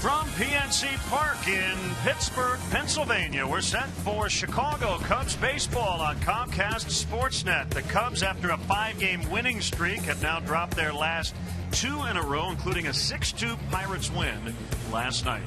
From PNC Park in Pittsburgh, Pennsylvania, we're set for Chicago Cubs baseball on Comcast Sportsnet. The Cubs, after a 5-game winning streak, have now dropped their last 2 in a row, including a 6-2 Pirates win last night.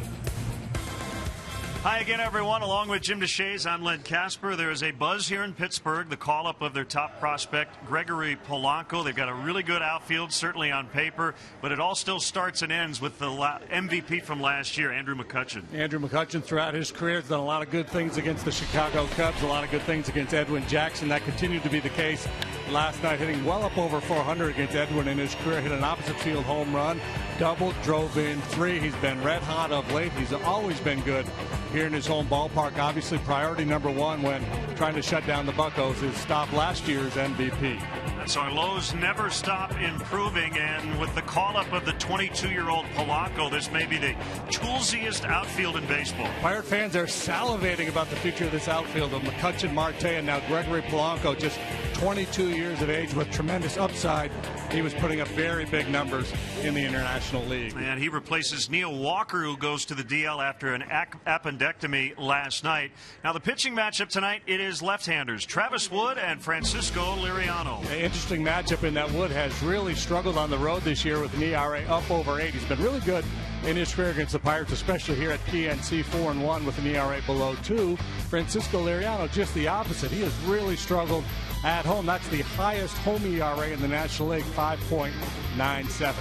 Hi again, everyone. Along with Jim DeShays, I'm Len Casper. There is a buzz here in Pittsburgh, the call-up of their top prospect, Gregory Polanco. They've got a really good outfield, certainly on paper, but it all still starts and ends with the MVP from last year, Andrew McCutchen. Andrew McCutchen, throughout his career, has done a lot of good things against the Chicago Cubs, a lot of good things against Edwin Jackson. That continued to be the case last night, hitting well up over 400 against Edwin in his career. Hit an opposite field home run, doubled, drove in 3. He's been red hot of late. He's always been good here in his home ballpark. Obviously, priority number 1 when trying to shut down the Buccos is stop last year's MVP. So our lows never stop improving, and with the call-up of the 22-year-old Polanco, this may be the toolsiest outfield in baseball. Pirate fans are salivating about the future of this outfield of McCutchen, Marte, and now Gregory Polanco, just 22 years of age with tremendous upside. He was putting up very big numbers in the International League. And he replaces Neil Walker, who goes to the DL after an appendectomy last night. Now, the pitching matchup tonight, it is left-handers, Travis Wood and Francisco Liriano. An interesting matchup in that Wood has really struggled on the road this year with an ERA up over 8. He's been really good in his career against the Pirates, especially here at PNC, 4-1 with an ERA below 2. Francisco Liriano, just the opposite. He has really struggled at home. That's the highest home ERA in the National League, 5.97.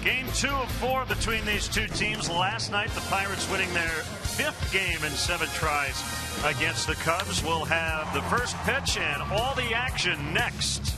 Game 2 of 4 between these two teams. Last night, the Pirates winning their 5th game in 7 tries against the Cubs. We'll have the first pitch and all the action next.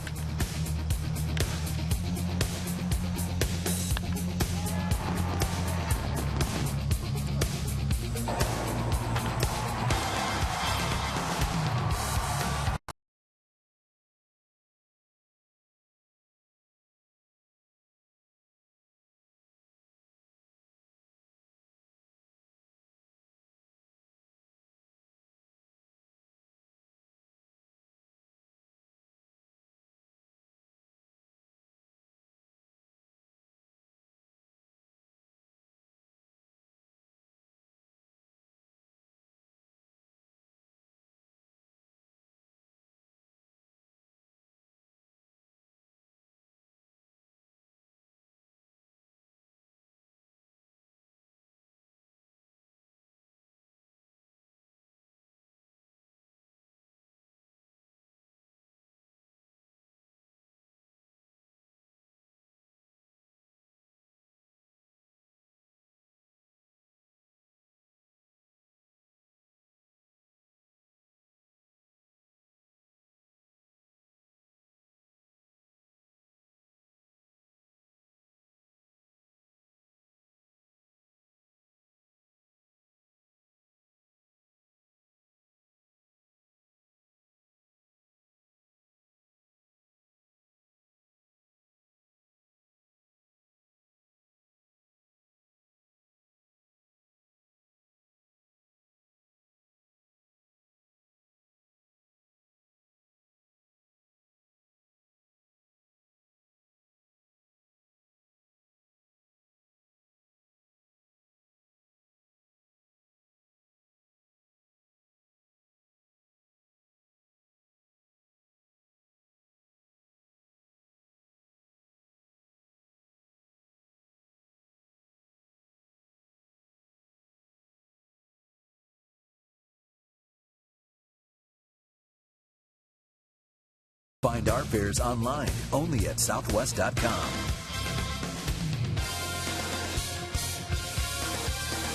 Find our fares online, only at southwest.com.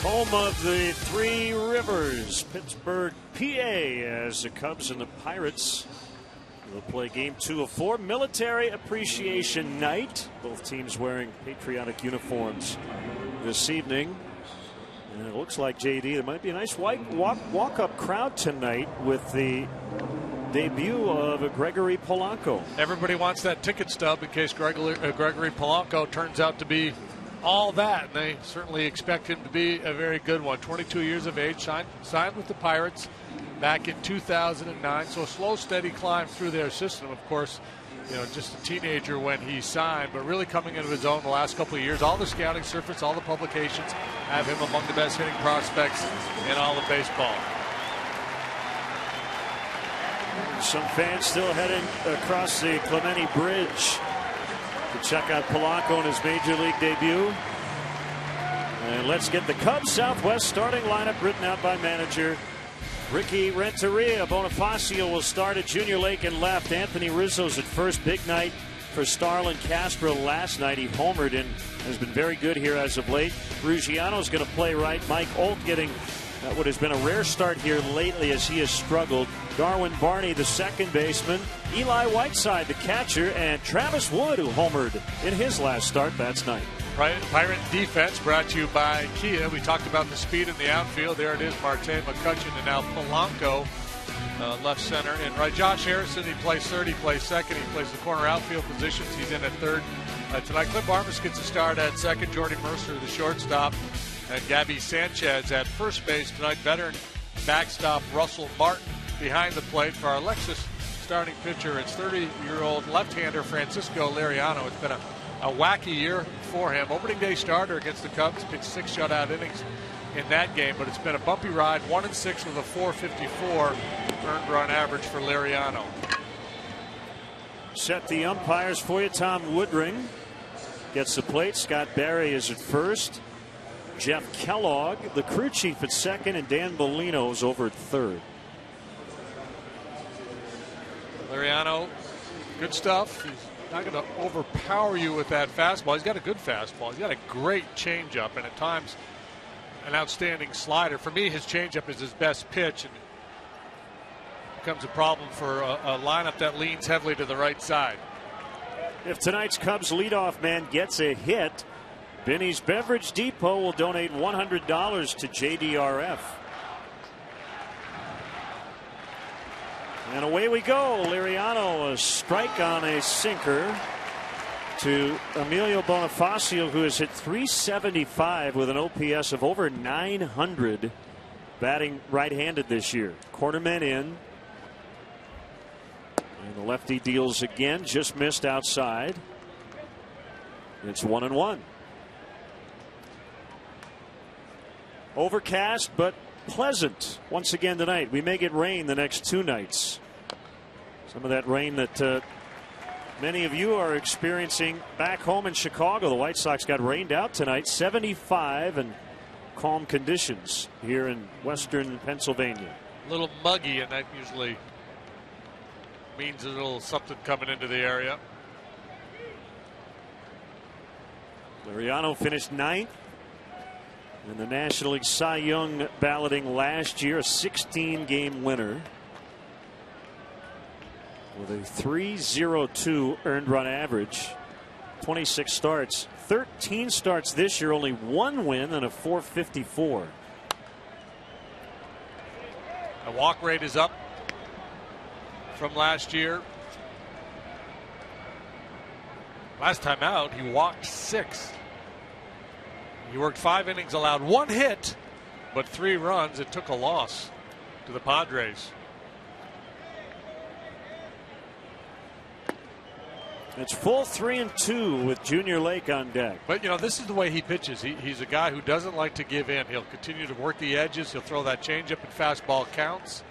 Home of the Three Rivers, Pittsburgh, PA, as the Cubs and the Pirates will play game 2 of 4. Military Appreciation Night. Both teams wearing patriotic uniforms this evening. And it looks like, JD, there might be a nice walk-up crowd tonight with the debut of Gregory Polanco. Everybody wants that ticket stub in case Gregory Polanco turns out to be all that. And they certainly expect him to be a very good one. 22 years of age, signed with the Pirates back in 2009. So a slow, steady climb through their system. Of course, just a teenager when he signed, but really coming into his own the last couple of years. All the scouting surface, all the publications have him among the best hitting prospects in all of baseball. Some fans still heading across the Clemente Bridge to check out Polanco in his major league debut. And let's get the Cubs Southwest starting lineup written out by manager Ricky Renteria. Bonifacio will start at Junior Lake in left. Anthony Rizzo's at first. Big night for Starlin Castro last night. He homered and has been very good here as of late. Ruggiano's going to play right. Mike Olt getting what has been a rare start here lately as he has struggled. Darwin Barney, the second baseman. Eli Whiteside, the catcher. And Travis Wood, who homered in his last start. That's night. Pirate defense brought to you by Kia. We talked about the speed in the outfield. There it is, Marte McCutcheon, and now Polanco, left center. And right, Josh Harrison, he plays third, he plays second, he plays the corner outfield positions. He's in at third tonight. Clint Barmas gets a start at second. Jordy Mercer, the shortstop, and Gabby Sanchez at first base tonight. Veteran backstop Russell Martin behind the plate for our Lexus starting pitcher. It's 30-year-old left-hander Francisco Liriano. It's been a wacky year for him. Opening day starter against the Cubs, pitched 6 shutout innings in that game, but it's been a bumpy ride. 1-6 with a 4.54 earned run average for Liriano. Set the umpires for you. Tom Woodring gets the plate. Scott Barry is at first. Jeff Kellogg, the crew chief, at second, and Dan Bellino's over at third. Liriano, good stuff. He's not going to overpower you with that fastball. He's got a good fastball. He's got a great changeup, and at times an outstanding slider. For me, his changeup is his best pitch, and becomes a problem for a lineup that leans heavily to the right side. If tonight's Cubs leadoff man gets a hit, Benny's Beverage Depot will donate $100 to JDRF. And away we go. Liriano, a strike on a sinker to Emilio Bonifacio, who has hit .375 with an OPS of over 900, batting right-handed this year. Cornerman in. And the lefty deals again, just missed outside. It's 1-1. Overcast, but pleasant once again tonight. We may get rain the next 2 nights. Some of that rain that many of you are experiencing back home in Chicago. The White Sox got rained out tonight. 75 and calm conditions here in western Pennsylvania. A little muggy, and that usually means a little something coming into the area. Liriano finished 9th in the National League Cy Young balloting last year, a 16-game winner with a .302 earned run average. 26 starts, 13 starts this year, only 1 win and a .454. The walk rate is up from last year. Last time out, he walked 6. He worked 5 innings, allowed 1 hit, but 3 runs. It took a loss to the Padres. It's full 3-2 with Junior Lake on deck. But, this is the way he pitches. He's a guy who doesn't like to give in. He'll continue to work the edges. He'll throw that changeup and fastball counts.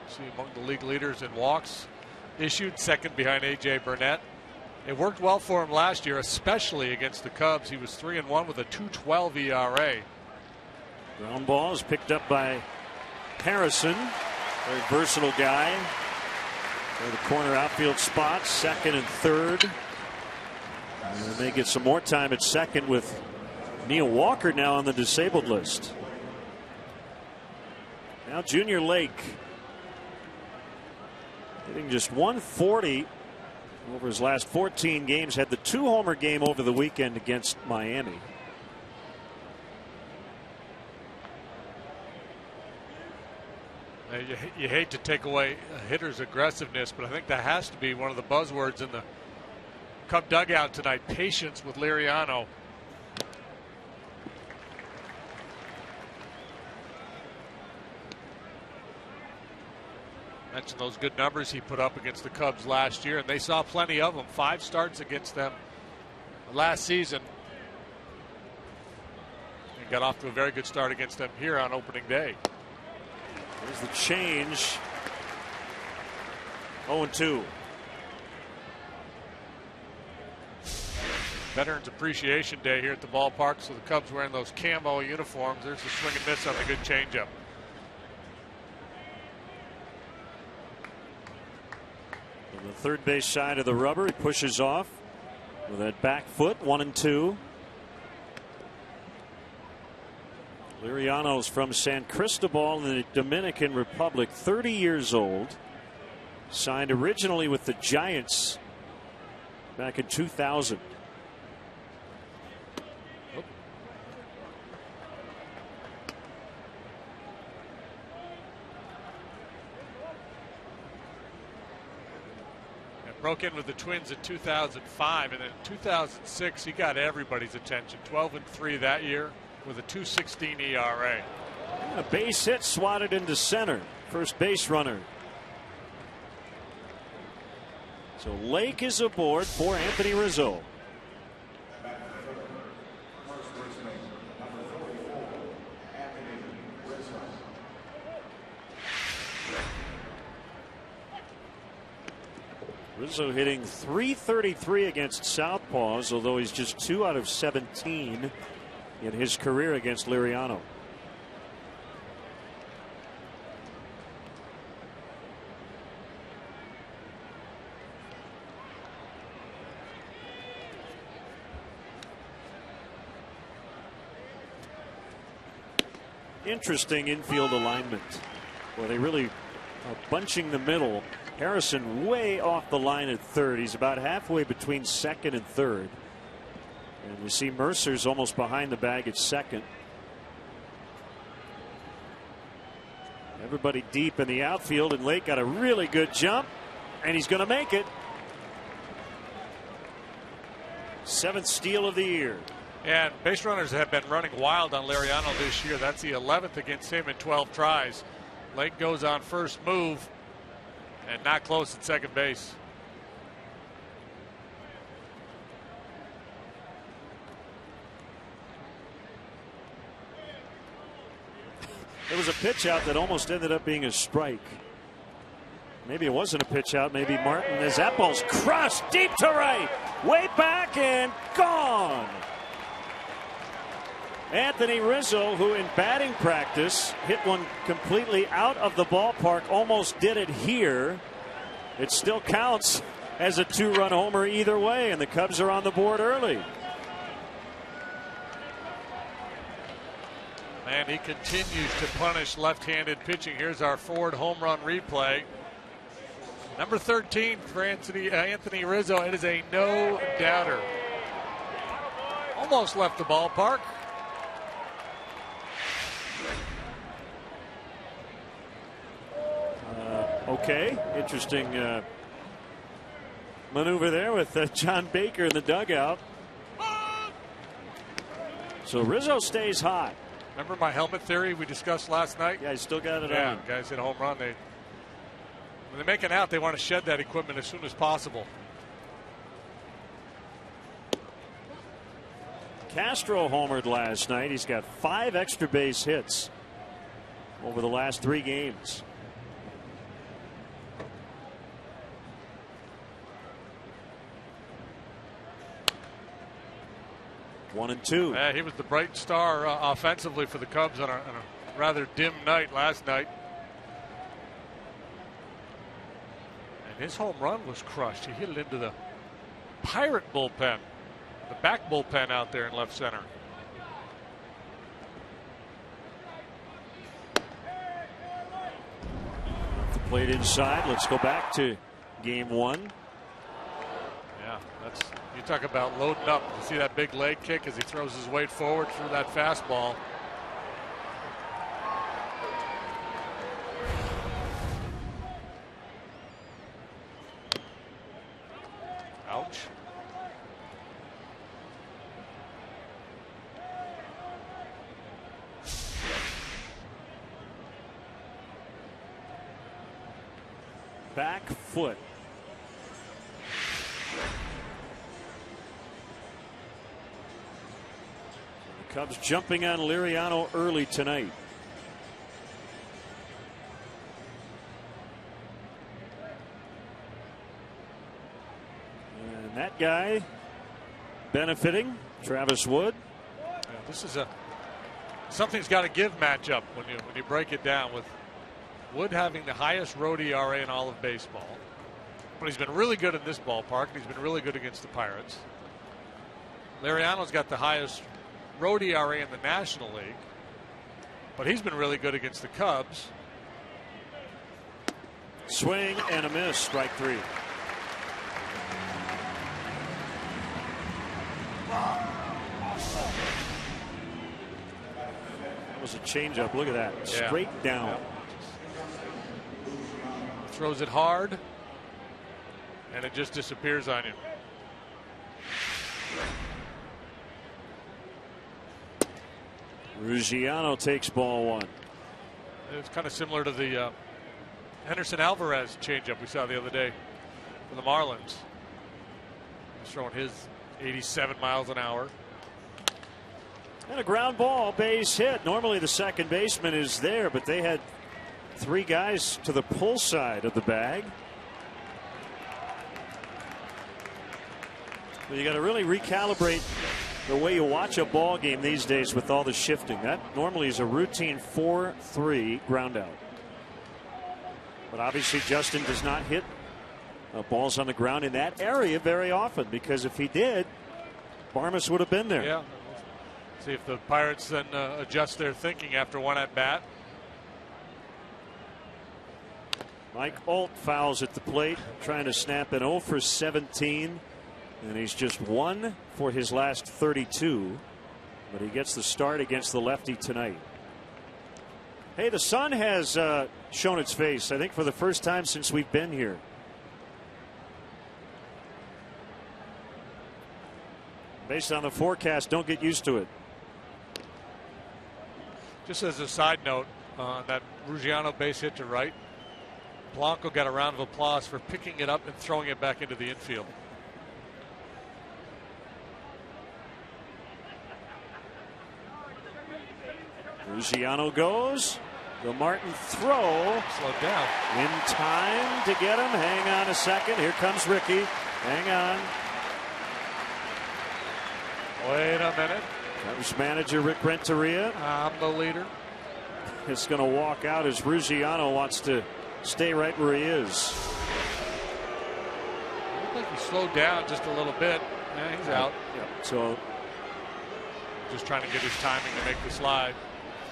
See, among the league leaders in walks issued, second behind A.J. Burnett. It worked well for him last year, especially against the Cubs. He was 3-1 with a 2.12 ERA. Ground ball is picked up by Harrison. Very versatile guy. For the corner outfield spots, second and third. And they get some more time at second with Neil Walker now on the disabled list. Now Junior Lake hitting just .140 over his last 14 games. Had the 2-homer game over the weekend against Miami. You hate to take away a hitter's aggressiveness, but I think that has to be one of the buzzwords in the Cub dugout tonight. Patience with Liriano. Mentioned those good numbers he put up against the Cubs last year, and they saw plenty of them. 5 starts against them last season. And got off to a very good start against them here on opening day. There's the change. 0-2. Veterans Appreciation Day here at the ballpark, so the Cubs wearing those camo uniforms. There's the swing and miss on the good changeup. On the third base side of the rubber, he pushes off with that back foot. 1-2. Liriano's from San Cristobal in the Dominican Republic, 30 years old. Signed originally with the Giants back in 2000. Broke in with the Twins in 2005, and in 2006 he got everybody's attention. 12-3 that year with a 2.16 ERA. A base hit swatted into center. First base runner. So Lake is aboard for Anthony Rizzo. Rizzo hitting .333 against southpaws, although he's just 2 out of 17 in his career against Liriano. Interesting infield alignment. Well, they really are bunching the middle. Harrison way off the line at third. He's about halfway between second and third. And you see Mercer's almost behind the bag at second. Everybody deep in the outfield, and Lake got a really good jump, and he's going to make it. 7th steal of the year. And base runners have been running wild on Liriano this year. That's the 11th against him in 12 tries. Lake goes on first move and not close at second base. There was a pitch out that almost ended up being a strike. Maybe it wasn't a pitch out. Maybe Martin, as that ball's crushed deep to right, way back and gone. Anthony Rizzo, who in batting practice hit one completely out of the ballpark, almost did it here. It still counts as a 2-run homer either way, and the Cubs are on the board early. And he continues to punish left-handed pitching. Here's our forward home run replay. Number 13 for Anthony Rizzo. It is a no-doubter. Almost left the ballpark. Okay, interesting maneuver there with John Baker in the dugout. So Rizzo stays hot. Remember my helmet theory we discussed last night? Yeah, he still got it yeah, on. Guys hit a home run. When they make it out, they want to shed that equipment as soon as possible. Castro homered last night. He's got 5 extra base hits over the last 3 games. One and two. He was the bright star offensively for the Cubs on a rather dim night last night. And his home run was crushed. He hit it into the Pirate bullpen, the back bullpen out there in left center. The plate inside. Let's go back to game 1. Yeah, that's, you talk about loading up. You see that big leg kick as he throws his weight forward through that fastball. Ouch. back foot. The Cubs jumping on Liriano early tonight. And that guy benefiting, Travis Wood. Yeah, this is something's got to give matchup when you break it down, with Wood having the highest road ERA in all of baseball. But he's been really good in this ballpark, and he's been really good against the Pirates. Liriano's got the highest road ERA in the National League, but he's been really good against the Cubs. Swing and a miss, strike 3. That was a changeup. Look at that. Yeah. Straight down. Yeah. Throws it hard, and it just disappears on you. Ruggiano takes ball 1. It's kind of similar to the Henderson Alvarez changeup we saw the other day for the Marlins. He's throwing his 87 miles an hour. And a ground ball, base hit. Normally the second baseman is there, but they had 3 guys to the pull side of the bag. Well, you got to really recalibrate the way you watch a ball game these days with all the shifting. That normally is a routine 4-3 ground out. But obviously Justin does not hit balls on the ground in that area very often, because if he did, Barmes would have been there. Yeah. See if the Pirates then adjust their thinking after one at bat. Mike Alt fouls at the plate, trying to snap an 0 for 17, and he's just 1 for his last 32, but he gets the start against the lefty tonight. Hey, the sun has shown its face, I think, for the first time since we've been here. Based on the forecast, don't get used to it. Just as a side note, that Ruggiano base hit to right, Blanco got a round of applause for picking it up and throwing it back into the infield. Ruggiano goes. The Martin throw. Slowed down. In time to get him. Hang on a second. Here comes Ricky. Hang on. Wait a minute. Cubs manager Rick Renteria. I'm the leader. Is going to walk out as Ruggiano wants to stay right where he is. I think he slowed down just a little bit. Yeah, he's out. Yep. So just trying to get his timing to make the slide.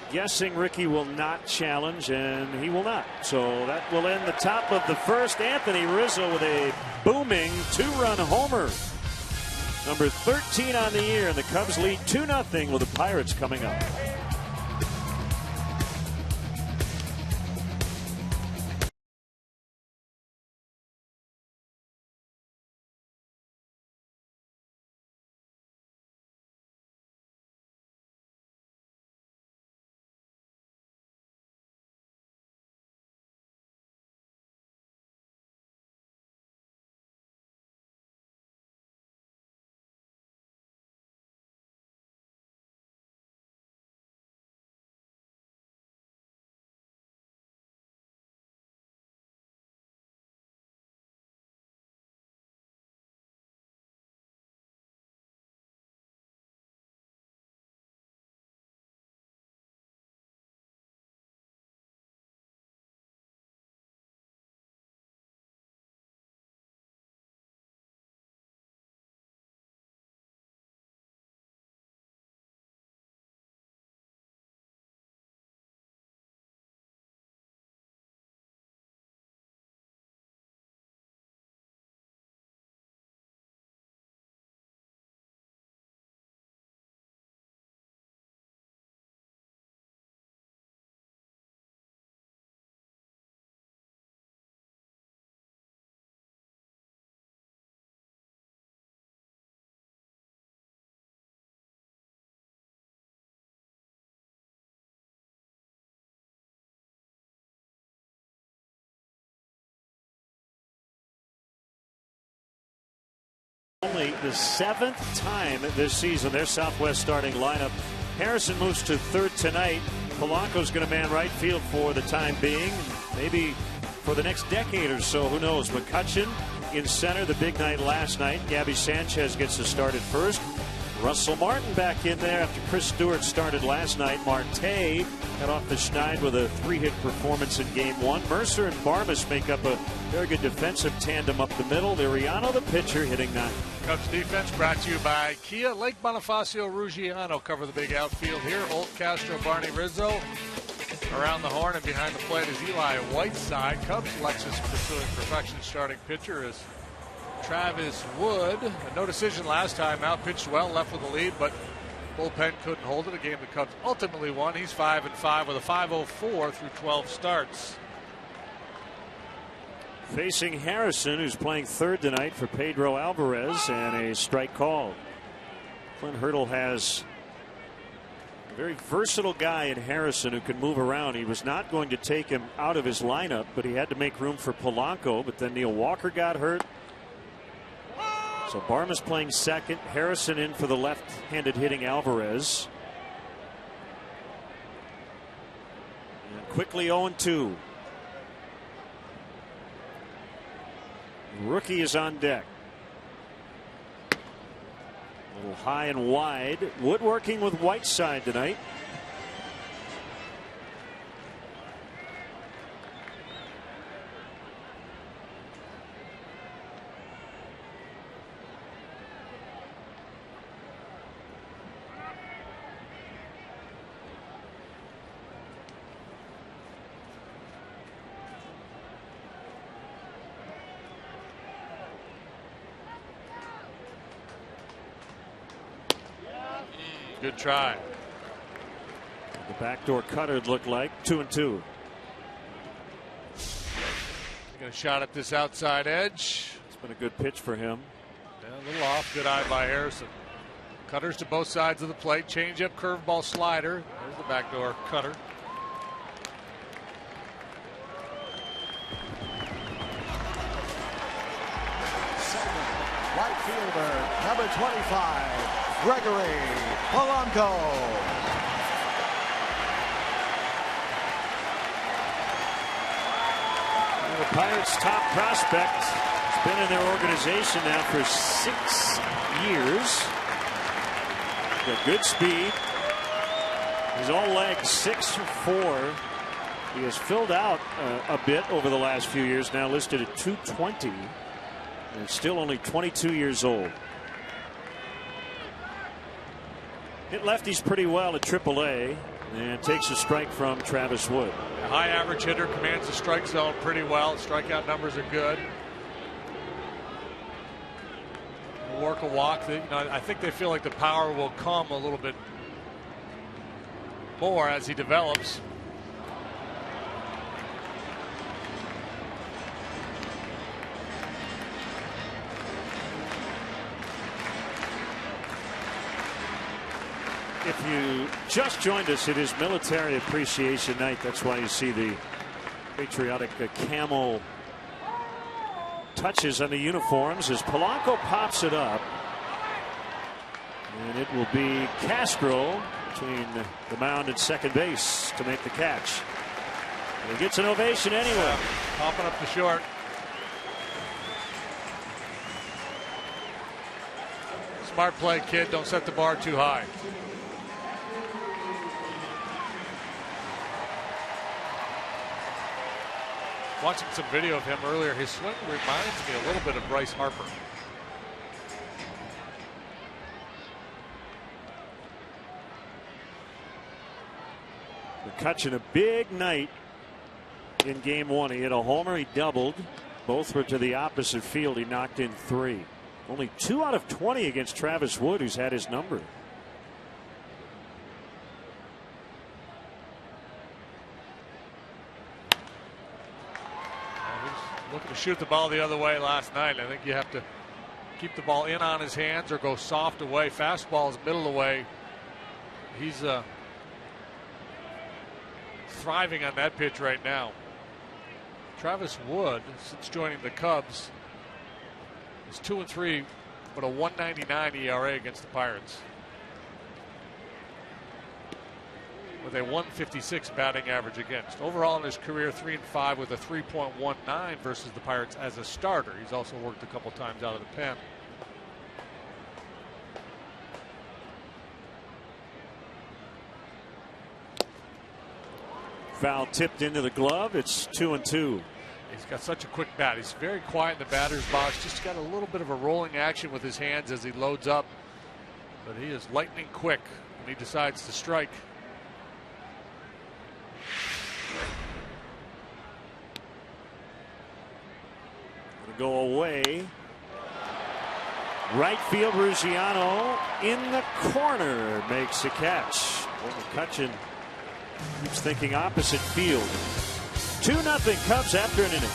Guessing Ricky will not challenge, and he will not. So that will end the top of the first. Anthony Rizzo with a booming 2-run homer. Number 13 on the year, and the Cubs lead 2-0 with the Pirates coming up. the 7th time this season their Southwest starting lineup. Harrison moves to third tonight. Polanco's going to man right field for the time being, maybe for the next decade or so, who knows. McCutchen in center, the big night last night. Gabby Sanchez gets to start at first. Russell Martin back in there after Chris Stewart started last night. Marte got off the schneid with a 3-hit performance in game 1. Mercer and Barmes make up a very good defensive tandem up the middle. Liriano, the pitcher, hitting 9th. Cubs defense brought to you by Kia. Lake Bonifacio Ruggiano cover the big outfield here. Holt, Castro, Barney, Rizzo. Around the horn and behind the plate is Eli Whiteside. Cubs Lexus pursuing perfection. Starting pitcher is Travis Wood. No decision last time out. Pitched well, left with the lead, but bullpen couldn't hold it. A game the Cubs ultimately won. He's 5-5 with a 5.04 through 12 starts. Facing Harrison, who's playing third tonight for Pedro Alvarez, and a strike called. Clint Hurdle has a very versatile guy in Harrison who can move around. He was not going to take him out of his lineup, but he had to make room for Polanco. But then Neil Walker got hurt. So Barmes playing second. Harrison in for the left-handed hitting Alvarez. And quickly 0-2. Rookie is on deck. A little high and wide. Wood working with Whiteside tonight. Good try. The backdoor cutter looked like 2-2. Got a shot at this outside edge. It's been a good pitch for him. Yeah, a little off. Good eye by Harrison. Cutters to both sides of the plate. Change up, curveball, slider. There's the backdoor cutter. Second, right fielder, number 25. Gregory Polanco. The Pirates' top prospect has been in their organization now for 6 years. Got good speed. He's all legs, 6'4". He has filled out a bit over the last few years, now listed at 220, and still only 22 years old. Hit lefties pretty well at AAA and takes a strike from Travis Wood. A high average hitter, commands the strike zone pretty well. Strikeout numbers are good. Work a walk. I think they feel like the power will come a little bit more as he develops. If you just joined us, it is Military Appreciation Night. That's why you see the patriotic camel touches on the uniforms as Polanco pops it up. And it will be Castro between the mound and second base to make the catch. And he gets an ovation anyway. Popping up the short. Smart play, kid. Don't set the bar too high. Watching some video of him earlier, his swing reminds me a little bit of Bryce Harper. McCutchen, a big night in game 1. He hit a homer, he doubled. Both were to the opposite field. He knocked in 3. Only 2 out of 20 against Travis Wood, who's had his number. Looking to shoot the ball the other way last night. I think you have to keep the ball in on his hands or go soft away. Fastball is middle away. He's thriving on that pitch right now. Travis Wood, since joining the Cubs, is 2-3 but a 1.99 ERA against the Pirates, with a 1.56 batting average against. Overall in his career, 3-5 with a 3.19 versus the Pirates as a starter. He's also worked a couple times out of the pen. Foul tipped into the glove. It's 2-2. He's got such a quick bat. He's very quiet in the batter's box. Just got a little bit of a rolling action with his hands as he loads up. But he is lightning quick when he decides to strike. Gonna go away. Right field, Ruggiano in the corner makes a catch. McCutchen keeps thinking opposite field. 2-0 Cubs after an inning.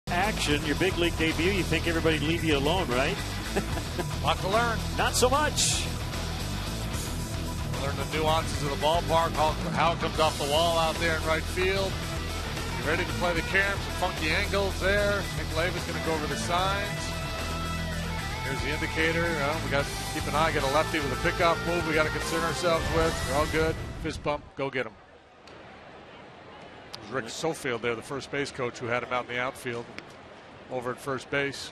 Action, your big league debut, you think everybody'd leave you alone, right? Lot to learn. Not so much. Learn the nuances of the ballpark, how it comes off the wall out there in right field. You ready to play the caroms, some funky angles there. Nick Lavis going to go over the signs. Here's the indicator. We got to keep an eye, get a lefty with a pickoff move we got to concern ourselves with. We're all good. Fist bump, go get him. It was Rick Sofield there, the first base coach, who had him out in the outfield over at first base.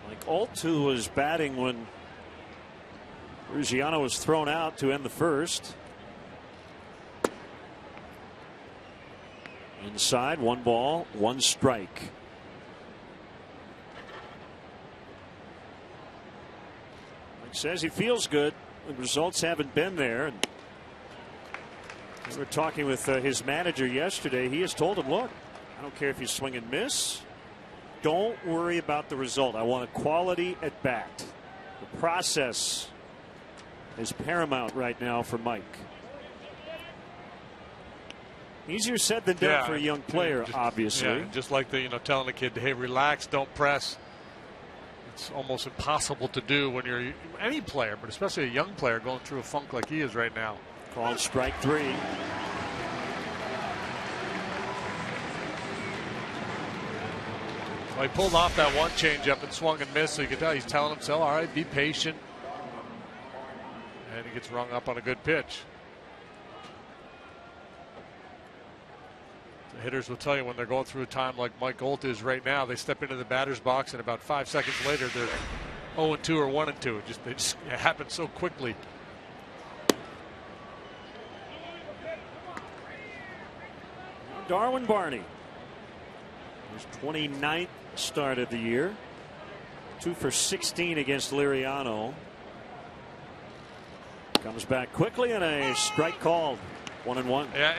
Like Altu was batting when Ruggiano was thrown out to end the first. Inside, 1 ball, 1 strike. Mike says he feels good. The results haven't been there. And we were talking with his manager yesterday. He has told him, look, I don't care if you swing and miss. Don't worry about the result. I want a quality at bat. The process is paramount right now for Mike. Easier said than done for a young player, obviously. Yeah, just like telling the kid, hey, relax, don't press. It's almost impossible to do when you're any player, but especially a young player going through a funk like he is right now. Called strike 3. Well, he pulled off that 1 changeup and swung and missed, so you can tell he's telling himself, all right, be patient. And he gets rung up on a good pitch. The hitters will tell you when they're going through a time like Mike Holt is right now, they step into the batter's box and about 5 seconds later they're 0-2 or 1-2. It happens so quickly. Darwin Barney. His 29th start of the year. 2 for 16 against Liriano. Comes back quickly and a strike called. 1-1. Yeah,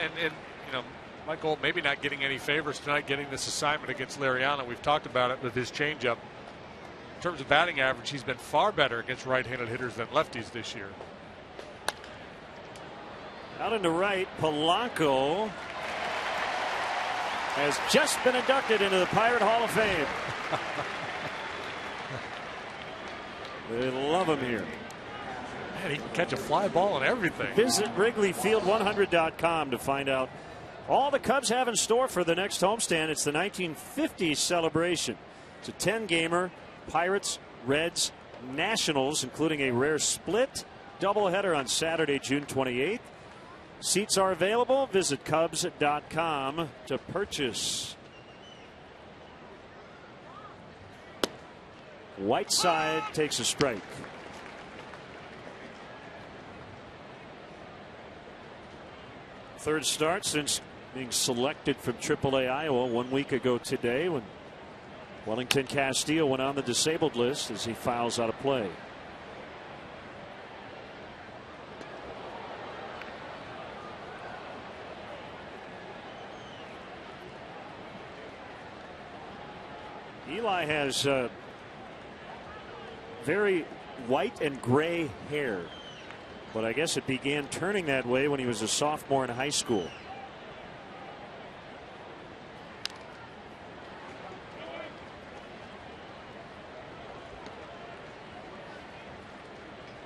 and Mike Holt maybe not getting any favors tonight getting this assignment against Liriano. We've talked about it with his changeup. In terms of batting average, he's been far better against right-handed hitters than lefties this year. Out into right, Polanco has just been inducted into the Pirate Hall of Fame. They love him here. Man, he can catch a fly ball and everything. Visit WrigleyField100.com to find out all the Cubs have in store for the next homestand. It's the 1950 celebration. It's a 10-gamer. Pirates, Reds, Nationals, including a rare split doubleheader on Saturday, June 28th. Seats are available. Visit Cubs.com to purchase. Whiteside takes a strike. Third start since being selected from AAA Iowa 1 week ago today, when Wellington Castillo went on the disabled list as he fouls out of play. Eli has very white and gray hair, but I guess it began turning that way when he was a sophomore in high school.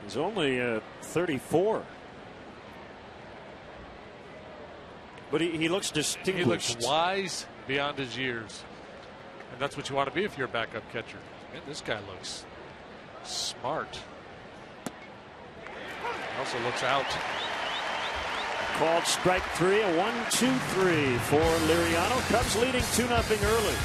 He's only 34. But he looks distinguished. He looks wise beyond his years. And that's what you want to be if you're a backup catcher. Man, this guy looks smart. He also looks out. Called strike three, a 1-2-3 for Liriano. Cubs leading 2-0 early.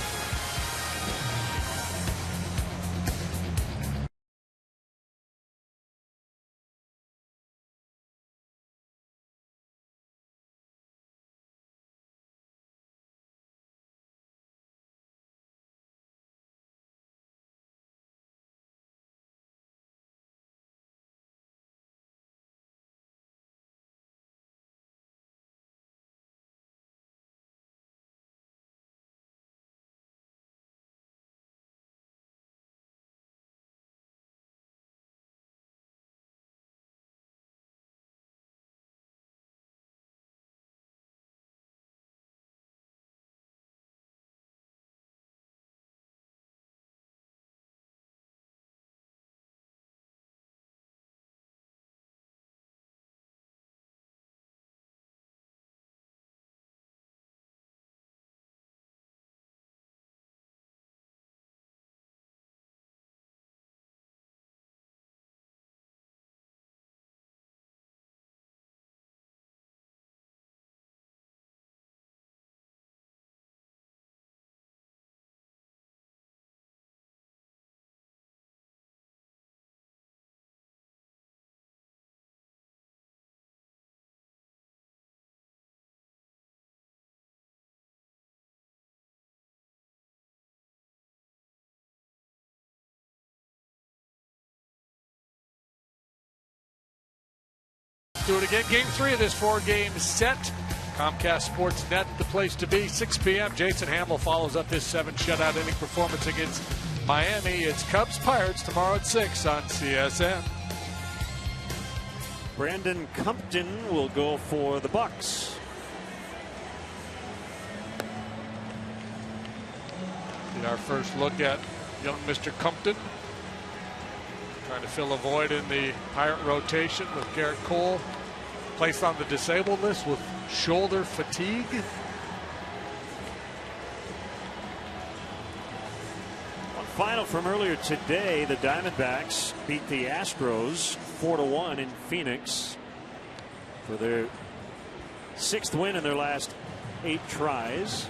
Do it again. Game 3 of this 4-game set. Comcast Sportsnet, the place to be. 6 p.m. Jason Hamill follows up his 7 shutout inning performance against Miami. It's Cubs Pirates tomorrow at 6 on CSN. Brandon Compton will go for the Bucks. Get our first look at young Mr. Compton. Trying to fill a void in the Pirate rotation with Garrett Cole placed on the disabled list with shoulder fatigue. One final from earlier today, the Diamondbacks beat the Astros 4-1 in Phoenix for their 6th win in their last 8 tries.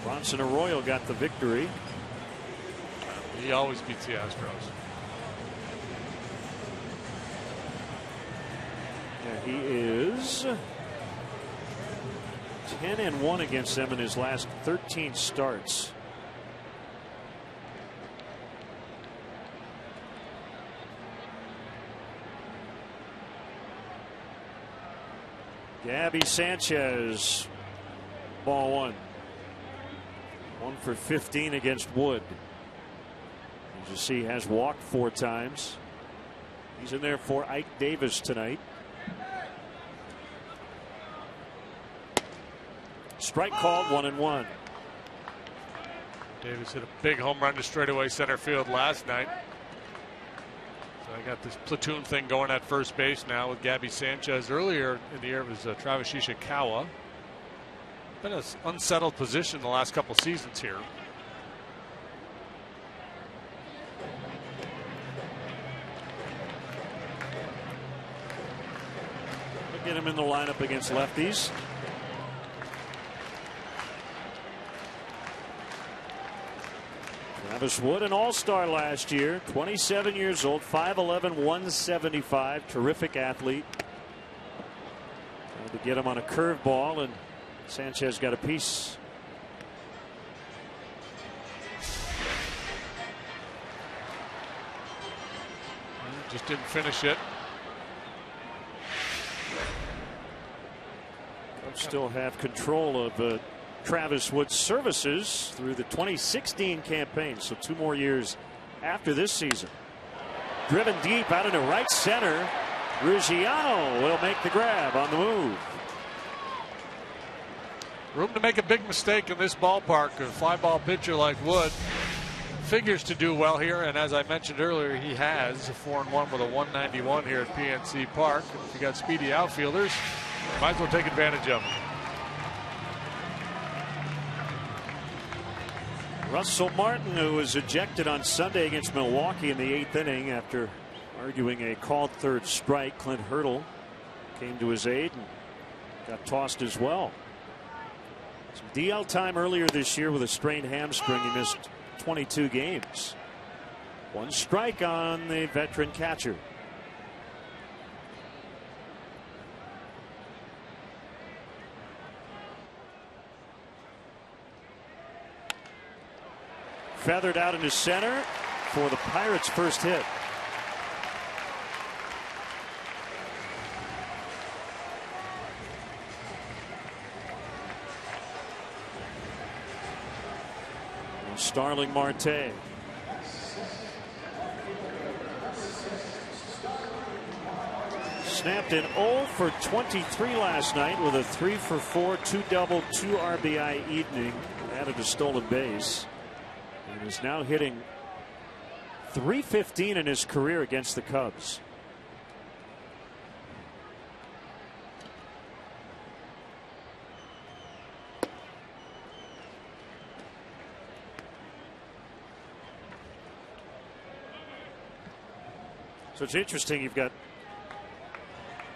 Bronson Arroyo got the victory. He always beats the Astros. He is 10-1 against them in his last 13 starts. Gabby Sanchez, ball 1. 1 for 15 against Wood. As you see, has walked 4 times. He's in there for Ike Davis tonight. Strike called, 1-1. Davis hit a big home run to straightaway center field last night. So I got this platoon thing going at first base now with Gabby Sanchez. Earlier in the year it was Travis Ishikawa. Been an unsettled position the last couple seasons here. Get him in the lineup against lefties. Travis Wood, an all-star last year, 27 years old, 5'11", 175, terrific athlete. Trying to get him on a curveball, and Sanchez got a piece. Just didn't finish it. Still have control of Travis Wood's services through the 2016 campaign, so 2 more years after this season. Driven deep out into right center. Ruggiano will make the grab on the move. Room to make a big mistake in this ballpark. A fly ball pitcher like Wood figures to do well here, and as I mentioned earlier, he has a 4-1 with a 191 here at PNC Park. And if you got speedy outfielders, might as well take advantage of them. Russell Martin, who was ejected on Sunday against Milwaukee in the 8th inning after arguing a called third strike. Clint Hurdle came to his aid and got tossed as well. Some DL time earlier this year with a strained hamstring. He missed 22 games. 1 strike on the veteran catcher. Feathered out into center for the Pirates' first hit. And Starling Marte. Snapped an 0 for 23 last night with a 3 for 4, 2 double, 2 RBI evening. Added a stolen base. And is now hitting .315 in his career against the Cubs. So it's interesting. You've got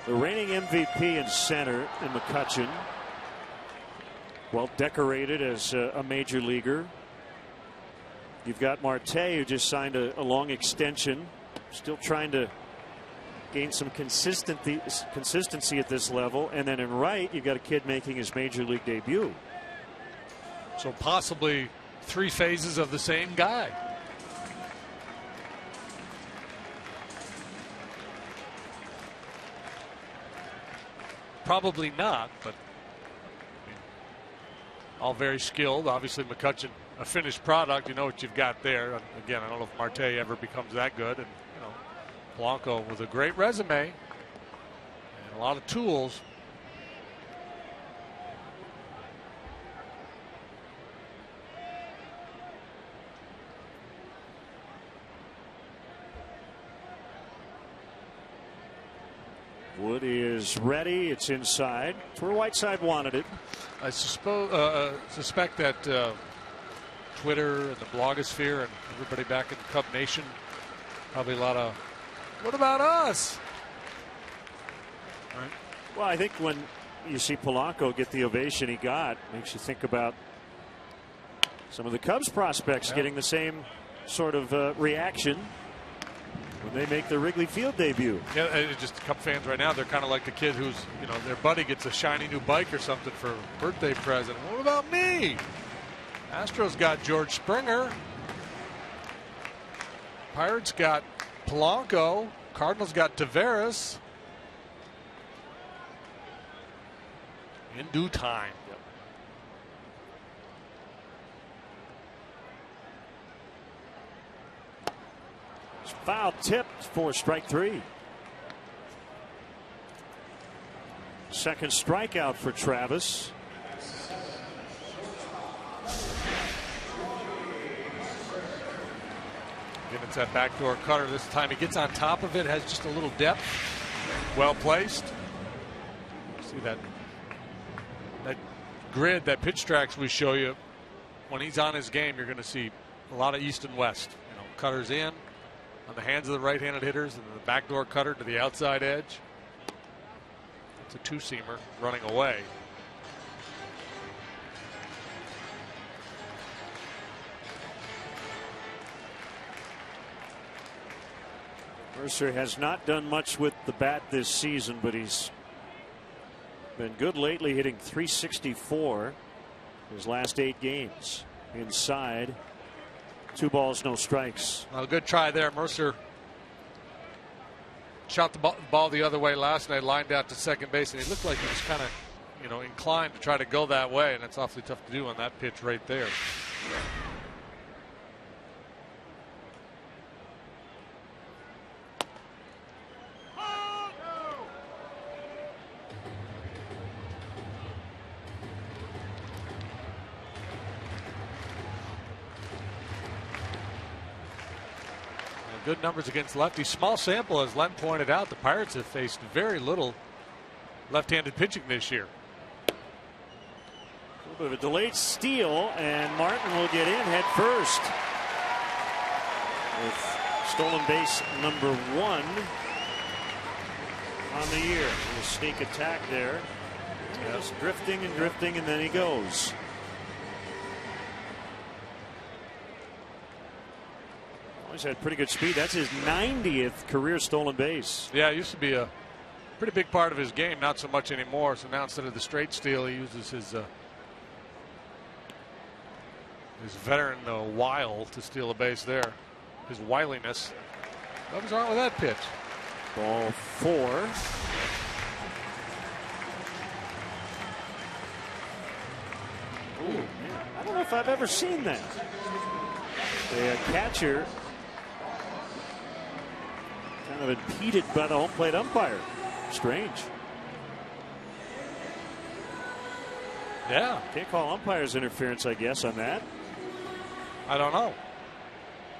the reigning MVP in center in McCutchen, well decorated as a major leaguer. You've got Marte, who just signed a long extension, still trying to gain some consistency at this level. And then in right, you've got a kid making his major league debut. So possibly 3 phases of the same guy. Probably not, but I mean, all very skilled. Obviously, McCutchen, a finished product. You know what you've got there. And again, I don't know if Marte ever becomes that good. And you know, Polanco with a great resume and a lot of tools. Wood is ready. It's inside. It's where Whiteside wanted it. I suspect that Twitter and the blogosphere and everybody back in Cub Nation probably a lot of, what about us? Right. Well, I think when you see Polanco get the ovation he got, makes you think about some of the Cubs prospects getting the same sort of reaction when they make their Wrigley Field debut. Yeah, it's just Cub fans right now, they're kind of like the kid who's, you know, their buddy gets a shiny new bike or something for a birthday present. What about me? Astros got George Springer. Pirates got Polanco. Cardinals got Taveras. In due time. Yep. Foul tipped for strike 3. Second strikeout for Travis. Again, it's that backdoor cutter. This time he gets on top of it, has just a little depth. Well placed. See that grid, that pitch tracks we show you. When he's on his game, you're going to see a lot of east and west. You know, cutters in on the hands of the right-handed hitters, and the backdoor cutter to the outside edge. It's a two-seamer running away. Mercer has not done much with the bat this season, but he's been good lately, hitting .364 his last 8 games. Inside, 2 balls, no strikes. Well, good try there. Mercer shot the ball the other way last night, lined out to second base, and he looked like he was kind of, you know, inclined to try to go that way, and it's awfully tough to do on that pitch right there. Good numbers against lefties. Small sample, as Len pointed out. The Pirates have faced very little left-handed pitching this year. A little bit of a delayed steal, and Martin will get in head first with stolen base number 1 on the year. A sneak attack there. Just drifting and drifting, and then he goes. He's had pretty good speed. That's his 90th career stolen base. Yeah, it used to be a pretty big part of his game. Not so much anymore. So now instead of the straight steal, he uses his veteran wile to steal a base there. His wiliness. What was wrong with that pitch? Ball 4. Ooh, man. I don't know if I've ever seen that. The catcher kind of impeded by the home plate umpire. Strange. Yeah. Can't call umpires interference, I guess, on that. I don't know.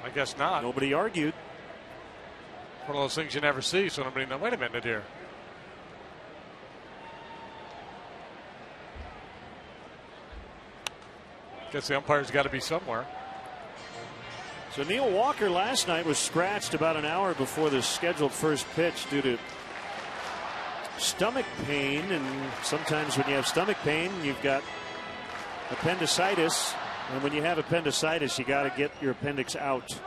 I guess not. Nobody argued. One of those things you never see, so nobody knows. Wait a minute here. Guess the umpire's got to be somewhere. So Neil Walker last night was scratched about an hour before the scheduled first pitch due to stomach pain, and sometimes when you have stomach pain you've got appendicitis, and when you have appendicitis you got to get your appendix out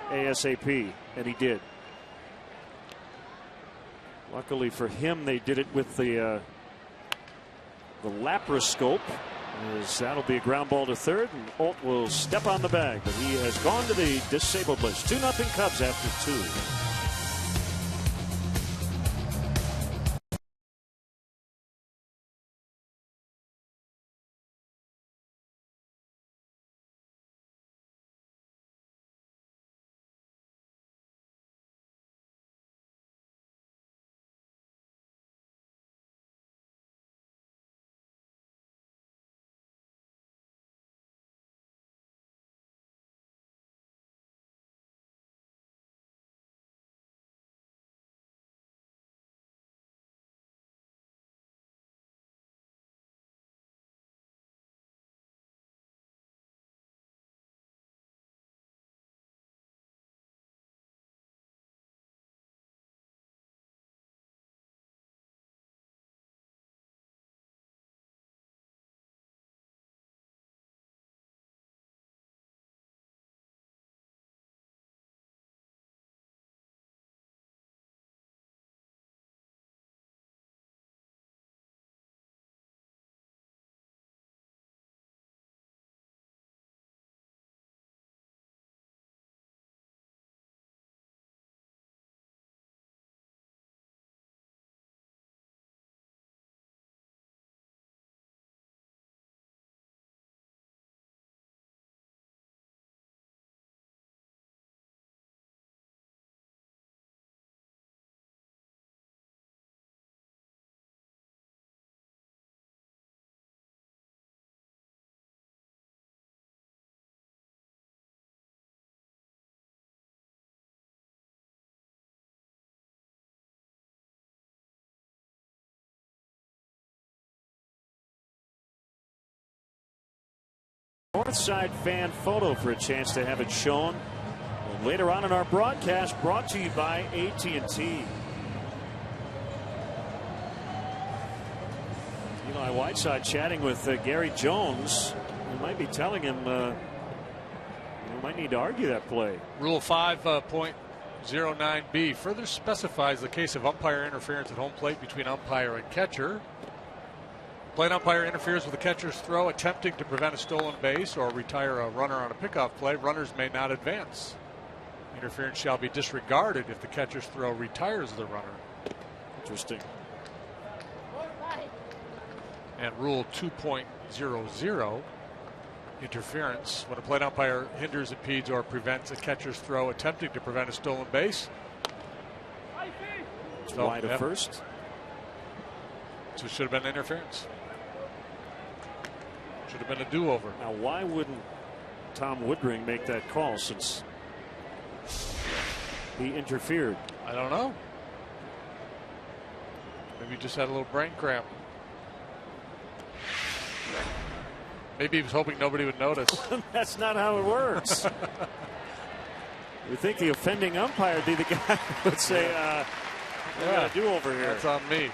ASAP, and he did. Luckily for him, they did it with the laparoscope. That'll be a ground ball to third, and Alt will step on the bag, but he has gone to the disabled list. 2-0 Cubs after 2. north side fan photo for a chance to have it shown later on in our broadcast, brought to you by AT&T. Eli Whiteside chatting with Gary Jones. We might be telling him we might need to argue that play. Rule 5.09B further specifies the case of umpire interference at home plate between umpire and catcher. Plate umpire interferes with the catcher's throw attempting to prevent a stolen base or retire a runner on a pickoff play. Runners may not advance. Interference shall be disregarded if the catcher's throw retires the runner. Interesting. And Rule 2.00, interference when a plate umpire hinders, impedes, or prevents a catcher's throw attempting to prevent a stolen base. It's wide of first. So it should have been interference. Should have been a do-over. Now, why wouldn't Tom Woodring make that call since he interfered? I don't know. Maybe he just had a little brain cramp. Maybe he was hoping nobody would notice. That's not how it works. We think the offending umpire would be the guy who would say, we got a do-over here. That's on me.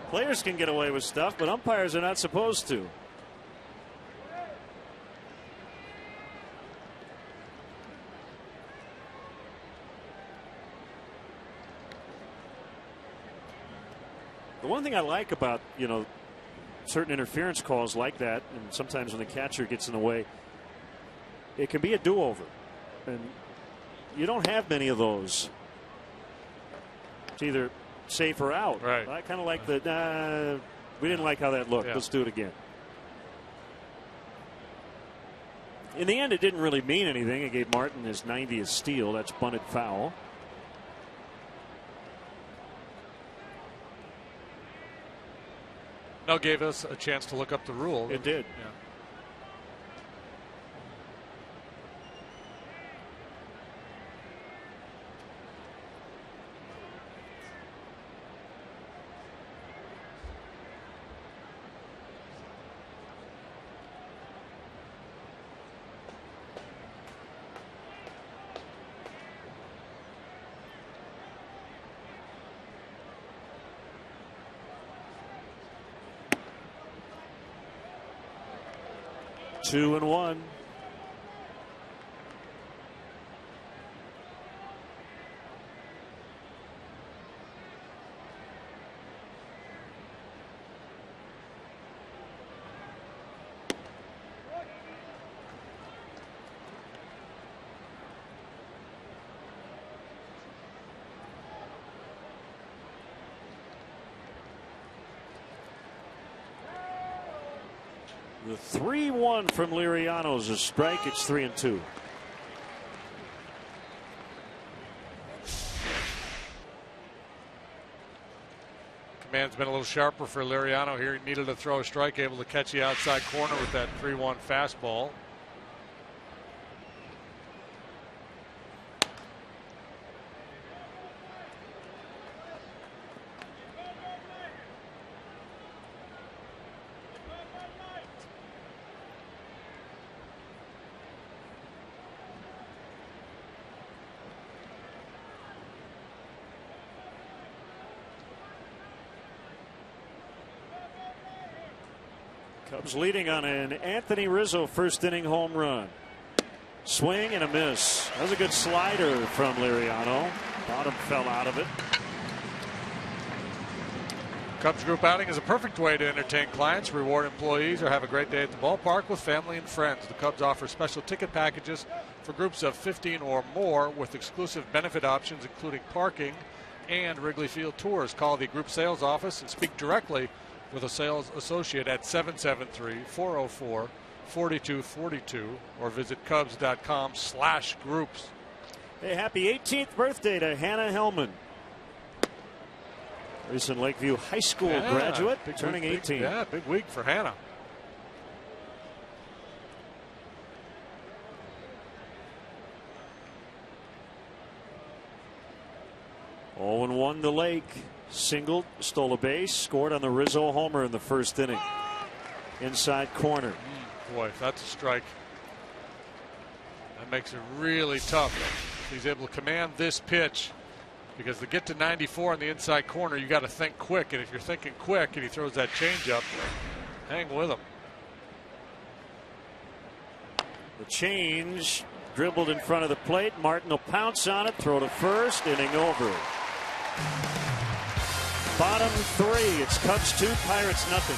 Players can get away with stuff, but umpires are not supposed to. The one thing I like about, certain interference calls like that, and sometimes when the catcher gets in the way, it can be a do-over. And you don't have many of those. It's either safe or out. Right. I kind of like we didn't like how that looked. Yeah. Let's do it again. In the end, it didn't really mean anything. It gave Martin his 90th steal. That's bunted foul. No, gave us a chance to look up the rule. It did. Yeah. Two and one. The 3-1 from Liriano is a strike. It's 3-2. Command's been a little sharper for Liriano here. He needed to throw a strike, able to catch the outside corner with that 3-1 fastball. Cubs leading on an Anthony Rizzo first inning home run. Swing and a miss. That was a good slider from Liriano. Bottom fell out of it. Cubs group outing is a perfect way to entertain clients, reward employees, or have a great day at the ballpark with family and friends. The Cubs offer special ticket packages for groups of 15 or more with exclusive benefit options, including parking and Wrigley Field tours. Call the group sales office and speak directly with a sales associate at 773-404-4242 or visit Cubs.com/groups. Hey, happy 18th birthday to Hannah Hellman. Recent Lakeview High School graduate, turning 18. Big week for Hannah. Oh, and 1 to Lake. Singled, stole a base, scored on the Rizzo homer in the first inning. Inside corner. Boy, if that's a strike, that makes it really tough. He's able to command this pitch, because to get to 94 on the inside corner, you got to think quick. And if you're thinking quick and he throws that changeup, hang with him. The change dribbled in front of the plate. Martin will pounce on it, throw to first, inning over. Bottom three. It's Cubs 2, Pirates nothing.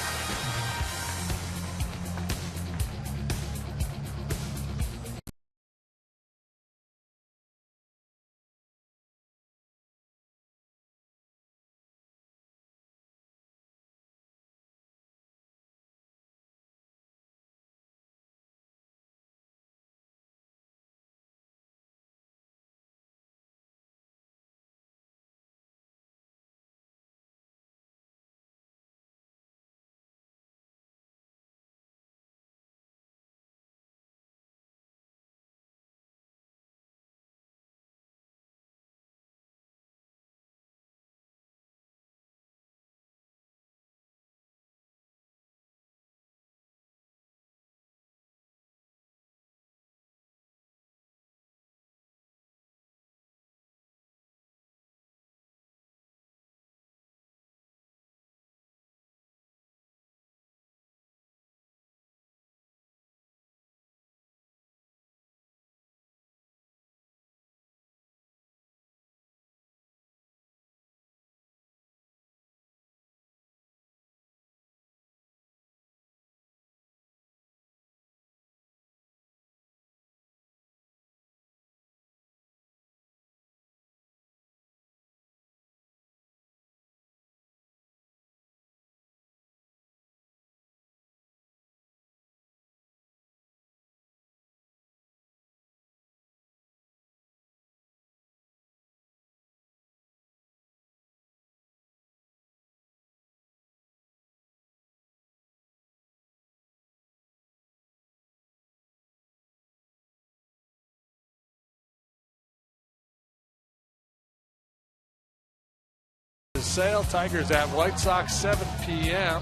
Sale Tigers at White Sox 7 p.m.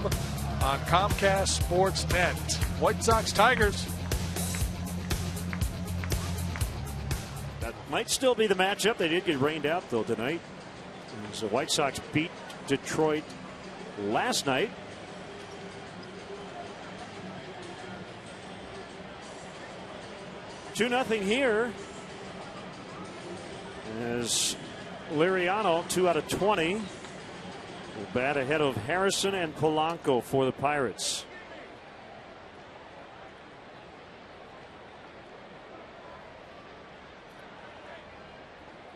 on Comcast Sportsnet. White Sox Tigers. That might still be the matchup. They did get rained out though tonight. The White Sox beat Detroit last night. Two nothing here as Liriano 2 out of 20 will bat ahead of Harrison and Polanco for the Pirates.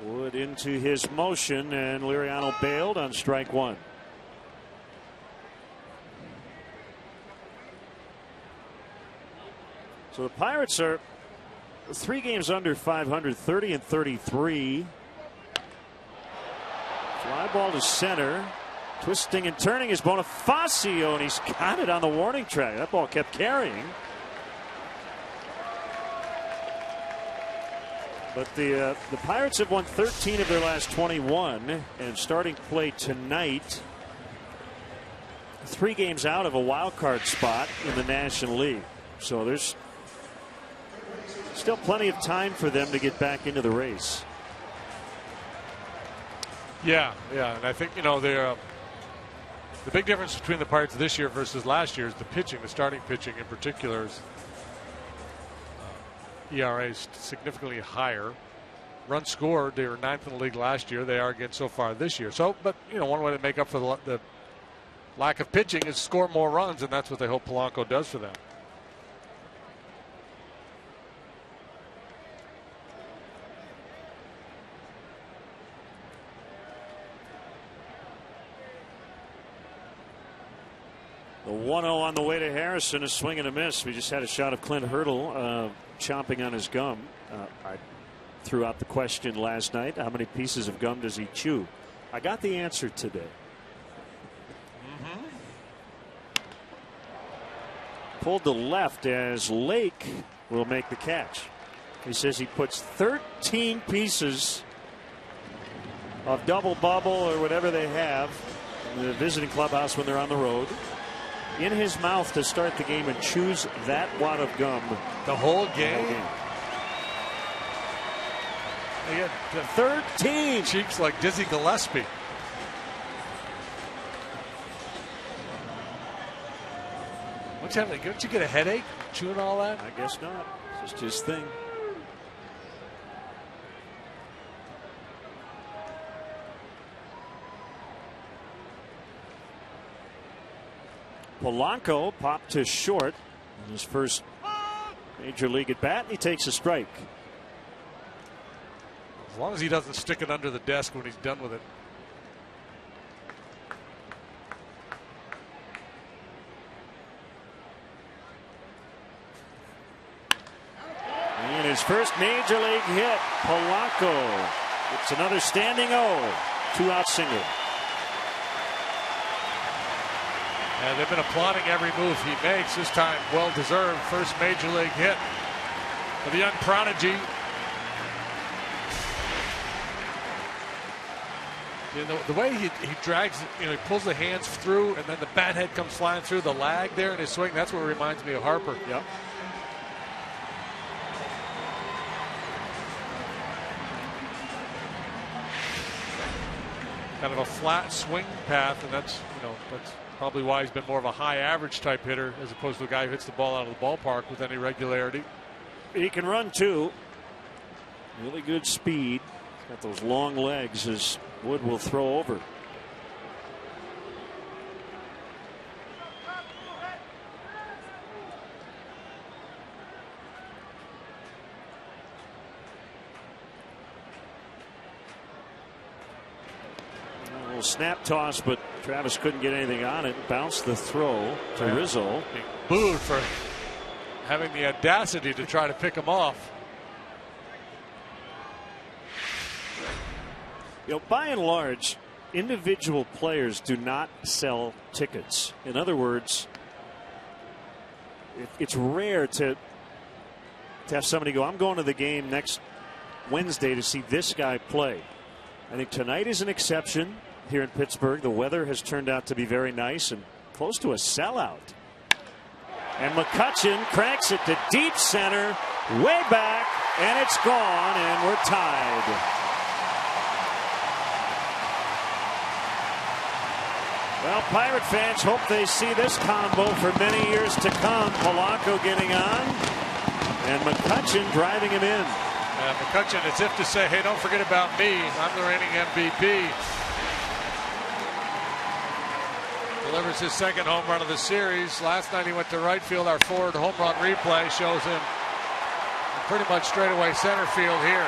Wood into his motion, and Liriano bailed on strike one. So the Pirates are 3 games under 500, 30 and 33. Fly ball to center. Twisting and turning is Bonifacio, and he's got it on the warning track. That ball kept carrying. But the Pirates have won 13 of their last 21, and starting play tonight, 3 games out of a wild card spot in the National League. So there's still plenty of time for them to get back into the race. Yeah, and I think, they're the big difference between the Pirates this year versus last year is the pitching, the starting pitching in particular. Is ERA is significantly higher. Runs scored, they were 9th in the league last year. They are again so far this year. So, but one way to make up for the lack of pitching is score more runs, and that's what they hope Polanco does for them. The 1-0 on the way to Harrison, a swing and a miss. We just had a shot of Clint Hurdle chomping on his gum. I threw out the question last night, how many pieces of gum does he chew? I got the answer today. Pulled to left as Lake will make the catch. He says he puts 13 pieces of double bubble or whatever they have in the visiting clubhouse when they're on the road in his mouth to start the game and chews that wad of gum the whole game. They get 13 cheeks like Dizzy Gillespie. Don't you get a headache chewing all that? I guess not. It's just his thing. Polanco popped to short in his first major league at bat. And he takes a strike. As long as he doesn't stick it under the desk when he's done with it. And his first major league hit, Polanco. It's another standing O. 2-out single. And they've been applauding every move he makes. This time, well deserved. First major league hit for the young prodigy. You know, the way he drags, he pulls the hands through, and then the bat head comes flying through the lag there in his swing. That's what reminds me of Harper. Yep. Kind of a flat swing path, and that's probably why he's been more of a high average type hitter as opposed to a guy who hits the ball out of the ballpark with any regularity. He can run too. Really good speed. He's got those long legs as Wood will throw over. Snap toss, but Travis couldn't get anything on it. Bounced the throw to Rizzo. Being booed for having the audacity to try to pick him off. By and large, individual players do not sell tickets. In other words, it's rare to have somebody go, I'm going to the game next Wednesday to see this guy play. I think tonight is an exception. Here in Pittsburgh, the weather has turned out to be very nice and close to a sellout. And McCutchen cranks it to deep center, way back, and it's gone, and we're tied. Well, Pirate fans hope they see this combo for many years to come. Polanco getting on, and McCutchen driving him in. McCutchen, as if to say, hey, don't forget about me. I'm the reigning MVP. Delivers his second home run of the series. Last night he went to right field. Our forward home run replay shows him pretty much straightaway center field here.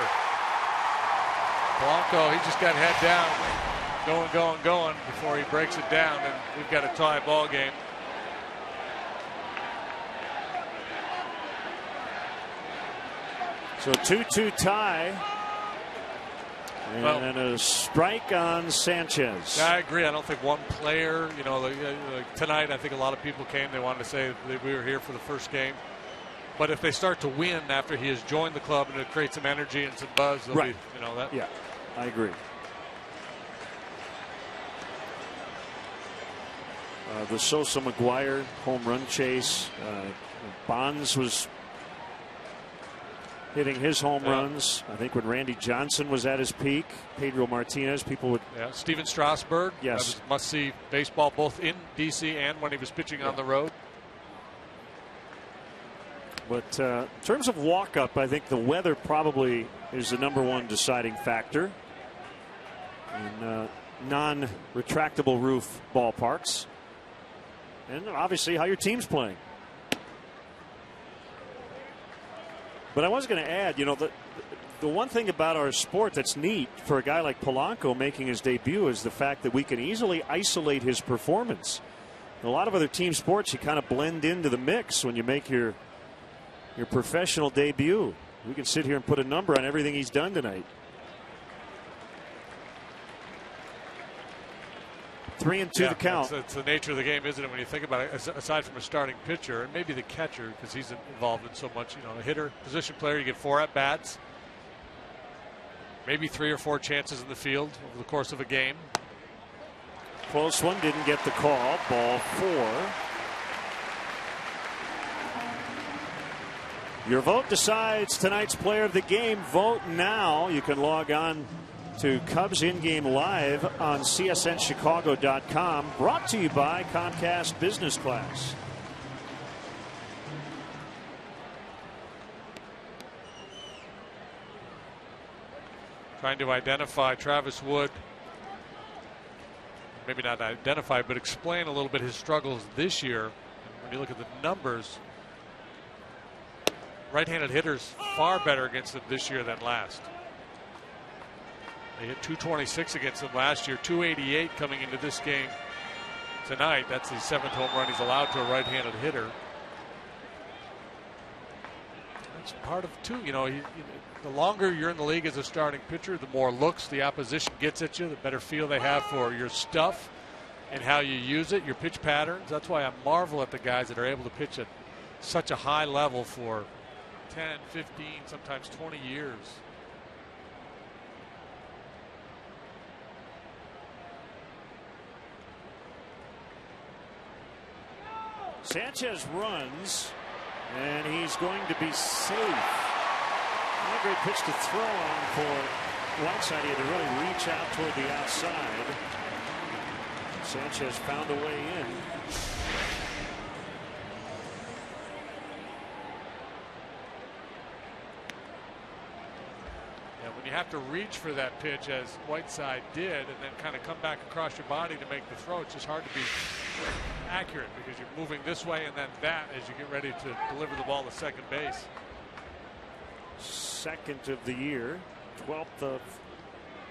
Polanco, he just got head down, going before he breaks it down, and we've got a tie ball game. So 2-2 tie. And a strike on Sanchez. I agree. I don't think one player, like tonight, I think a lot of people came. They wanted to say that we were here for the first game. But if they start to win after he has joined the club and it creates some energy and some buzz, they'll be, that. Yeah, I agree. The Sosa McGuire home run chase. Bonds was hitting his home runs. I think when Randy Johnson was at his peak, Pedro Martinez, people would. Yeah, Steven Strasburg. Yes. That was must-see baseball both in D.C. and when he was pitching on the road. But in terms of walk-up, I think the weather probably is the #1 deciding factor in non-retractable roof ballparks. And obviously how your team's playing. But I was going to add, the one thing about our sport that's neat for a guy like Polanco making his debut is the fact that we can easily isolate his performance. In a lot of other team sports, you kind of blend into the mix when you make your professional debut. We can sit here and put a number on everything he's done tonight. 3-2 the count. That's the nature of the game, isn't it? When you think about it, aside from a starting pitcher and maybe the catcher, because he's involved in so much. A hitter, position player, you get 4 at bats. maybe 3 or 4 chances in the field over the course of a game. Close one, didn't get the call. Ball 4. Your vote decides tonight's player of the game. Vote now. You can log on to Cubs In-Game Live on CSNChicago.com. Brought to you by Comcast Business Class. Trying to identify Travis Wood. Maybe not identify, but explain a little bit his struggles this year. And when you look at the numbers, right-handed hitters far better against them this year than last. They hit .226 against them last year, .288 coming into this game tonight. That's the 7th home run he's allowed to a right-handed hitter. That's part of too. You know, the longer you're in the league as a starting pitcher, the more looks the opposition gets at you, the better feel they have for your stuff and how you use it, your pitch patterns. That's why I marvel at the guys that are able to pitch at such a high level for 10, 15, sometimes 20 years. Sanchez runs, and he's going to be safe. Not a great pitch to throw on for Whiteside. He had to really reach out toward the outside. Sanchez found a way in. When you have to reach for that pitch, as Whiteside did, and then kind of come back across your body to make the throw, it's just hard to be accurate because you're moving this way and then that as you get ready to deliver the ball to second base. Second of the year, 12th of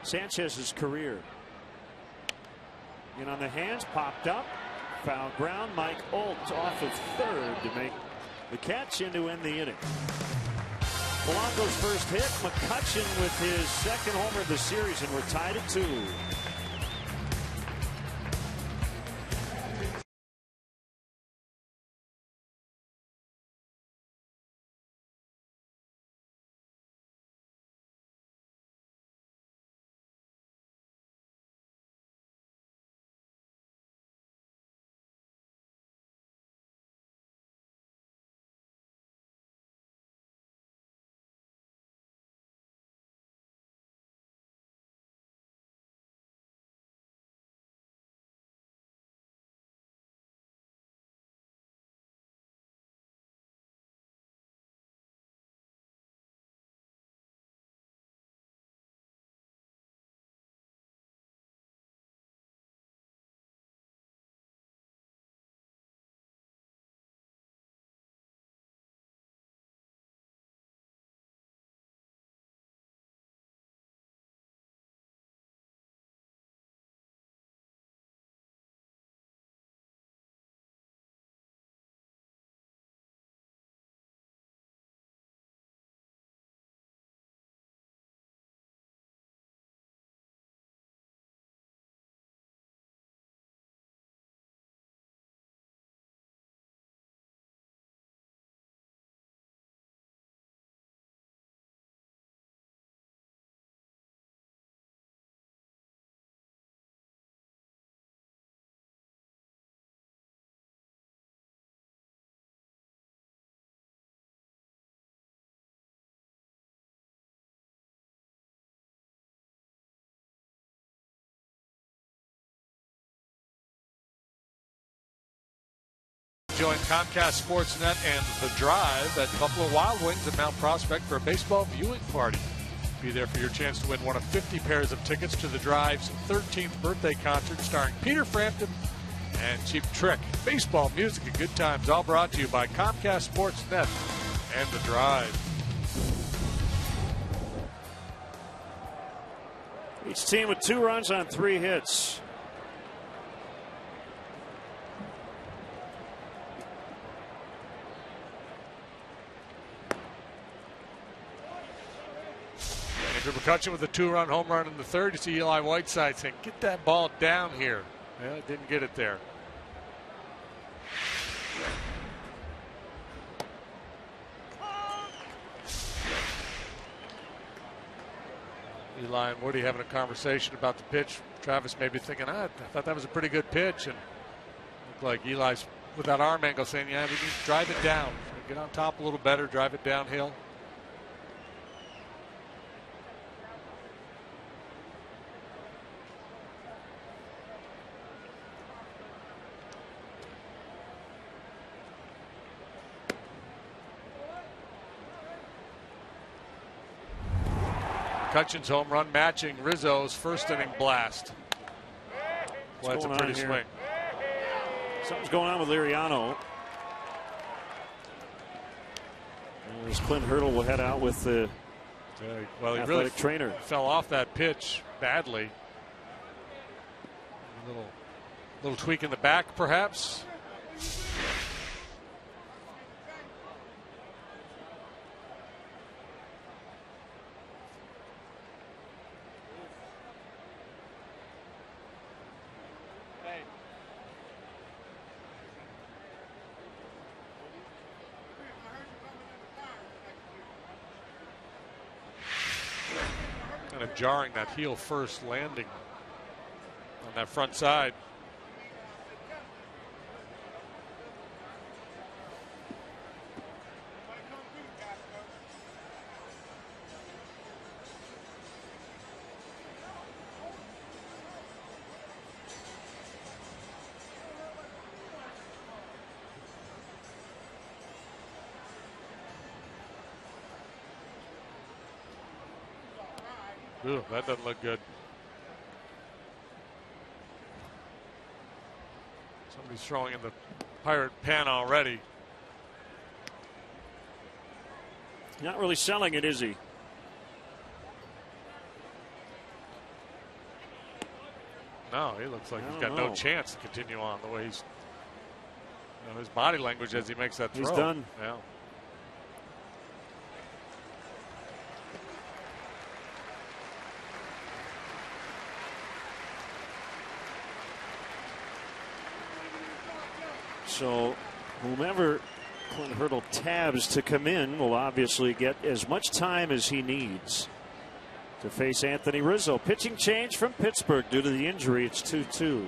Sanchez's career. And on the hands, popped up, foul ground. Mike Olt off of third to make the catch and to end the inning. Polanco's first hit, McCutchen with his second homer of the series, and we're tied at 2. Join Comcast Sportsnet and The Drive at Buffalo Wild Wings in Mount Prospect for a baseball viewing party. Be there for your chance to win one of 50 pairs of tickets to The Drive's 13th birthday concert starring Peter Frampton and Cheap Trick. Baseball, music, and good times, all brought to you by Comcast Sportsnet and The Drive. Each team with 2 runs on 3 hits. Andrew McCutchen with a 2-run home run in the 3rd. You see Eli Whiteside saying, "Get that ball down here." Yeah, didn't get it there. Eli and Woody having a conversation about the pitch. Travis may be thinking, I thought that was a pretty good pitch. And looked like Eli's with that arm angle saying, yeah, we need to drive it down. Get on top a little better, drive it downhill. McCutchen's home run matching Rizzo's first inning blast. Well, that's a pretty swing. Something's going on with Liriano. As Clint Hurdle will head out with the well, he athletic really trainer. Fell off that pitch badly. A little tweak in the back, perhaps. Kind of jarring, that heel first landing on that front side. Ooh, that doesn't look good. Somebody's throwing in the Pirate pen already. Not really selling it, is he? No, he looks like he's got no chance to continue on the way he's. You know, his body language as he makes that throw. He's done. Yeah. So whomever Clint Hurdle tabs to come in will obviously get as much time as he needs to face Anthony Rizzo. Pitching change from Pittsburgh due to the injury. It's 2-2.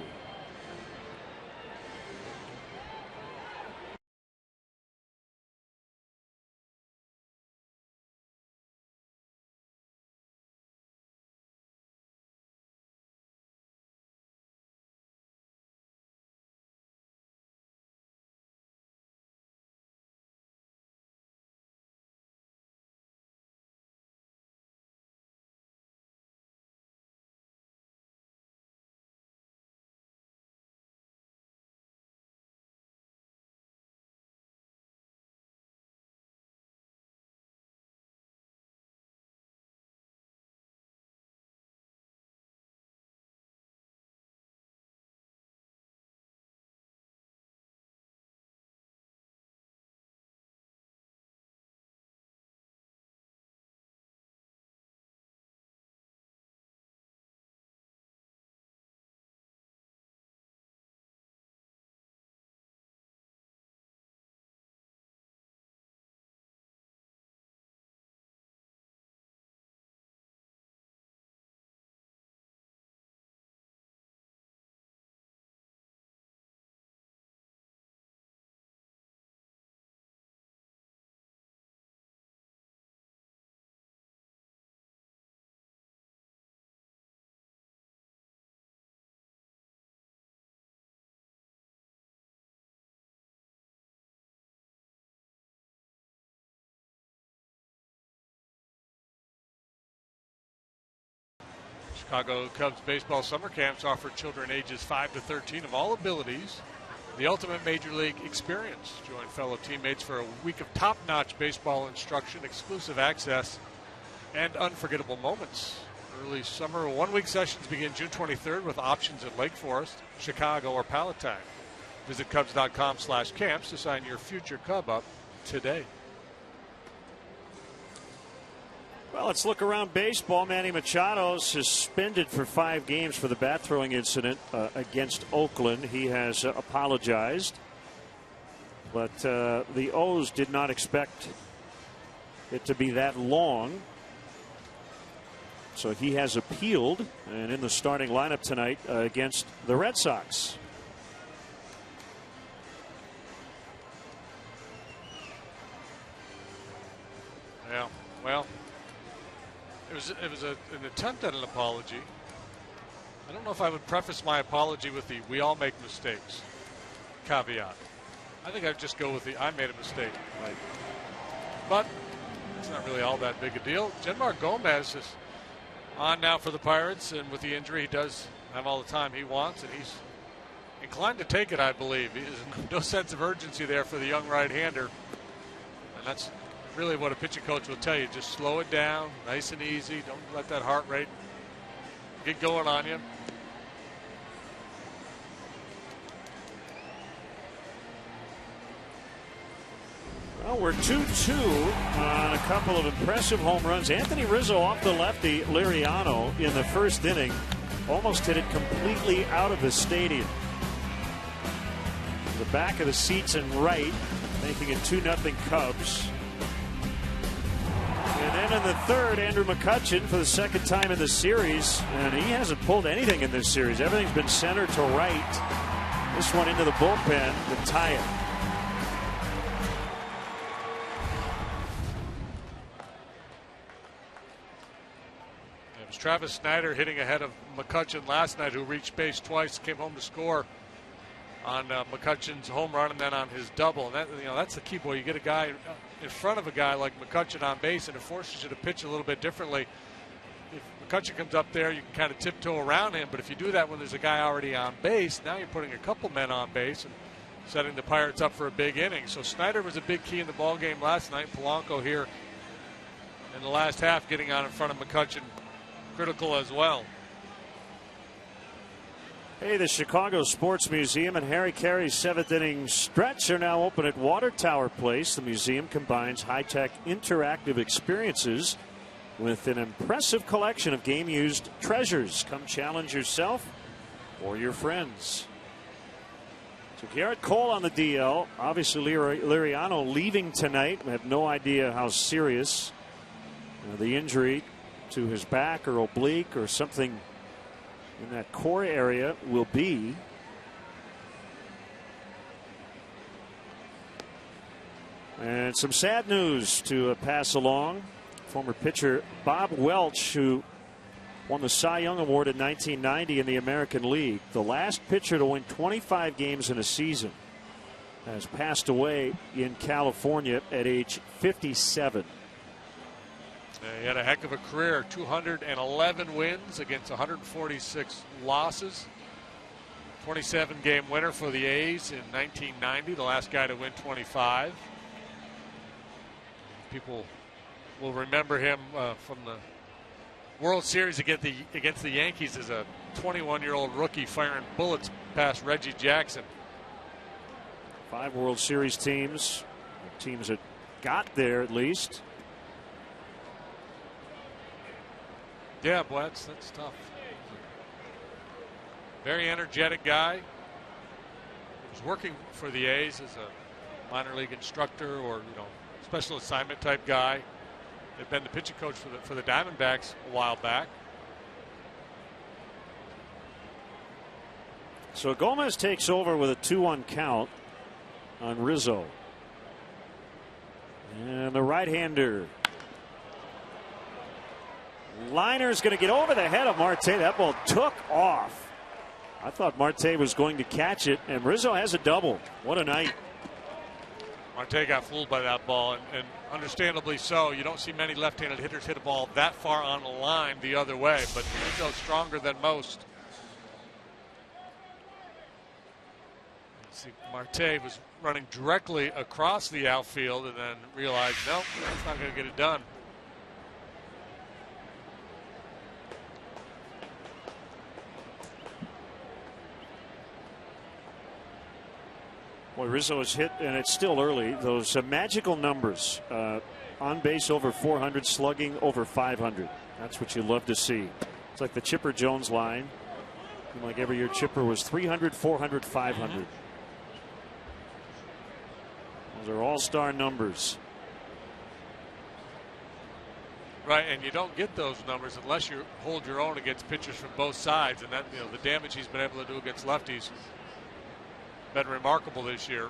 Chicago Cubs baseball summer camps offer children ages 5 to 13 of all abilities the ultimate major league experience. Join fellow teammates for a week of top-notch baseball instruction, exclusive access, and unforgettable moments. Early summer one-week sessions begin June 23rd with options in Lake Forest, Chicago, or Palatine. Visit Cubs.com/camps to sign your future Cub up today. Well, let's look around baseball. Manny Machado suspended for 5 games for the bat throwing incident against Oakland. He has apologized, but the O's did not expect it to be that long. So he has appealed and in the starting lineup tonight against the Red Sox. Yeah, well, it was an attempt at an apology. I don't know if I would preface my apology with the "we all make mistakes" caveat. I think I'd just go with the "I made a mistake." Right. But it's not really all that big a deal. Jenmar Gomez is on now for the Pirates, and with the injury, he does have all the time he wants, and he's inclined to take it, I believe. There's no sense of urgency there for the young right-hander, and that's really what a pitching coach will tell you. Just slow it down, nice and easy. Don't let that heart rate get going on you. Well, we're 2-2 on a couple of impressive home runs. Anthony Rizzo off the lefty Liriano in the first inning. Almost hit it completely out of the stadium. The back of the seats and right, making it 2-0 Cubs. And then in the third, Andrew McCutchen for the second time in the series. And he hasn't pulled anything in this series. Everything's been center to right. This one into the bullpen to tie it. Travis Snyder hitting ahead of McCutchen last night, who reached base twice, came home to score on McCutchen's home run and then on his double. And that, that's the key, boy. You get a guy in front of a guy like McCutchen on base, and it forces you to pitch a little bit differently. If McCutchen comes up there, you can kind of tiptoe around him. But if you do that when there's a guy already on base, now you're putting a couple men on base and setting the Pirates up for a big inning. So Snyder was a big key in the ball game last night. Polanco here in the last half getting on in front of McCutchen. Critical as well. Hey, the Chicago Sports Museum and Harry Caray's seventh inning stretch are now open at Water Tower Place. The museum combines high-tech interactive experiences with an impressive collection of game-used treasures. Come challenge yourself or your friends. So Garrett Cole on the DL. Obviously Liriano leaving tonight. I have no idea how serious the injury to his back or oblique or something in that core area will be. And some sad news to pass along. Former pitcher Bob Welch, who won the Cy Young Award in 1990 in the American League, the last pitcher to win 25 games in a season, has passed away in California at age 57. He had a heck of a career. 211 wins against 146 losses. 27-game winner for the A's in 1990, the last guy to win 25. People will remember him from the World Series against the Yankees as a 21-year-old rookie firing bullets past Reggie Jackson. 5 World Series teams that got there at least. Yeah, boy, that's tough. Very energetic guy. He was working for the A's as a minor league instructor or special assignment type guy. Had been the pitching coach for the Diamondbacks a while back. So Gomez takes over with a 2-1 count on Rizzo. And the right-hander. Liner's going to get over the head of Marte. That ball took off. I thought Marte was going to catch it, and Rizzo has a double. What a night. Marte got fooled by that ball, and understandably so. You don't see many left-handed hitters hit a ball that far on the line the other way, but Rizzo's stronger than most. See, Marte was running directly across the outfield and then realized, nope, that's not going to get it done. Boy, Rizzo has hit, and it's still early, those magical numbers. On base over 400, slugging over 500. That's what you love to see. It's like the Chipper Jones line. Like every year, Chipper was 300, 400, 500. Those are all-star numbers. Right, and you don't get those numbers unless you hold your own against pitchers from both sides, and that, you know, the damage he's been able to do against lefties been remarkable this year.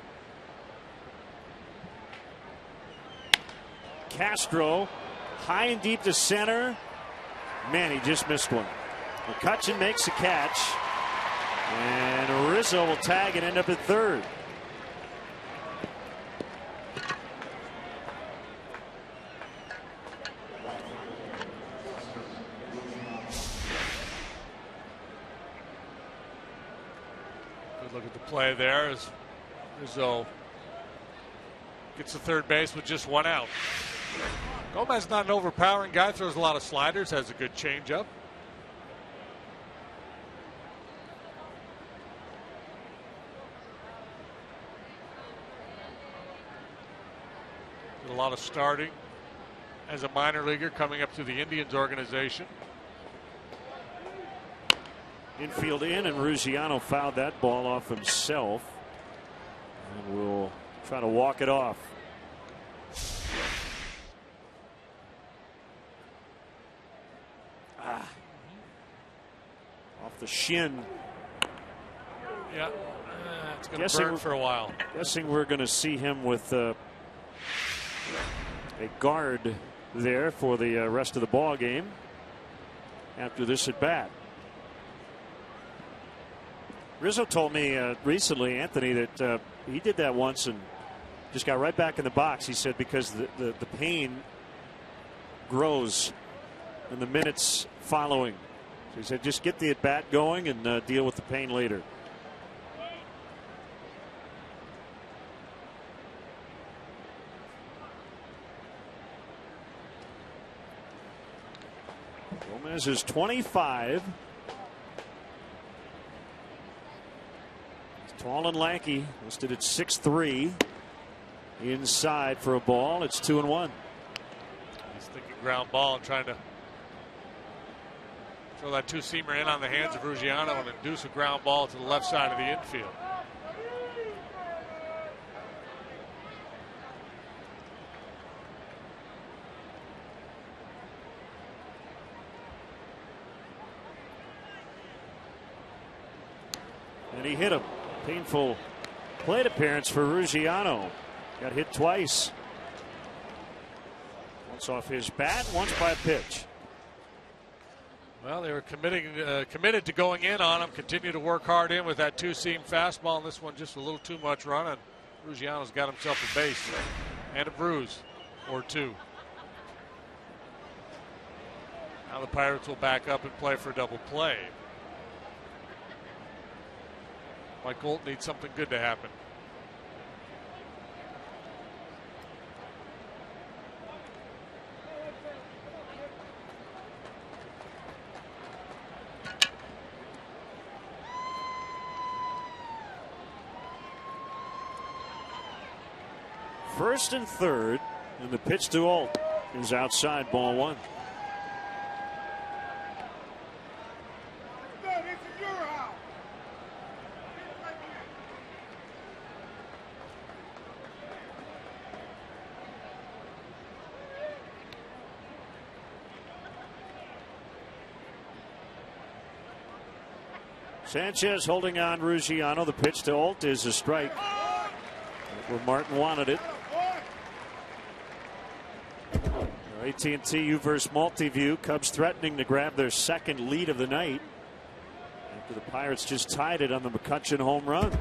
Castro high and deep to center. Man, he just missed one. McCutchen makes a catch, and Rizzo will tag and end up at third. Good look at the play there as Rizzo gets to third base with just one out. Gomez not an overpowering guy, throws a lot of sliders, has a good changeup. Did a lot of starting as a minor leaguer coming up through the Indians organization. Infield in, and Ruggiano fouled that ball off himself. And we'll try to walk it off. Off the shin. Yeah, it's going to burn for a while. Guessing we're going to see him with a guard there for the rest of the ball game after this at bat. Rizzo told me recently, Anthony, that he did that once and just got right back in the box. He said because the pain grows in the minutes following. So he said just get the at bat going and deal with the pain later. Gomez is 25. Tall and lanky, listed at 6'3". Inside for a ball. It's 2-1. He's thinking ground ball and trying to throw that two-seamer in on the hands of Ruggiano and induce a ground ball to the left side of the infield. And he hit him. Painful plate appearance for Ruggiano. Got hit twice. Once off his bat, once by a pitch. Well, they were committed to going in on him. Continue to work hard in with that two-seam fastball. And this one just a little too much run, and Ruggiano's got himself a base and a bruise or two. Now the Pirates will back up and play for a double play. Mike Gold needs something good to happen. First and third, and the pitch to Alt is outside, ball one. Sanchez holding on Ruggiano. The pitch to Alt is a strike where Martin wanted it. AT&T U-verse Multiview. Cubs threatening to grab their second lead of the night after the Pirates just tied it on the McCutchen home run.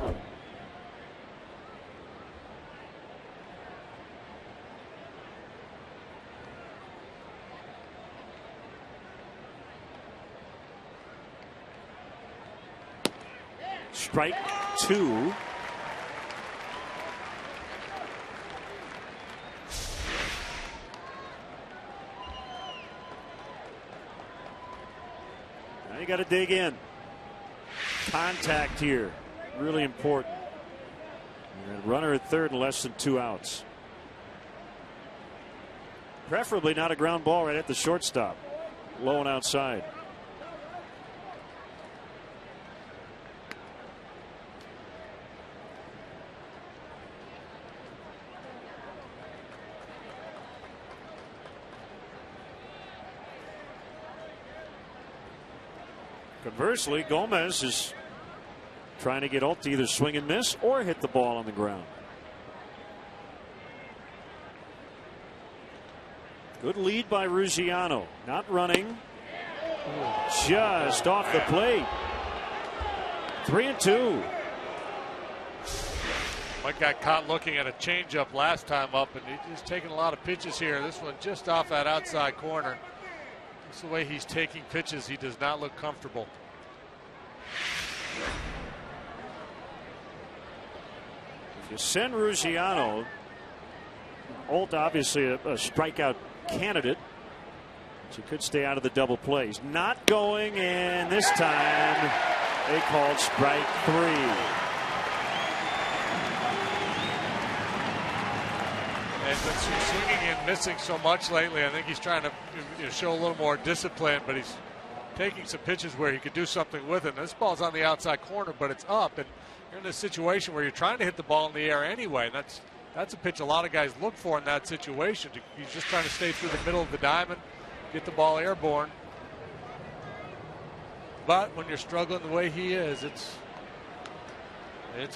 Strike two. Now you got to dig in. Contact here, really important. And runner at third and less than 2 outs. Preferably not a ground ball right at the shortstop. Low and outside. Conversely, Gomez is trying to get Alt to either swing and miss or hit the ball on the ground. Good lead by Ruggiano. Not running. Just off the plate. 3-2. Mike got caught looking at a changeup last time up, and he's taking a lot of pitches here. This one just off that outside corner. That's the way he's taking pitches. He does not look comfortable. If you send Ruggiano, Alt obviously a strikeout candidate. She could stay out of the double play. He's not going, and this time they called strike 3. And since he's swinging and missing so much lately, I think he's trying to show a little more discipline, but he's taking some pitches where he could do something with it. And this ball's on the outside corner, but it's up, and you're in a situation where you're trying to hit the ball in the air anyway. And that's a pitch a lot of guys look for in that situation. He's just trying to stay through the middle of the diamond, get the ball airborne. But when you're struggling the way he is, it's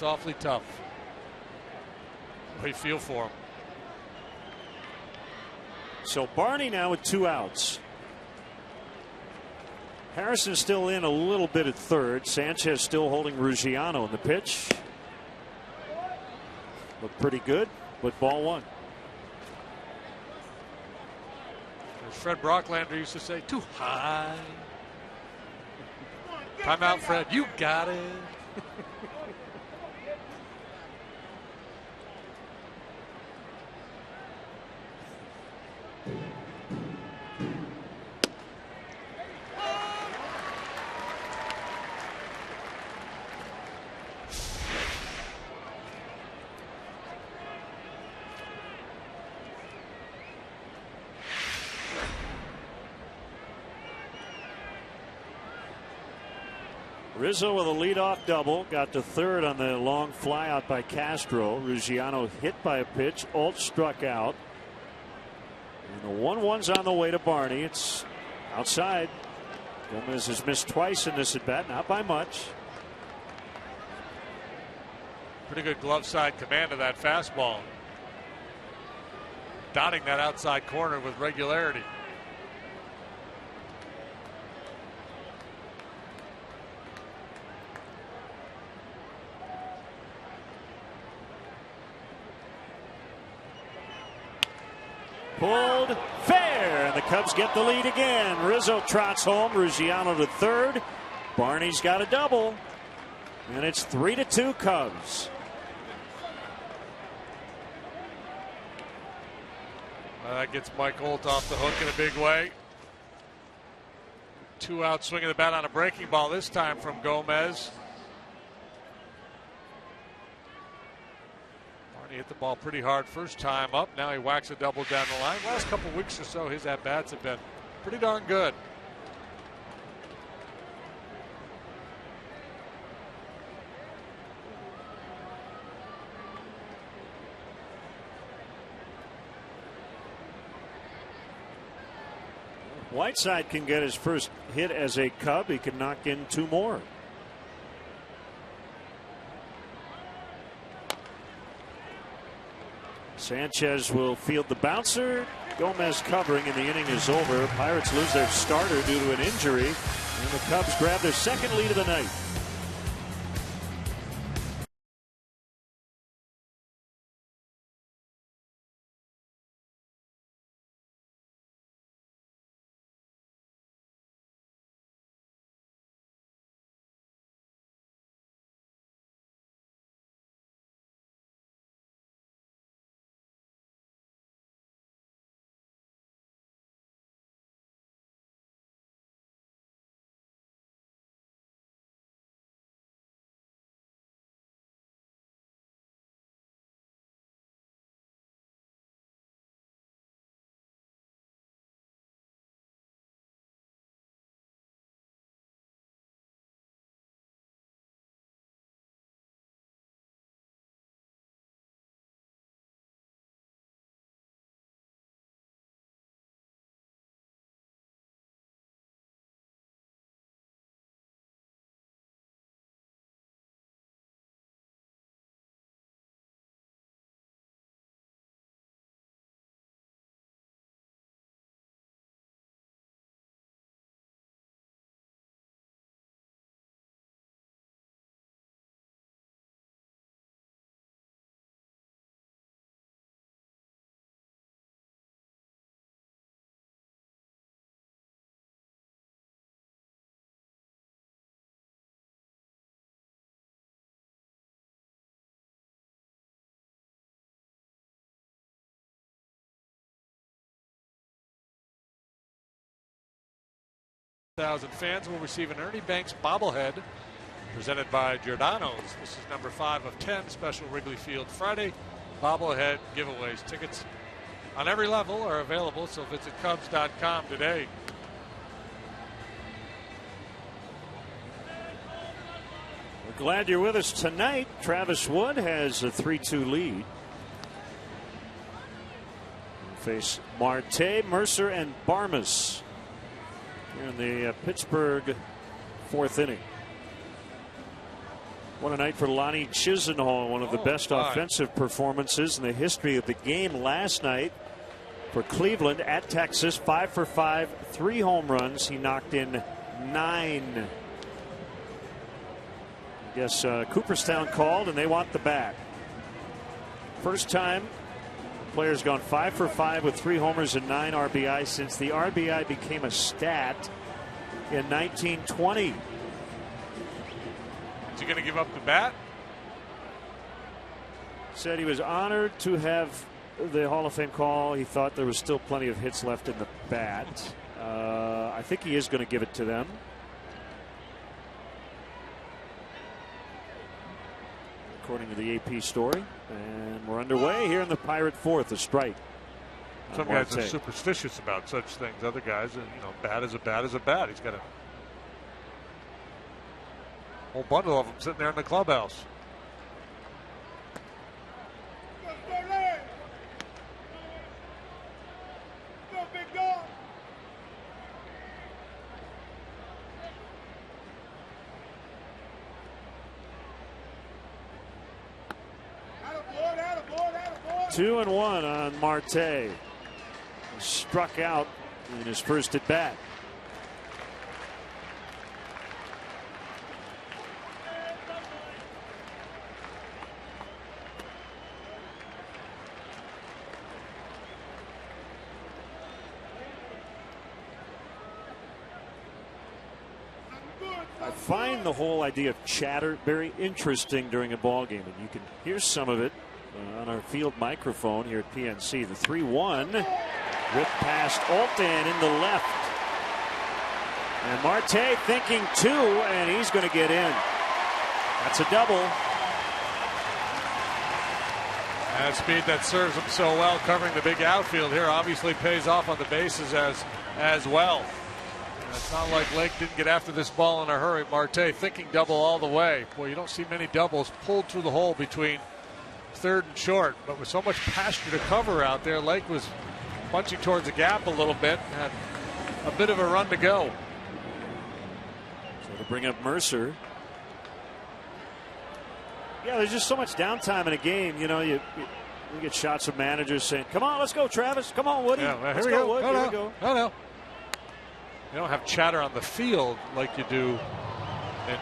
awfully tough. We feel for him. So Barney now with 2 outs. Harrison's still in a little bit at third. Sanchez still holding Ruggiano in the pitch. Looked pretty good, but ball 1. As Fred Brocklander used to say, too high. Timeout, Fred. You got it. Rizzo with a leadoff double, got to third on the long flyout by Castro. Ruggiano hit by a pitch. Alt struck out. And the 1-1's on the way to Barney. It's outside. Gomez has missed twice in this at bat, not by much. Pretty good glove side command of that fastball. Dotting that outside corner with regularity. Pulled fair, and the Cubs get the lead again. Rizzo trots home. Ruggiano to third. Barney's got a double, and it's 3-2 Cubs. That gets Mike Holt off the hook in a big way. 2 out swinging the bat on a breaking ball this time from Gomez. He hit the ball pretty hard first time up. Now he whacks a double down the line. Last couple weeks or so, his at-bats have been pretty darn good. Whiteside can get his first hit as a Cub. He can knock in 2 more. Sanchez will field the bouncer. Gomez covering, and the inning is over. Pirates lose their starter due to an injury, and the Cubs grab their second lead of the night. 1,000 fans will receive an Ernie Banks bobblehead presented by Giordano's. This is number 5 of 10 special Wrigley Field Friday bobblehead giveaways. Tickets on every level are available, so visit Cubs.com today. We're glad you're with us tonight. Travis Wood has a 3-2 lead. Face Marte, Mercer, and Barmes here in the Pittsburgh 4th inning. What a night for Lonnie Chisenhall, one of the best offensive performances in the history of the game last night for Cleveland at Texas. 5 for 5, 3 home runs. He knocked in 9. I guess Cooperstown called and they want the bat. First time player's gone 5 for 5 with 3 homers and 9 RBI since the RBI became a stat in 1920. Is he going to give up the bat? Said he was honored to have the Hall of Fame call. He thought there was still plenty of hits left in the bat. I think he is going to give it to them. According to the AP story. And we're underway here in the Pirate 4th. A strike. Some guys are superstitious about such things. Other guys, bat is a bat is a bat. He's got a whole bundle of them sitting there in the clubhouse. Two and 1 on Marte. He struck out in his first at bat. I find the whole idea of chatter very interesting during a ball game, and you can hear some of it on our field microphone here at PNC. The 3-1 whip past Alton in the left, and Marte thinking 2, and he's going to get in. That's a double. And speed that serves him so well, covering the big outfield here, obviously pays off on the bases as well. It's not like Lake didn't get after this ball in a hurry. Marte thinking double all the way. Boy, you don't see many doubles pulled through the hole between third and short, but with so much pasture to cover out there, Lake was punching towards the gap a little bit, had a bit of a run to go. So to bring up Mercer. Yeah, there's just so much downtime in a game. You get shots of managers saying, "Come on, let's go, Travis. Come on, Woody. Yeah, let's go, Wood. Here we go." No. You don't have chatter on the field like you do in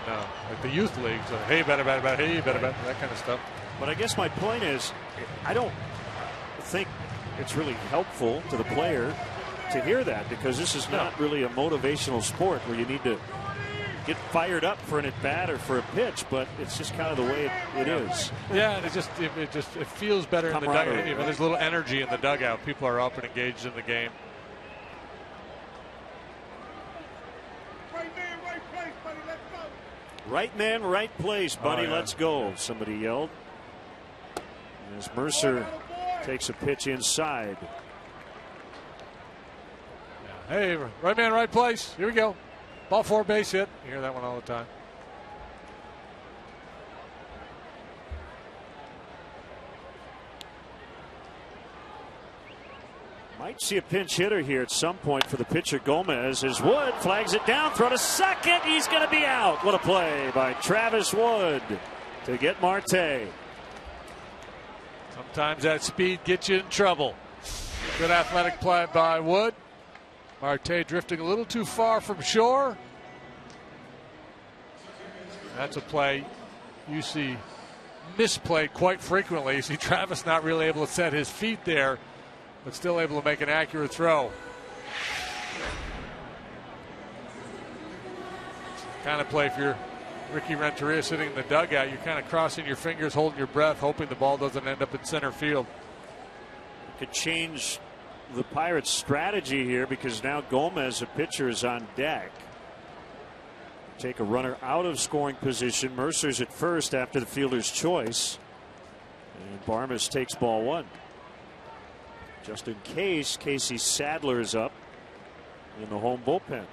like the youth leagues. Hey, better, hey, better, that kind of stuff. But I guess my point is, I don't think it's really helpful to the player to hear that, because this is not really a motivational sport where you need to get fired up for an at bat or for a pitch, but it's just kind of the way it is. Yeah, and it feels better in the dugout. There's a little energy in the dugout. People are up and engaged in the game. Right man, right place, buddy. Let's go. Somebody yelled. As Mercer takes a pitch inside. Hey, right man, right place. Here we go. Ball 4, base hit. You hear that one all the time. Might see a pinch hitter here at some point for the pitcher Gomez, as Wood flags it down, throw to second. He's going to be out. What a play by Travis Wood to get Marte. Sometimes that speed gets you in trouble. Good athletic play by Wood. Marte drifting a little too far from shore. That's a play you see misplayed quite frequently. You see Travis not really able to set his feet there, but still able to make an accurate throw. Kind of play if you're Ricky Renteria sitting in the dugout, you're kind of crossing your fingers, holding your breath, hoping the ball doesn't end up in center field. Could change the Pirates' strategy here, because now Gomez, a pitcher, is on deck. take a runner out of scoring position. Mercer's at first after the fielder's choice. And Barmes takes ball one. Just in case, Casey Sadler is up in the home bullpen.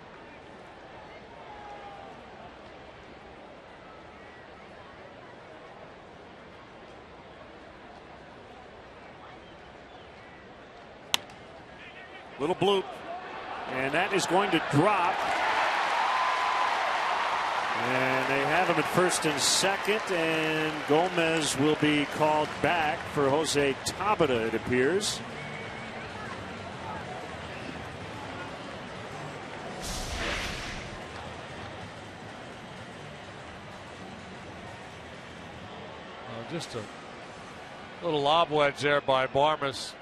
Little bloop. And that is going to drop. And they have him at first and second, and Gomez will be called back for Jose Tabata, it appears. Just a little lob wedge there by Barmes.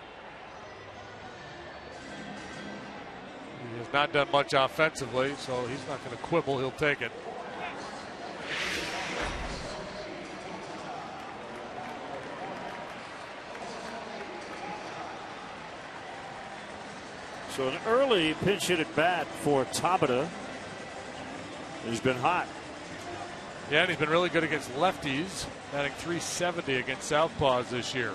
He has not done much offensively, so he's not going to quibble. He'll take it. So an early pinch hit at bat for Tabata. He's been hot. Yeah, and he's been really good against lefties, batting .370 against southpaws this year.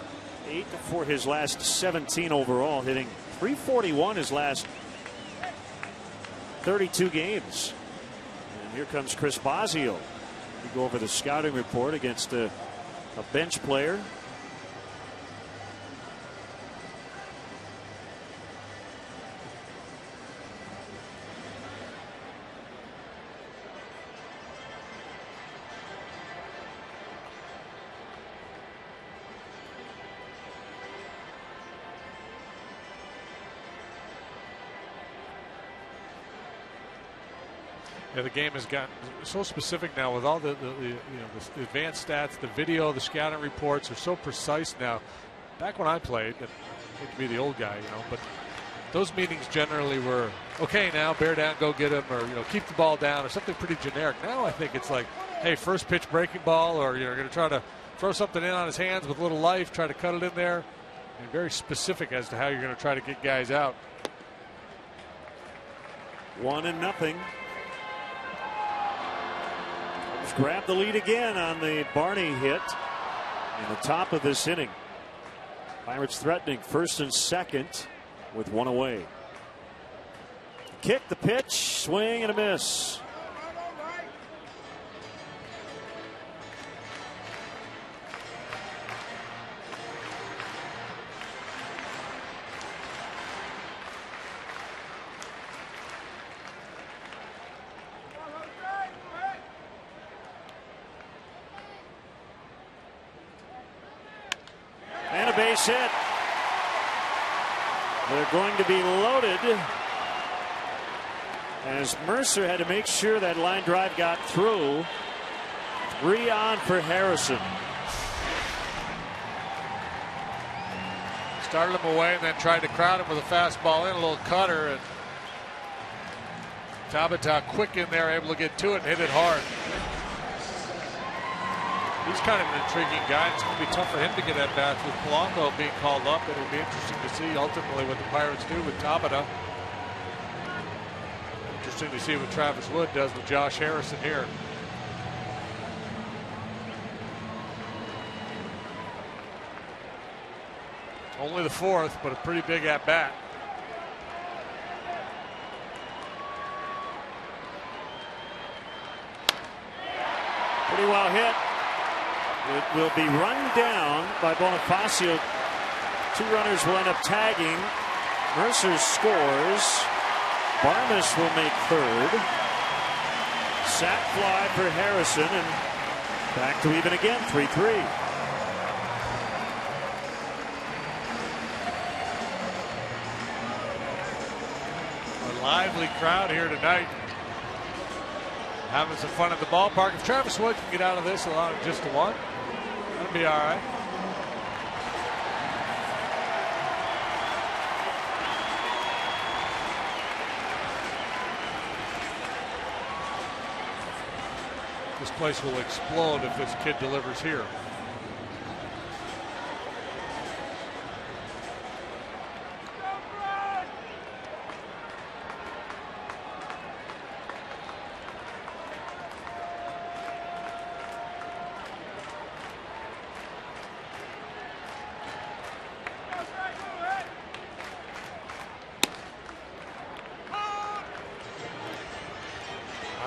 8 for his last 17 overall, hitting .341 his last 32 games. And here comes Chris Bosio. We go over the scouting report against a bench player. Yeah, the game has gotten so specific now with all the advanced stats, the video, the scouting reports are so precise now. Back when I played, and I hate to be the old guy, but those meetings generally were, okay, now bear down, go get him, or keep the ball down, or something pretty generic. Now I think it's like, hey, first pitch breaking ball, or you're going to try to throw something in on his hands with a little life, try to cut it in there. And very specific as to how you're going to try to get guys out. 1-0. Grab the lead again on the Barney hit in the top of this inning. Pirates threatening first and second with one away. Kick, the pitch, swing and a miss. Base hit. They're going to be loaded as Mercer had to make sure that line drive got through. 3 on for Harrison. Started him away and then tried to crowd him with a fastball in, a little cutter, and Tabata quick in there, able to get to it and hit it hard. He's kind of an intriguing guy. It's going to be tough for him to get at bats with Polanco being called up. It'll be interesting to see ultimately what the Pirates do with Tabata. Interesting to see what Travis Wood does with Josh Harrison here. Only the 4th, but a pretty big at bat. Pretty well hit. It will be run down by Bonifacio. 2 runners will end up tagging. Mercer scores. Barmes will make third. Sac fly for Harrison, and back to even again, 3-3. A lively crowd here tonight. Having some fun at the ballpark. If Travis Wood can get out of this, allow it just to 1. That'll be all right. This place will explode if this kid delivers here.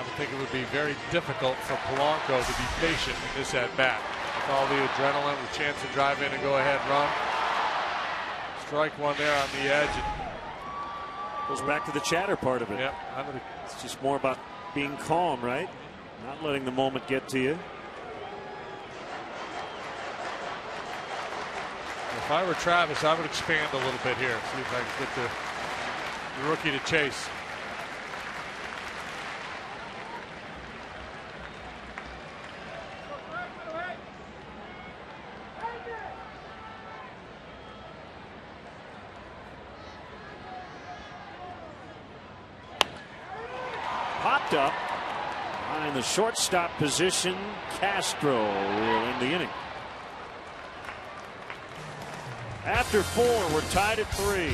would think it would be very difficult for Polanco to be patient in this at bat. With all the adrenaline, the chance to drive in and go ahead run. Strike one there on the edge. Goes back to the chatter part of it. Yep. It's just more about being calm, right? Not letting the moment get to you. If I were Travis, I would expand a little bit here. See if I can get the rookie to chase. Popped up in the shortstop position. Castro will end the inning. After 4, we're tied at 3.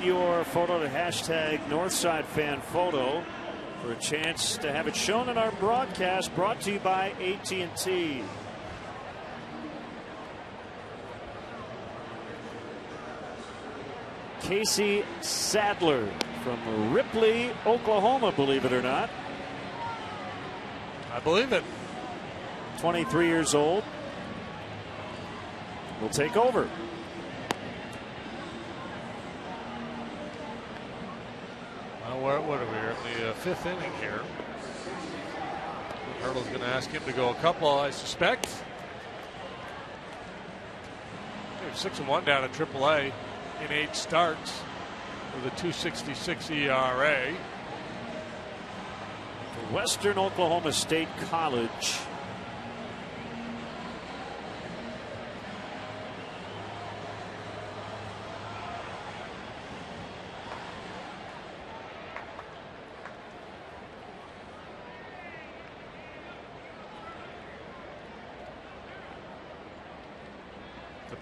Your photo to hashtag Northside Fan Photo for a chance to have it shown in our broadcast, brought to you by AT&T. Casey Sadler from Ripley, Oklahoma, believe it or not. I believe it. 23 years old. Will take over. What are we in the 5th inning here? Hurdle's going to ask him to go a couple, I suspect. 6-1 down at AAA in 8 starts with a 2.66 ERA. Western Oklahoma State College.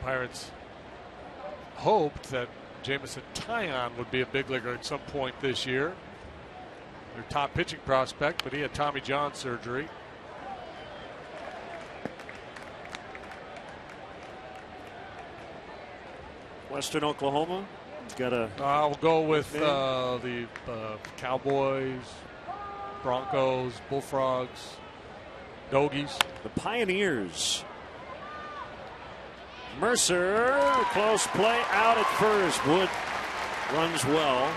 Pirates hoped that Jamison Taillon would be a big leaguer at some point this year. Their top pitching prospect, but he had Tommy John surgery. Western Oklahoma got a. I'll go with the Cowboys, Broncos, Bullfrogs, Dogies. The Pioneers. Mercer, close play out at first. Wood runs well.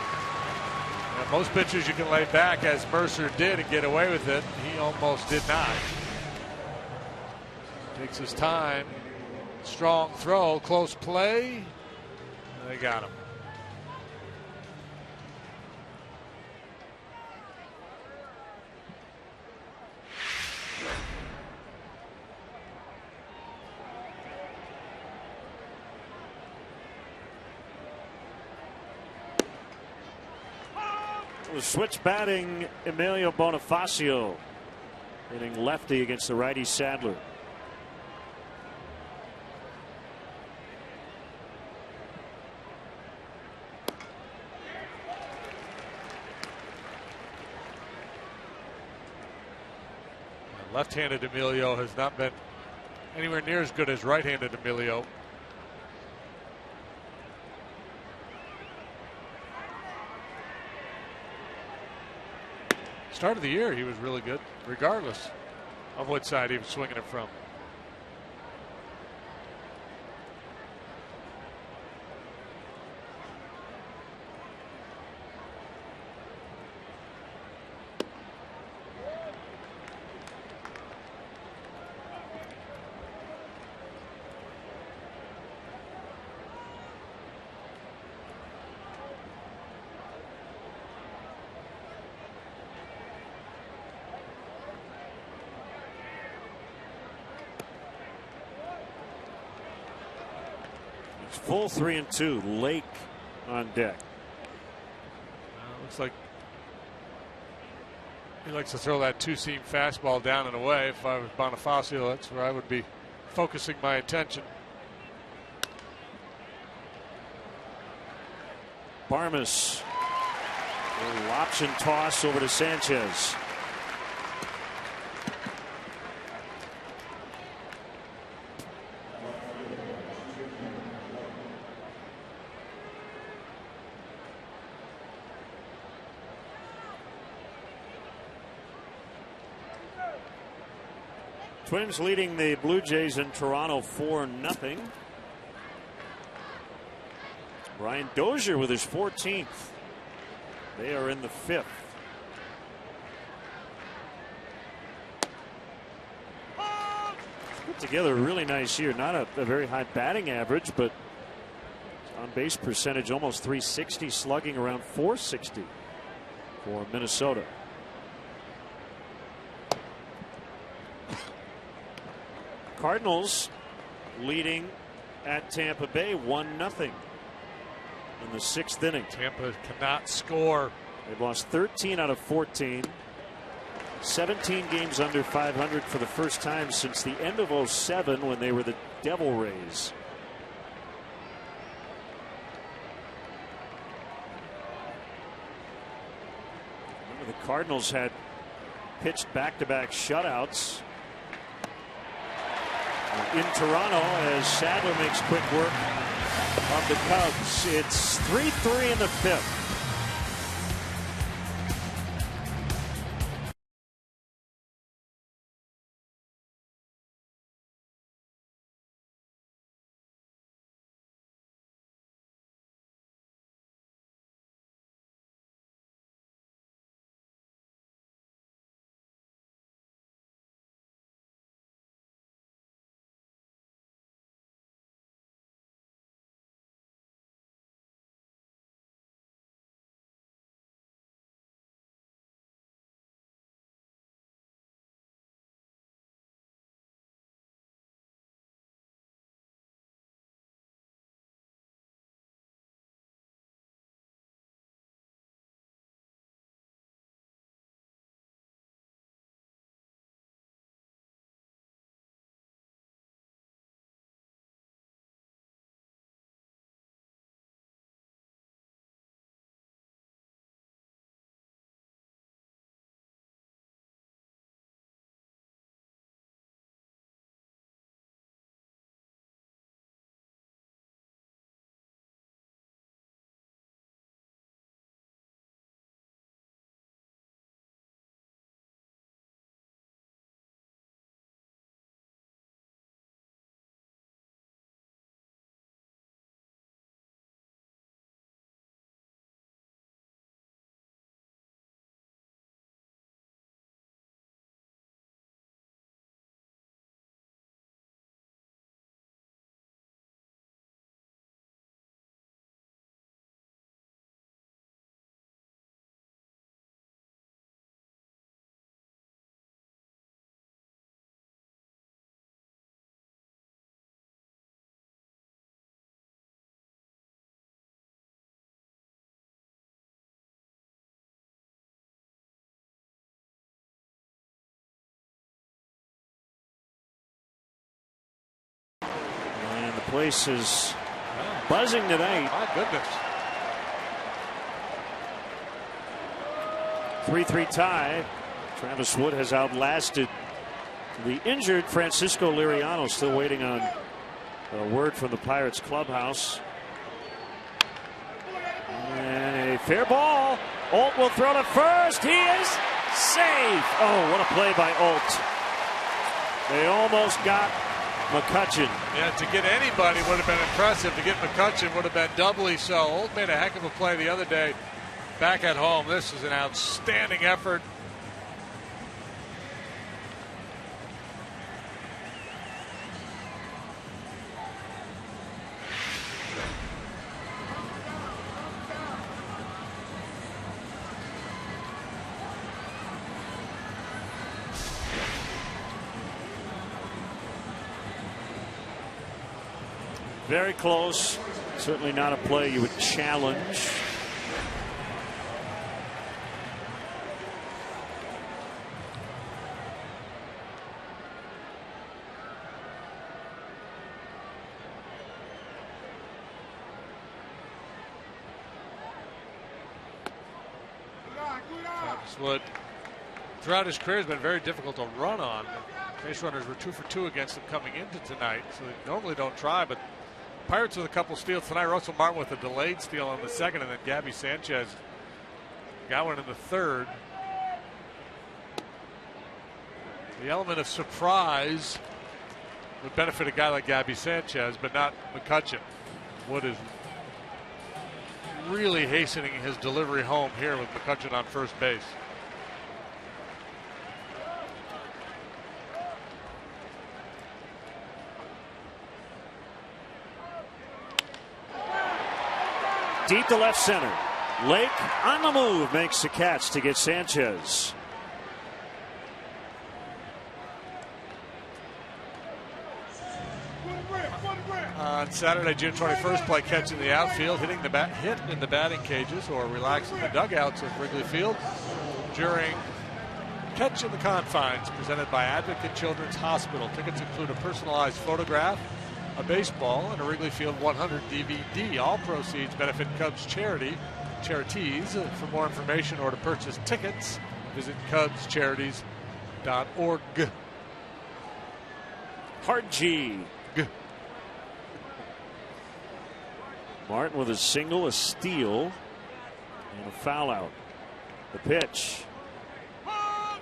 And most pitchers you can lay back, as Mercer did, and get away with it. He almost did not. Takes his time. Strong throw, close play. They got him. The switch batting, Emilio Bonifacio hitting lefty against the righty Sadler. Left-handed Emilio has not been anywhere near as good as right-handed Emilio. Start of the year, he was really good, regardless of what side he was swinging it from. Full 3-2. Lake on deck. Looks like he likes to throw that two-seam fastball down and away. If I was Bonifacio, that's where I would be focusing my attention. Barmes. A little option toss over to Sanchez. Twins leading the Blue Jays in Toronto 4-0. Brian Dozier with his 14th. They are in the 5th. Put together a really nice year. Not a very high batting average, but on base percentage almost 360, slugging around 460 for Minnesota. Cardinals leading at Tampa Bay 1-0 in the 6th inning. Tampa cannot score. They've lost 13 out of 14. 17 games under 500 for the first time since the end of 07 when they were the Devil Rays. Remember, the Cardinals had pitched back-to-back shutouts in Toronto as Sadler makes quick work of the Cubs. It's 3-3 in the 5th. Place is buzzing tonight. My goodness. 3-3 tie. Travis Wood has outlasted the injured Francisco Liriano. Still waiting on a word from the Pirates clubhouse. And a fair ball. Alt will throw to first. He is safe. Oh, what a play by Alt. They almost got McCutchen. Yeah, to get anybody would have been impressive. To get McCutchen would have been doubly so. Alt made a heck of a play the other day back at home. This is an outstanding effort. Very close. Certainly not a play you would challenge. Travis Wood, throughout his career, has been very difficult to run on. Base runners were 2 for 2 against him coming into tonight, so they normally don't try, but Pirates with a couple steals tonight. Russell Martin with a delayed steal in the second, and then Gabby Sanchez got one in the third. The element of surprise would benefit a guy like Gabby Sanchez, but not McCutchen. Wood is really hastening his delivery home here with McCutchen on first base. Deep to left center. Lake on the move makes the catch to get Sanchez. On Saturday, June 21st, play catch in the outfield, hit in the batting cages, or relax in the dugouts of Wrigley Field during Catch in the Confines, presented by Advocate Children's Hospital. Tickets include a personalized photograph, a baseball, and a Wrigley Field 100 DVD. All proceeds benefit Cubs charities. For more information or to purchase tickets, visit cubscharities.org. Hard G. Martin with a single, a steal, and a foul out. The pitch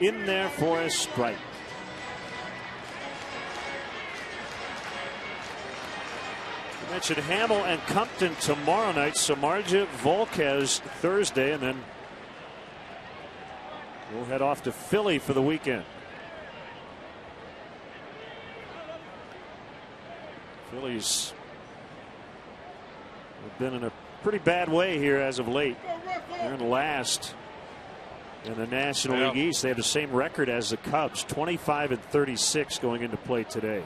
in there for a strike. You mentioned Hamill and Compton tomorrow night. Samardzija, Volquez Thursday, and then we'll head off to Philly for the weekend. Phillies have been in a pretty bad way here as of late. They're in last in the National League East. They have the same record as the Cubs, 25-36 going into play today.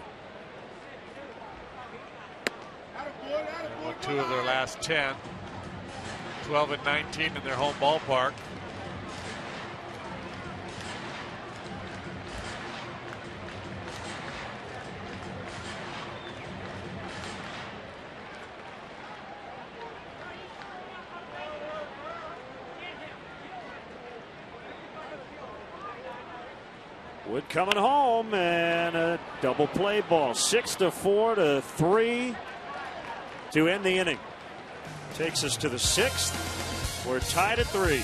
They won 2 of their last 10, 12-19 in their home ballpark. Wood coming home, and a double play ball. 6-4 to 3 to end the inning. Takes us to the 6th. We're tied at 3.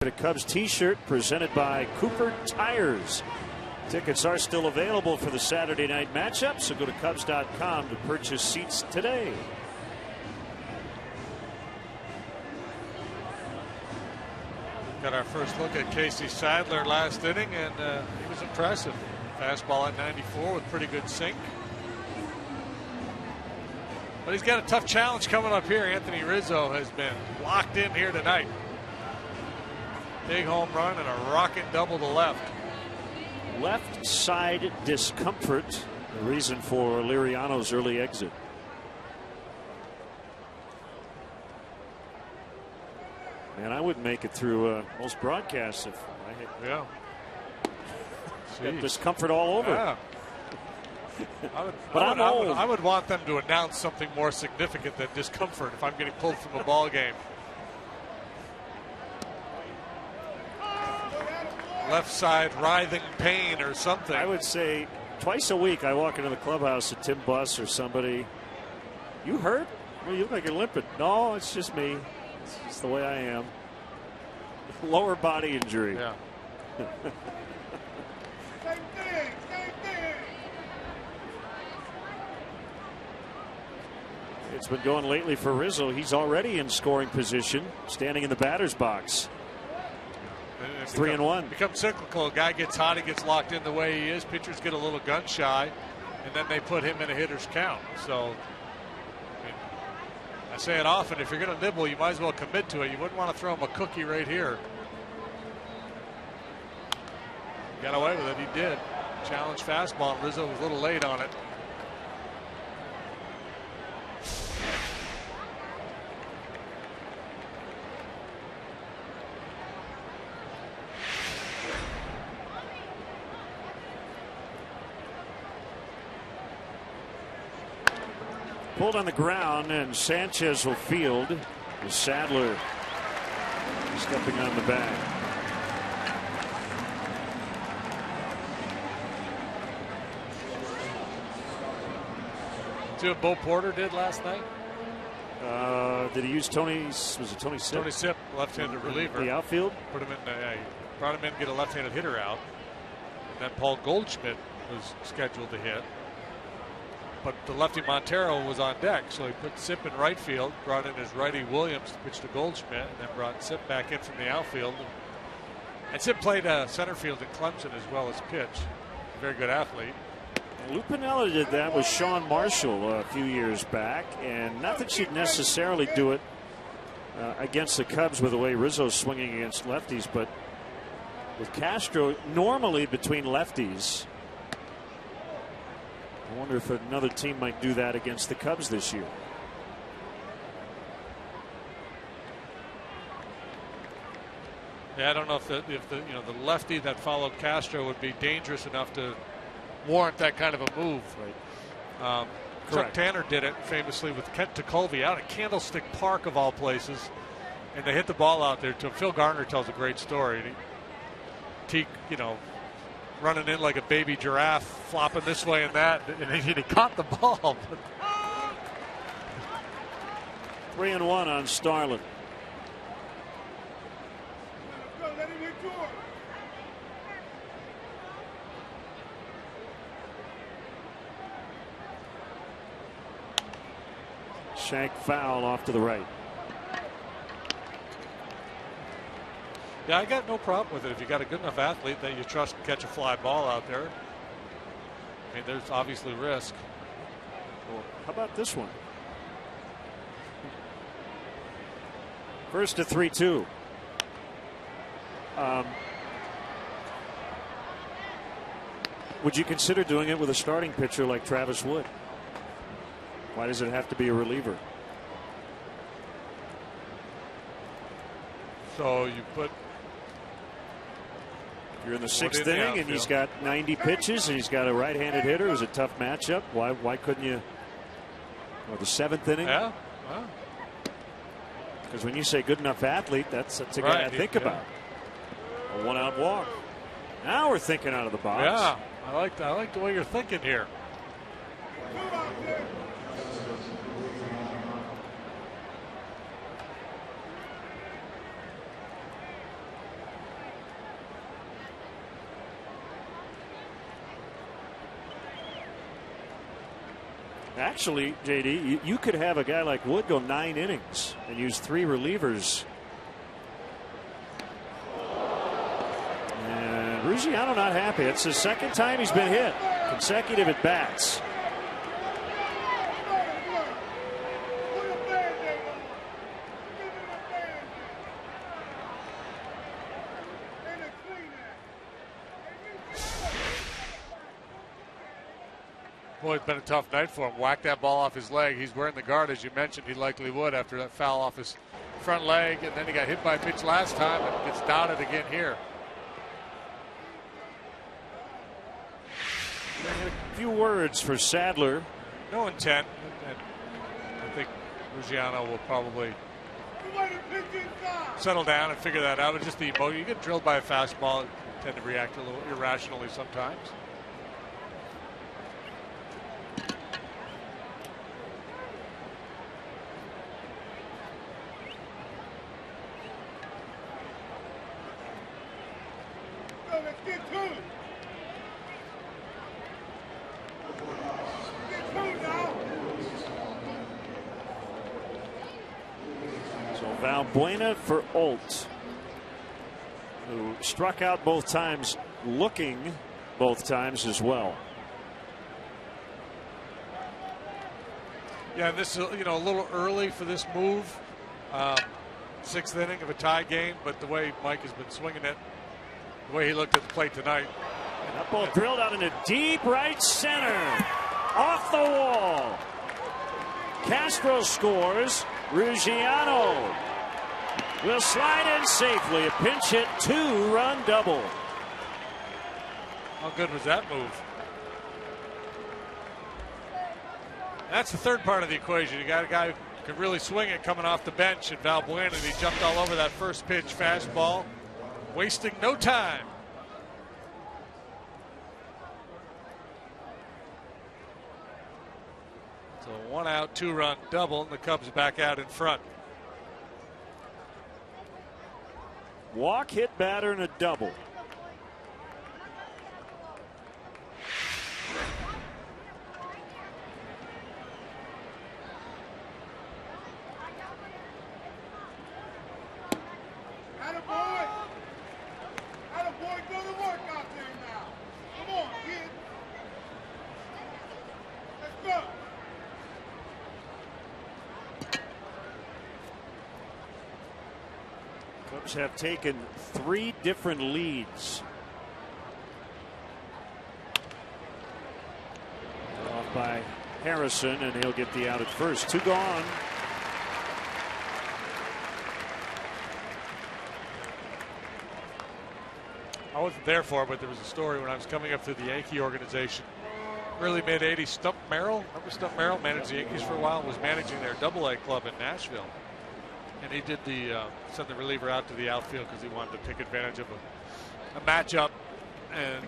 A Cubs t-shirt presented by Cooper Tires. Tickets are still available for the Saturday night matchup, so go to Cubs.com to purchase seats today. Got our first look at Casey Sadler last inning, and he was impressive. Fastball at 94 with pretty good sink. But he's got a tough challenge coming up here. Anthony Rizzo has been locked in here tonight. Big home run and a rocket double to left. Left side discomfort, the reason for Liriano's early exit. Man, I wouldn't make it through most broadcasts if I had got discomfort all over. Yeah. I would want them to announce something more significant than discomfort if I'm getting pulled from a ball game. Left side writhing pain or something. I would say twice a week I walk into the clubhouse at Tim Buss or somebody. You hurt? Well, you look like you're limping. No, it's just me. It's just the way I am. Lower body injury. Yeah. Same thing. It's been going lately for Rizzo. He's already in scoring position, standing in the batter's box. 3-1. Becomes cyclical. A guy gets hot, he gets locked in the way he is. Pitchers get a little gun shy, and then they put him in a hitter's count. So I say it often, if you're going to nibble, you might as well commit to it. You wouldn't want to throw him a cookie right here. Got away with it. He did. Challenge fastball. Rizzo was a little late on it. Pulled on the ground, and Sanchez will field. Sadler stepping on the bag. See what Bo Porter did last night? Did he use Tony's? Was it Tony Sipp? Tony Sipp, left-handed reliever. The outfield. Put him in. Brought him in to get a left-handed hitter out. And then Paul Goldschmidt was scheduled to hit. But the lefty Montero was on deck, so he put Sipp in right field, brought in his righty Williams to pitch to Goldschmidt, and then brought Sipp back in from the outfield. And Sipp played center field at Clemson as well as pitch. Very good athlete. Lou Piniella did that with Sean Marshall a few years back, and not that you'd necessarily do it against the Cubs with the way Rizzo's swinging against lefties, but with Castro normally between lefties. I wonder if another team might do that against the Cubs this year. Yeah, I don't know if the lefty that followed Castro would be dangerous enough to warrant that kind of a move. Right. Chuck Tanner did it famously with Kent Tekulve out at Candlestick Park of all places, and they hit the ball out there to him. Phil Garner tells a great story. Teak, running in like a baby giraffe, flopping this way and that, and he caught the ball. 3-1 on Starlin. Shank foul off to the right. Yeah, I got no problem with it. If you got a good enough athlete that you trust to catch a fly ball out there, I mean, there's obviously risk. Well, how about this one? First to 3-2. Would you consider doing it with a starting pitcher like Travis Wood? Why does it have to be a reliever? So you put. You're in the sixth inning, and he's got 90 pitches, and he's got a right-handed hitter. It was a tough matchup. Why couldn't you? Or the seventh inning? Yeah. Because when you say good enough athlete, that's a guy I think about. A one-out walk. Now we're thinking out of the box. Yeah, I like the way you're thinking here. Actually, JD, you could have a guy like Wood go 9 innings and use 3 relievers. And Ruggiano not happy. It's the second time he's been hit. Consecutive at bats. Boy, it's been a tough night for him. Whacked that ball off his leg. He's wearing the guard, as you mentioned. He likely would after that foul off his front leg. And then he got hit by a pitch last time and gets dotted again here. A few words for Sadler. No intent. And I think Ruggiano will probably settle down and figure that out. It's just the emotion. You get drilled by a fastball, you tend to react a little irrationally sometimes. Valbuena for Alt, who struck out both times, looking both times as well. Yeah, this is a little early for this move. 6th inning of a tie game, but the way Mike has been swinging it, the way he looked at the plate tonight. And that ball drilled out into deep right center, off the wall. Castro scores. Ruggiano will slide in safely. A pinch hit 2-run double. How good was that move? That's the third part of the equation. You got a guy who can really swing it coming off the bench at Valbuena, and he jumped all over that first pitch fastball, wasting no time. So 1 out, 2-run double, and the Cubs back out in front. Walk, hit batter, and a double. Cubs have taken 3 different leads. Off by Harrison, and he'll get the out at first. 2 gone. I wasn't there for it, but there was a story when I was coming up through the Yankee organization. Early mid-'80s, Stump Merrill, remember Stump Merrill? Managed the Yankees for a while, was managing their AA club in Nashville. And he did sent the reliever out to the outfield because he wanted to take advantage of a matchup. And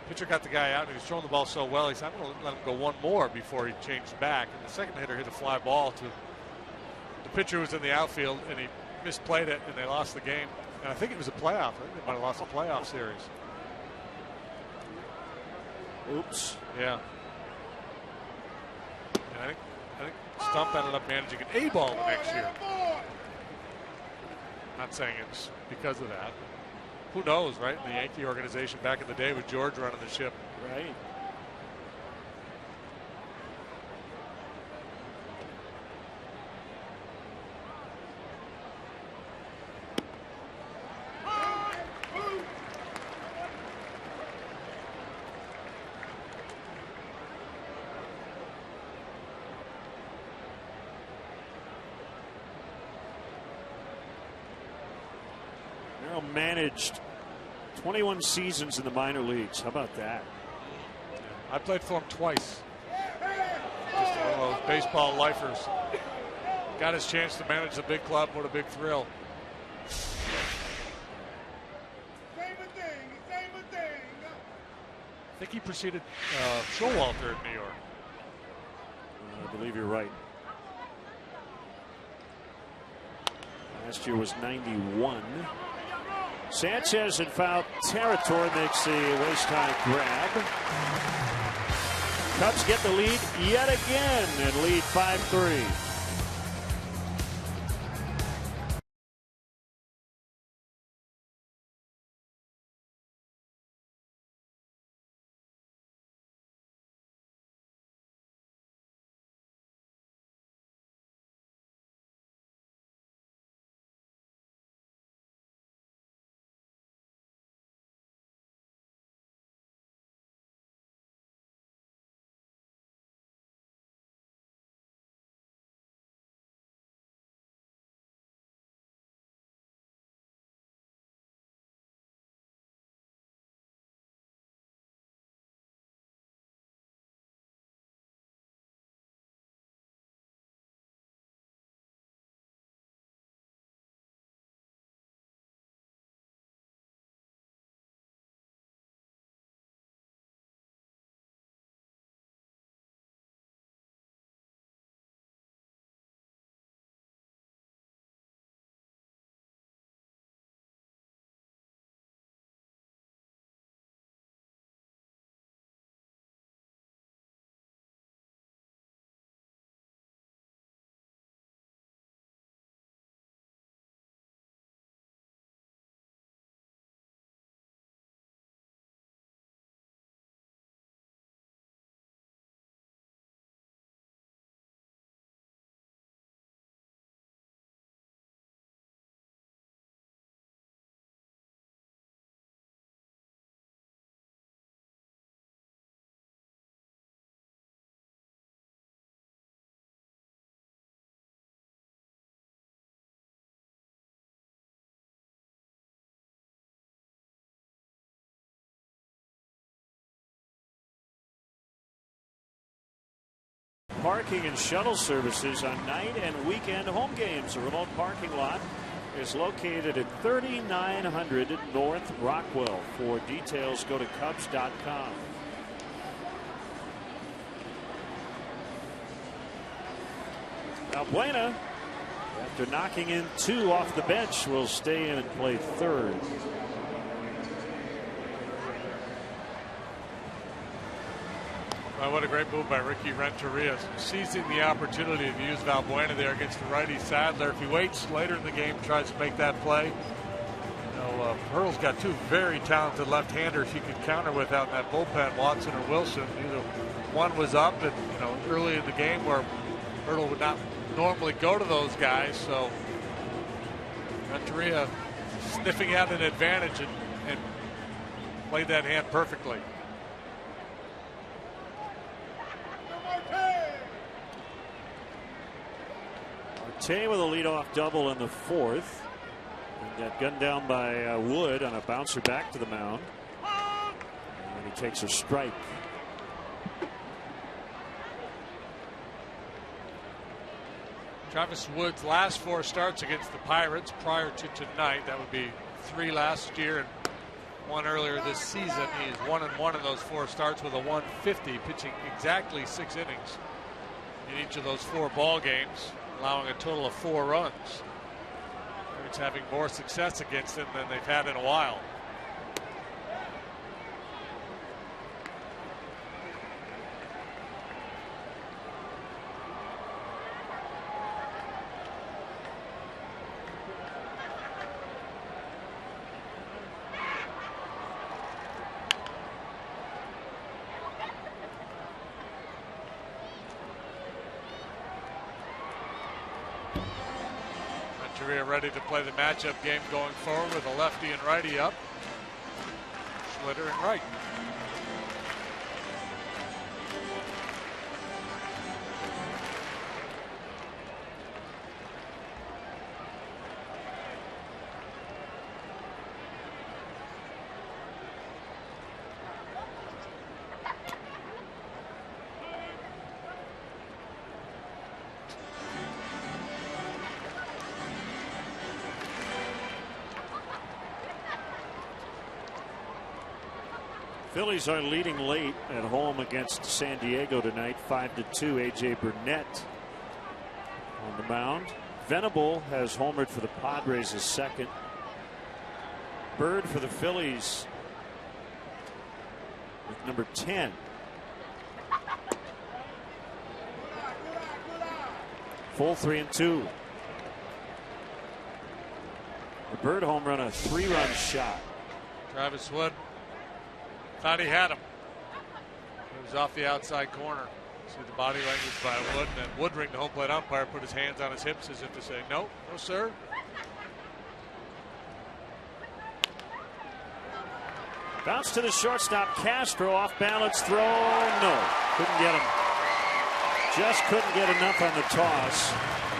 pitcher got the guy out, and he was throwing the ball so well, he said, I'm going to let him go 1 more before he changed back. And the second hitter hit a fly ball to the pitcher who was in the outfield, and he misplayed it, and they lost the game. And I think it was a playoff. I think they might have lost a playoff series. Oops. Yeah. And I think Stump ended up managing an A-ball the next year. Not saying it's because of that. Who knows, right? In the Yankee organization back in the day with George running the ship. Right. Managed 21 seasons in the minor leagues. How about that? I played for him twice. Just one of those baseball lifers. Got his chance to manage the big club. What a big thrill. I think he preceded Showalter in New York. I believe you're right. Last year was 91. Sanchez in foul territory makes the waist high grab. Cubs get the lead yet again and lead 5-3. Parking and shuttle services on night and weekend home games. The remote parking lot is located at 3900 North Rockwell. For details, go to Cubs.com. Valbuena, after knocking in 2 off the bench, will stay in and play third. Well, what a great move by Ricky Renteria, seizing the opportunity to use Valbuena there against the righty Sadler. If he waits later in the game, tries to make that play. You know, Hurdle's got 2 very talented left-handers he could counter with out in that bullpen, Watson or Wilson. Either one was up, and early in the game where Hurdle would not normally go to those guys. So Renteria sniffing out an advantage and played that hand perfectly. Marte with a leadoff double in the 4th. And got gunned down by Wood on a bouncer back to the mound. And he takes a strike. Travis Wood's last 4 starts against the Pirates prior to tonight. That would be 3 last year and 1 earlier this season. He's 1-1 in those 4 starts with a 150, pitching exactly 6 innings in each of those 4 ball games, allowing a total of 4 runs. Pirates having more success against him than they've had in a while. Ready to play the matchup game going forward with a lefty and righty up. Schlitter and Wright. Phillies are leading late at home against San Diego tonight, 5-2. A.J. Burnett on the mound. Venable has homered for the Padres as second. Bird for the Phillies with number 10. Full 3-2. The Bird home run, a 3-run shot. Travis Wood thought he had him. It was off the outside corner. See the body language by Wood, and then Woodring, the home plate umpire, put his hands on his hips as if to say, no, no, sir. Bounce to the shortstop, Castro, off balance throw, no, couldn't get him. Just couldn't get enough on the toss.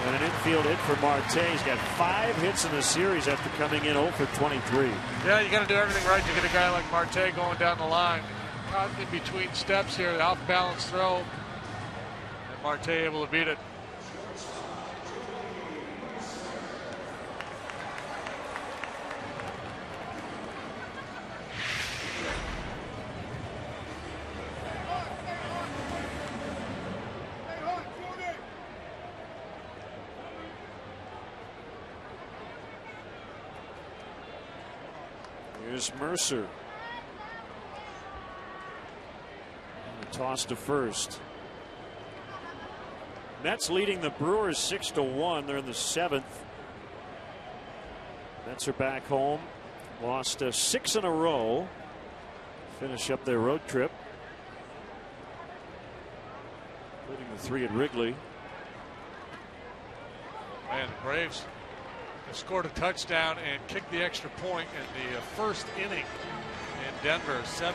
And an infield hit for Marte. He's got 5 hits in the series after coming in 0 for 23. Yeah, you got to do everything right to get a guy like Marte going down the line. Caught in between steps here, off balance throw. And Marte able to beat it. Here's Mercer. And a toss to first. Mets leading the Brewers 6-1. They're in the 7th. Mets are back home. Lost 6 in a row. Finish up their road trip. Including the 3 at Wrigley. Man, the Braves scored a touchdown and kicked the extra point in the first inning in Denver. 7-0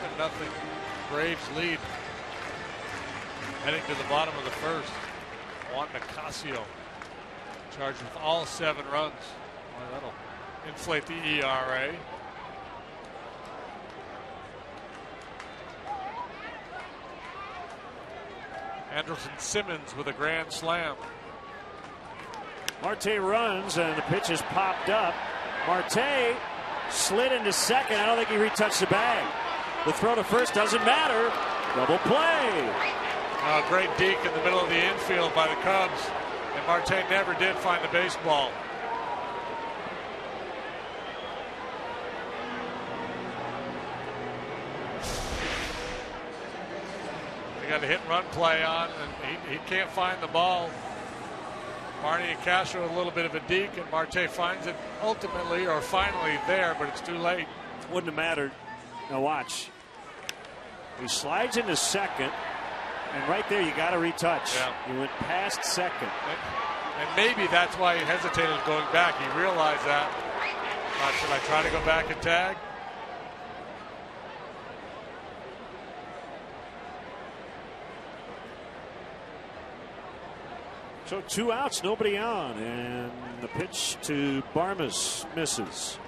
Braves lead. Heading to the bottom of the first. Juan Nicasio charged with all 7 runs. Well, that'll inflate the ERA. Anderson Simmons with a grand slam. Marte runs and the pitch is popped up. Marte slid into second. I don't think he retouched the bag. The throw to first doesn't matter. Double play. Great deke in the middle of the infield by the Cubs. And Marte never did find the baseball. They got a hit and run play on, and he can't find the ball. Marty and Castro a little bit of a deke, and Marte finds it ultimately or finally there, but it's too late. Wouldn't have mattered. Now watch. He slides into second, and right there you got to retouch. Yeah. He went past second. And maybe that's why he hesitated going back. He realized that. Should I try to go back and tag? So 2 outs, nobody on, and the pitch to Barmes misses.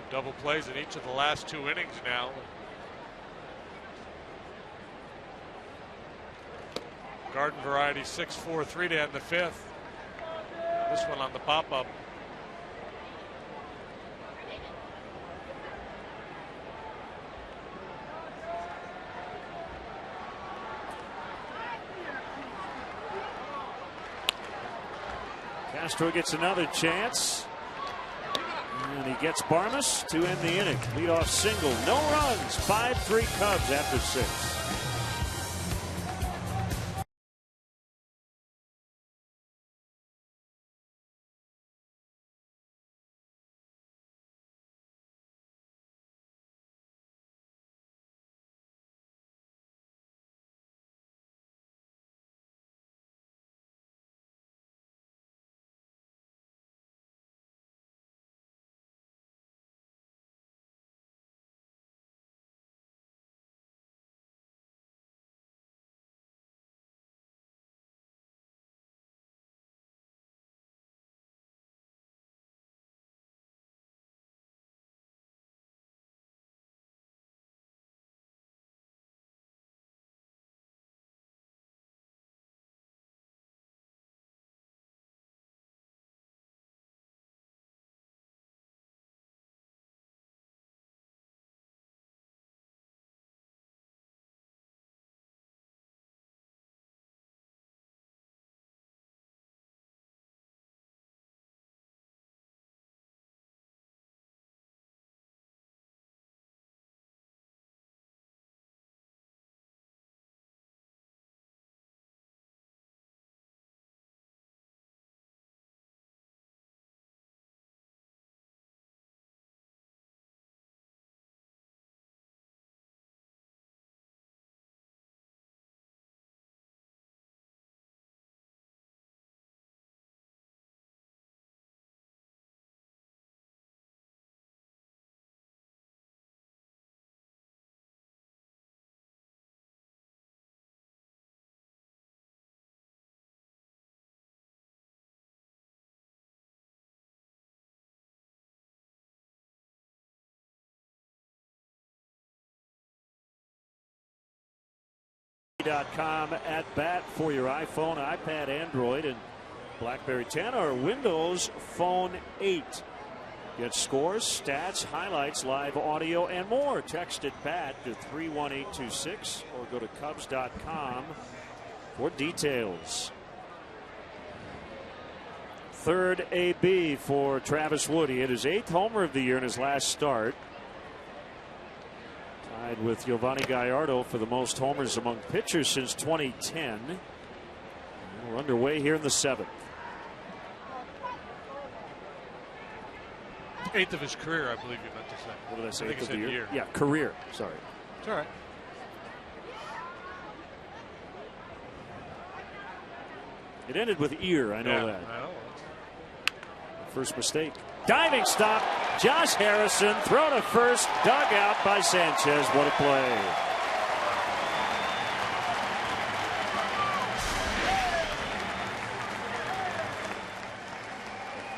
Double plays in each of the last 2 innings now. Garden variety 6-4-3 to end the 5th. This one on the pop-up. Castro gets another chance. And he gets Barmes to end the inning. Leadoff single. No runs. 5-3 Cubs after 6. .com at bat for your iPhone, iPad, Android, and BlackBerry 10 or Windows Phone 8. Get scores, stats, highlights, live audio, and more. Text at BAT to 31826 or go to Cubs.com for details. Third AB for Travis Wood. He hit his 8th homer of the year in his last start. Tied with Giovanni Gallardo for the most homers among pitchers since 2010. We're underway here in the 7th. 8th of his career, I believe you meant to say. What did I say? I think of the year? year? Yeah, career. Sorry. It's all right. It ended with ear. I know that. I know. First mistake. Diving stop. Josh Harrison. Throw to first. Dug out by Sanchez. What a play.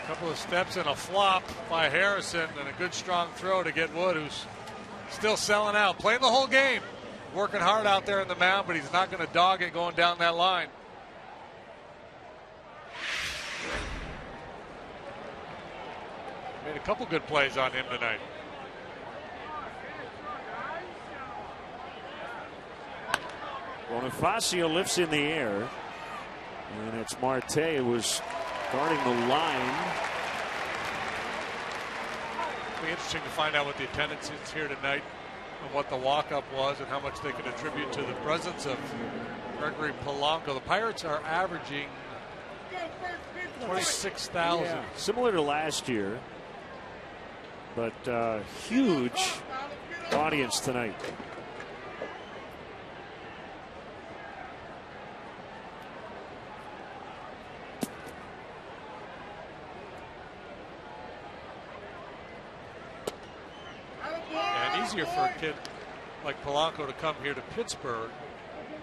Couple of steps and a flop by Harrison, and a good strong throw to get Wood, who's still selling out, playing the whole game, working hard out there in the mound, but he's not going to dog it going down that line. Made a couple good plays on him tonight. Bonifacio lifts in the air, and it's Marte who was guarding the line. It'll be interesting to find out what the attendance is here tonight and what the walk-up was and how much they can attribute to the presence of Gregory Polanco. The Pirates are averaging 26,000. Yeah, similar to last year, but huge audience tonight. Easier for a kid like Polanco to come here to Pittsburgh.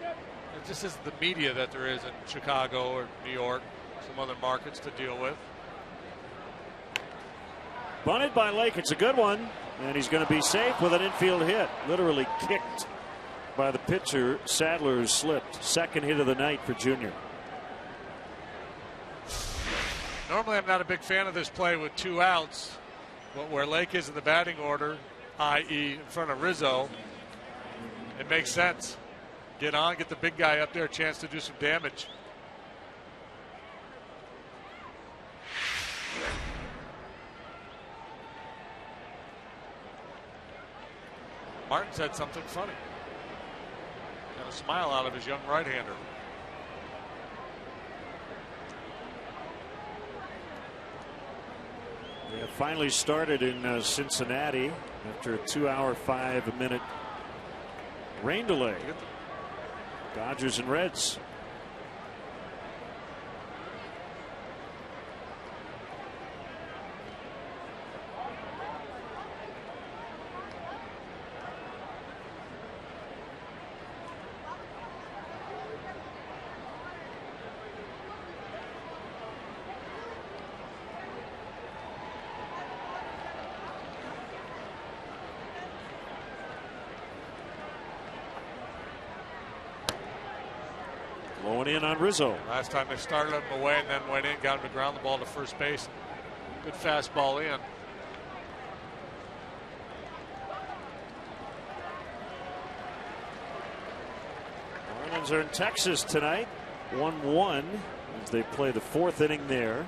It just isn't the media that there is in Chicago or New York, some other markets to deal with. Bunted by Lake. It's a good one, and he's going to be safe with an infield hit. Literally kicked by the pitcher. Sadler, who slipped. Second hit of the night for Junior. Normally I'm not a big fan of this play with 2 outs, but where Lake is in the batting order, i.e. in front of Rizzo, it makes sense. Get on, get the big guy up there, a chance to do some damage. Martin said something funny. Got a smile out of his young right-hander. They have finally started in Cincinnati after a 2-hour, 5-minute rain delay. Dodgers and Reds. Blowing in on Rizzo. Last time they started him away and then went in, got him to ground the ball to first base. Good fastball in. Marlins are in Texas tonight. 1-1 as they play the 4th inning there.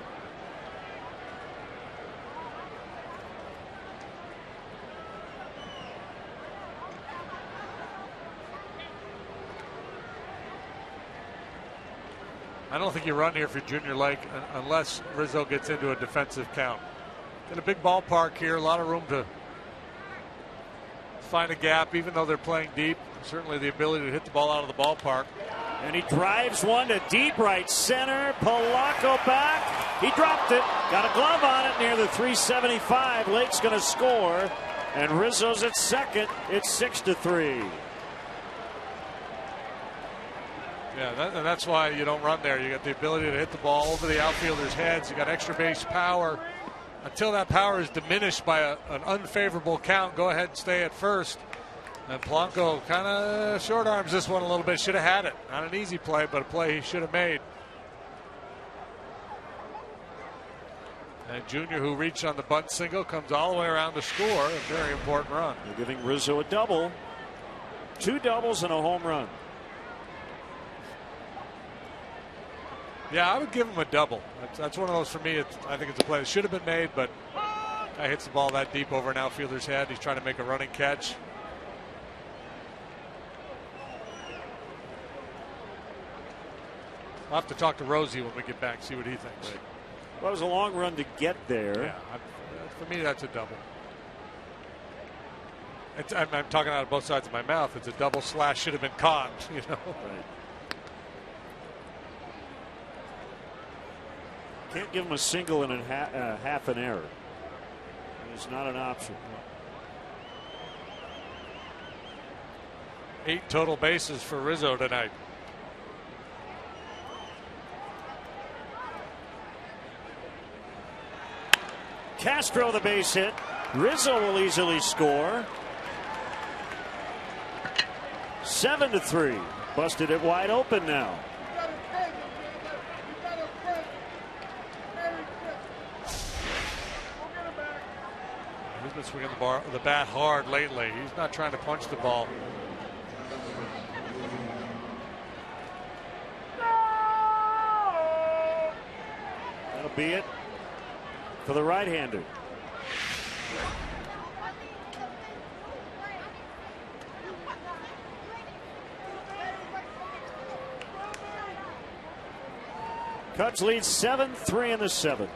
I don't think you run here for Junior Lake unless Rizzo gets into a defensive count. Got a big ballpark here, a lot of room to find a gap, even though they're playing deep. Certainly the ability to hit the ball out of the ballpark. And he drives one to deep right center. Polanco back. He dropped it. Got a glove on it near the 375. Lake's going to score. And Rizzo's at second. It's 6-3. Yeah, and that's why you don't run there. You got the ability to hit the ball over the outfielders' heads. You got extra base power. Until that power is diminished by an unfavorable count, go ahead and stay at first. And Polanco kind of short arms this one a little bit. Should have had it. Not an easy play, but a play he should have made. And Junior, who reached on the bunt single, comes all the way around to score a very important run. They're giving Rizzo a double. 2 doubles and a home run. Yeah, I would give him a double. That's one of those for me. I think it's a play that should have been made, but guy hits the ball that deep over an outfielder's head. He's trying to make a running catch. I'll have to talk to Rosie when we get back, see what he thinks. Right. Well, it was a long run to get there. Yeah, for me, that's a double. I'm talking out of both sides of my mouth. It's a double slash should have been caught, you know. Right. Can't give him a single and a half an error. It's not an option. 8 total bases for Rizzo tonight. Castro the base hit. Rizzo will easily score. 7-3. Busted it wide open now. He's been swinging the bat hard lately. He's not trying to punch the ball. That'll be it for the right-hander. Cubs lead 7-3 in the 7th.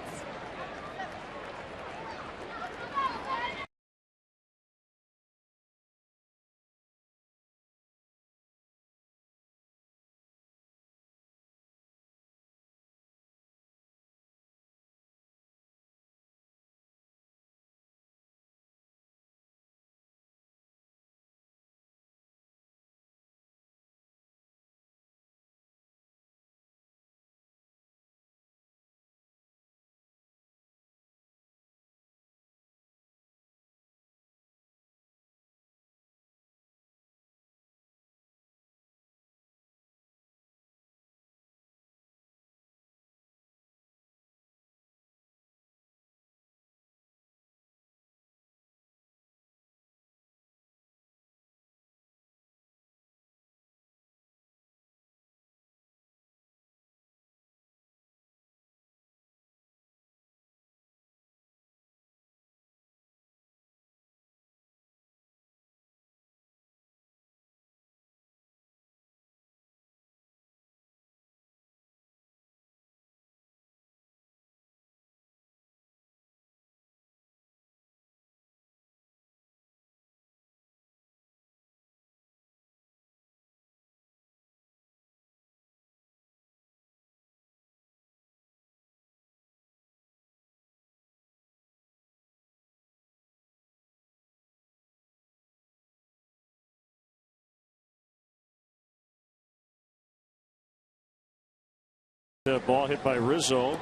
The ball hit by Rizzo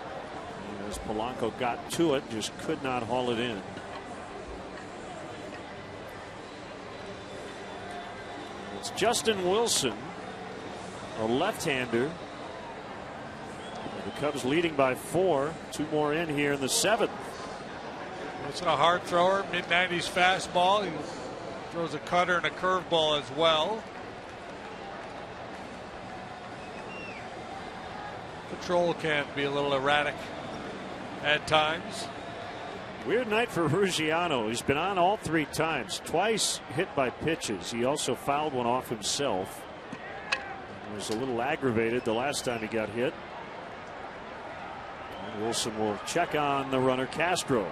as Polanco got to it, just could not haul it in. It's Justin Wilson, a left-hander. The Cubs leading by 4. 2 more in here in the 7th. It's a hard thrower, mid-90s fastball. He throws a cutter and a curveball as well. Control can be a little erratic at times. Weird night for Ruggiano. He's been on all 3 times. Twice hit by pitches. He also fouled one off himself. He was a little aggravated the last time he got hit. And Wilson will check on the runner Castro.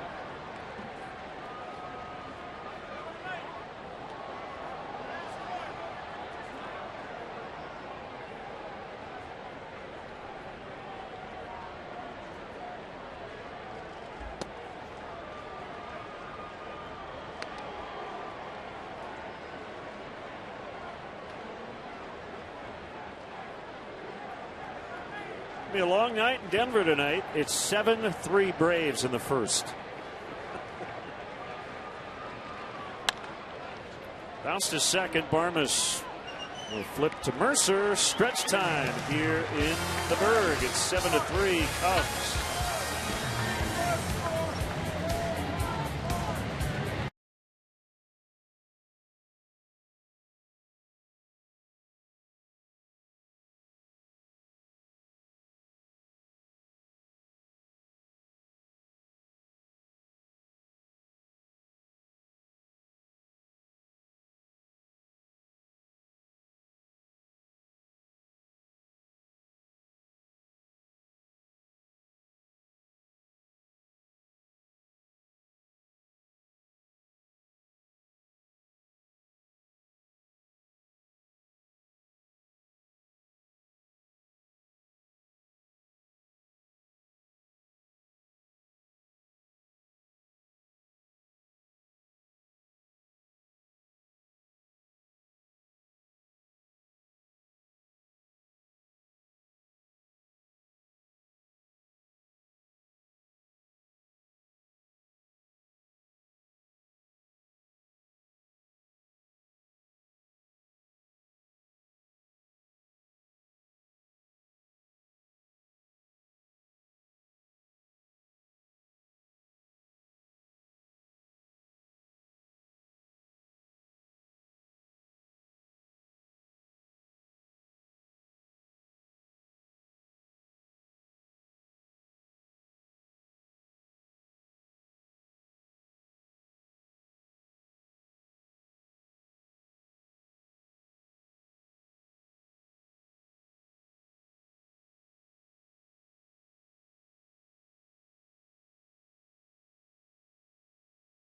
Be a long night in Denver tonight. It's 7-3 Braves in the first. Bounce to second. Barmes will flip to Mercer. Stretch time here in the Berg. It's 7-3 Cubs.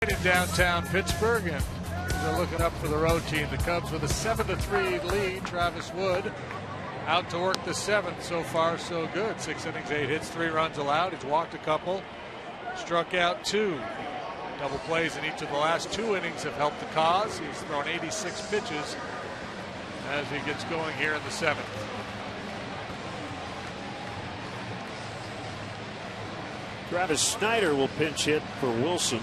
In downtown Pittsburgh, and they're looking up for the road team. The Cubs with a 7-3 lead. Travis Wood out to work the seventh. So far, so good. 6 innings, 8 hits, 3 runs allowed. He's walked a couple, struck out 2. Double plays in each of the last 2 innings have helped the cause. He's thrown 86 pitches as he gets going here in the 7th. Travis Snyder will pinch hit for Wilson.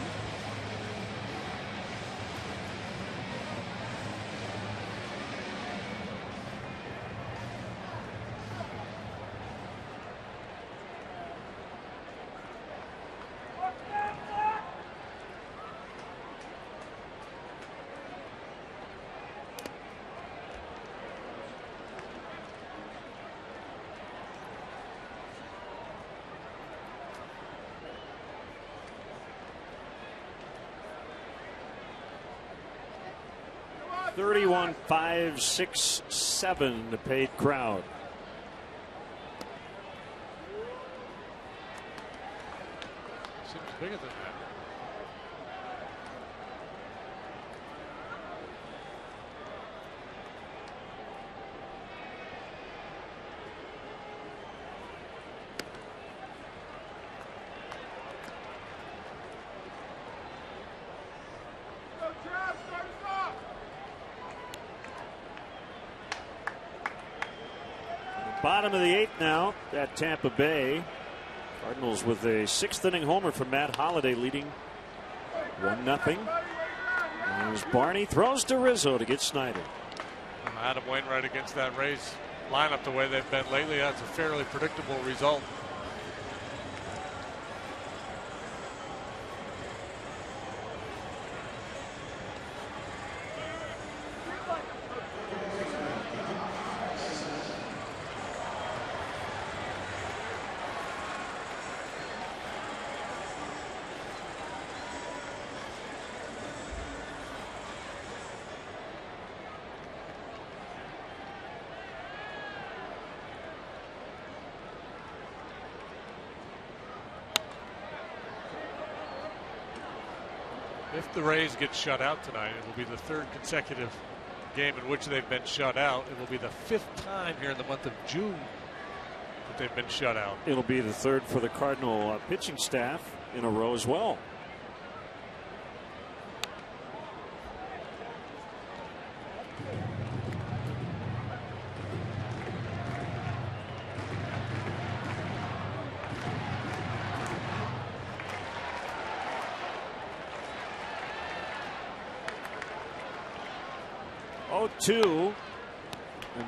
$31,567 the paid crowd. Seems bigger than that. Bottom of the 8th now at Tampa Bay. Cardinals with a 6th inning homer from Matt Holliday leading 1-0. There's Barney, throws to Rizzo to get Snyder. Adam Wainwright against that Rays lineup the way they've been lately, that's a fairly predictable result. If the Rays get shut out tonight, it will be the 3rd consecutive game in which they've been shut out. It will be the 5th time here in the month of June that they've been shut out. It'll be the 3rd for the Cardinal pitching staff in a row as well. 0-2.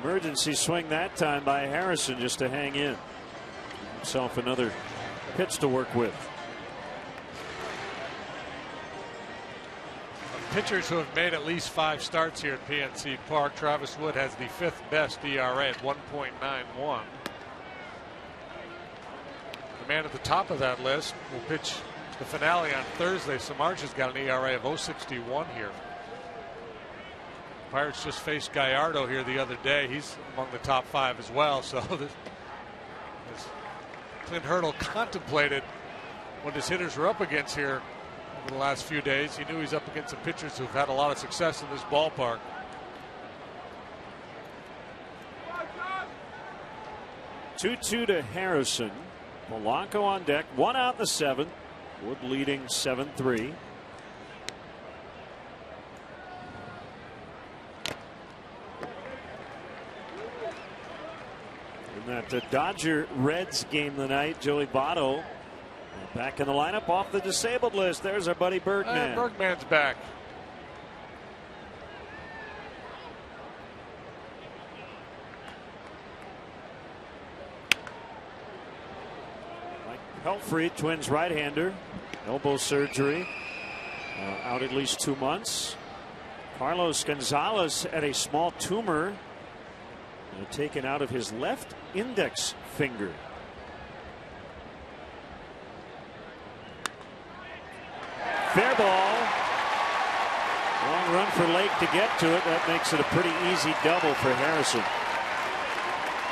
Emergency swing that time by Harrison just to hang in. Himself another pitch to work with. Pitchers who have made at least 5 starts here at PNC Park. Travis Wood has the 5th best ERA at 1.91. The man at the top of that list will pitch the finale on Thursday. Samardzija has got an ERA of 0.61 here. Pirates just faced Gallardo here the other day. He's among the top 5 as well. So this Clint Hurdle contemplated what his hitters were up against here over the last few days. He knew he's up against some pitchers who've had a lot of success in this ballpark. Two to Harrison. Polanco on deck. 1 out in the 7th. Wood leading 7-3. In that Dodger Reds game tonight, Joey Votto back in the lineup off the disabled list. There's our buddy Bergman. Bergman's back. Mike Pelfrey, Twins right-hander, elbow surgery, out at least 2 months. Carlos Gonzalez had a small tumor taken out of his left index finger. Fair ball. Long run for Lake to get to it. That makes it a pretty easy double for Harrison.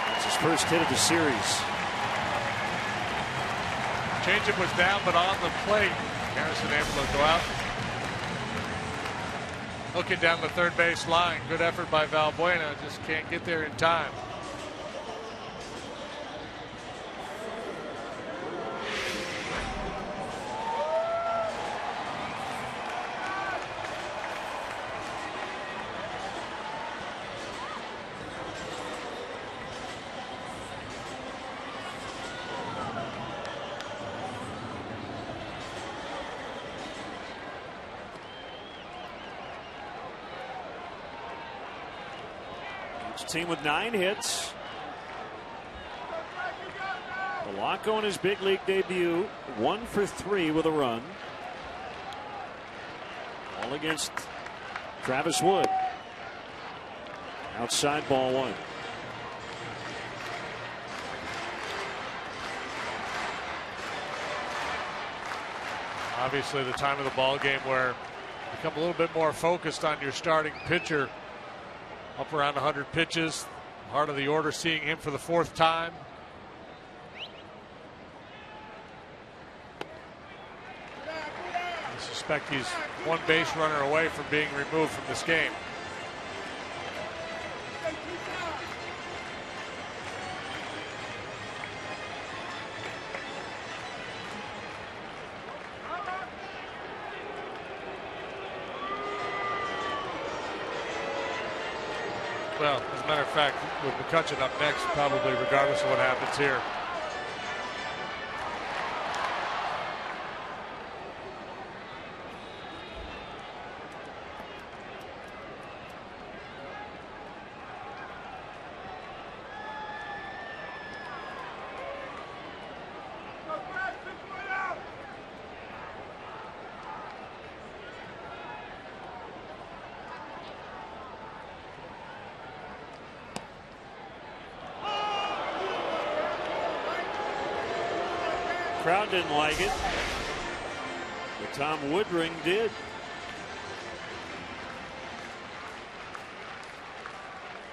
That's his first hit of the series. Changeup was down, but on the plate. Harrison able to go out. Hook it down the third base line. Good effort by Valbuena. Just can't get there in time. Team with 9 hits. Polanco in his big league debut, 1 for 3 with a run. All against Travis Wood. Outside ball 1. Obviously the time of the ball game where you become a little bit more focused on your starting pitcher. Up around 100 pitches. Heart of the order seeing him for the 4th time. I suspect he's 1 base runner away from being removed from this game. Well, as a matter of fact, with McCutchen up next, probably regardless of what happens here. Crowd didn't like it, but Tom Woodring did.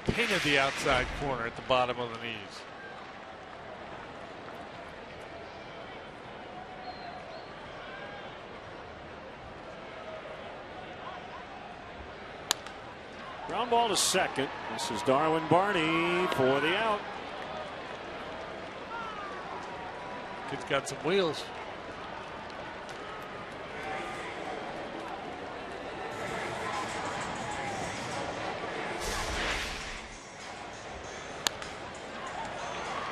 Painted the outside corner at the bottom of the knees. Ground ball to second. This is Darwin Barney for the out. Kid's got some wheels.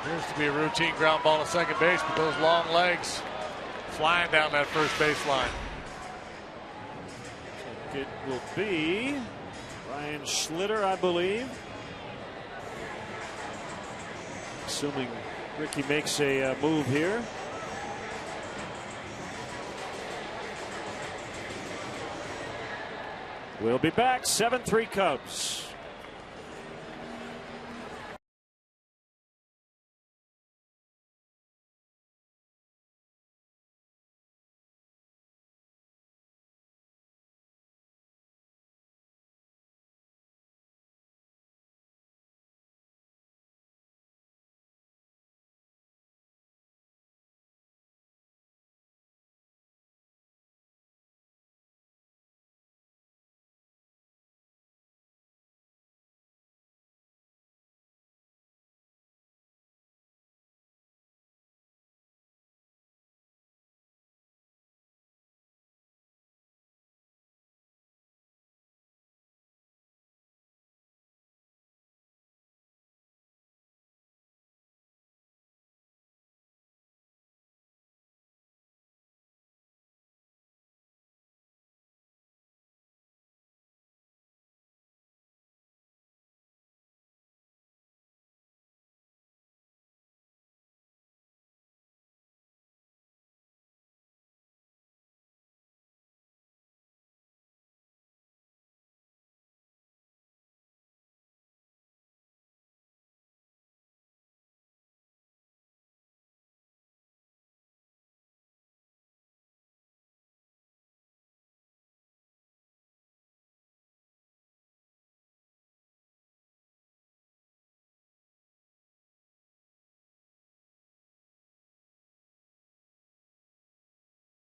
Appears to be a routine ground ball to second base, but those long legs flying down that first base line. It will be Ryan Schlitter, I believe. Assuming Ricky makes a move here. We'll be back. 7-3 Cubs.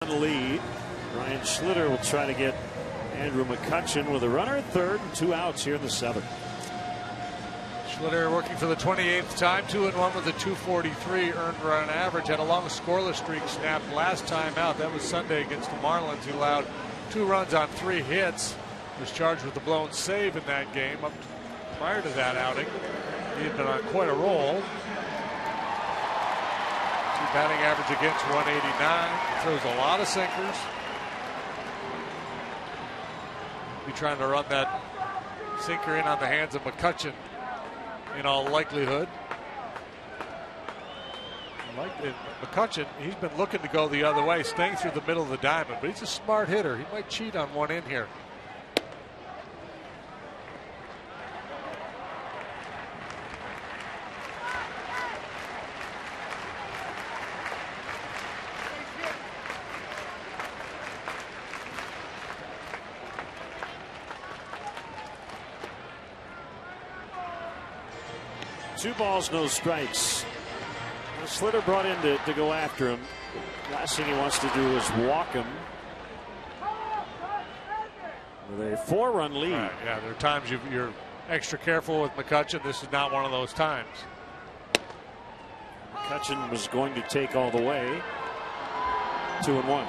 Lead. Ryan Schlitter will try to get Andrew McCutchen with a runner at third and 2 outs here in the 7th. Schlitter working for the 28th time, 2-1 with a 243 earned run average. Had a long scoreless streak snapped last time out. That was Sunday against the Marlins. He allowed 2 runs on 3 hits. Was charged with a blown save in that game. Up prior to that outing, he had been on quite a roll. Batting average against 189. Throws a lot of sinkers. Be trying to run that sinker in on the hands of McCutchen in all likelihood. McCutchen, he's been looking to go the other way, staying through the middle of the diamond, but he's a smart hitter. He might cheat on one in here. Two balls, no strikes. Schlitter brought in to go after him. Last thing he wants to do is walk him. With a 4-run lead. Right, yeah, there are times you're extra careful with McCutchen. This is not one of those times. McCutchen was going to take all the way. 2-1.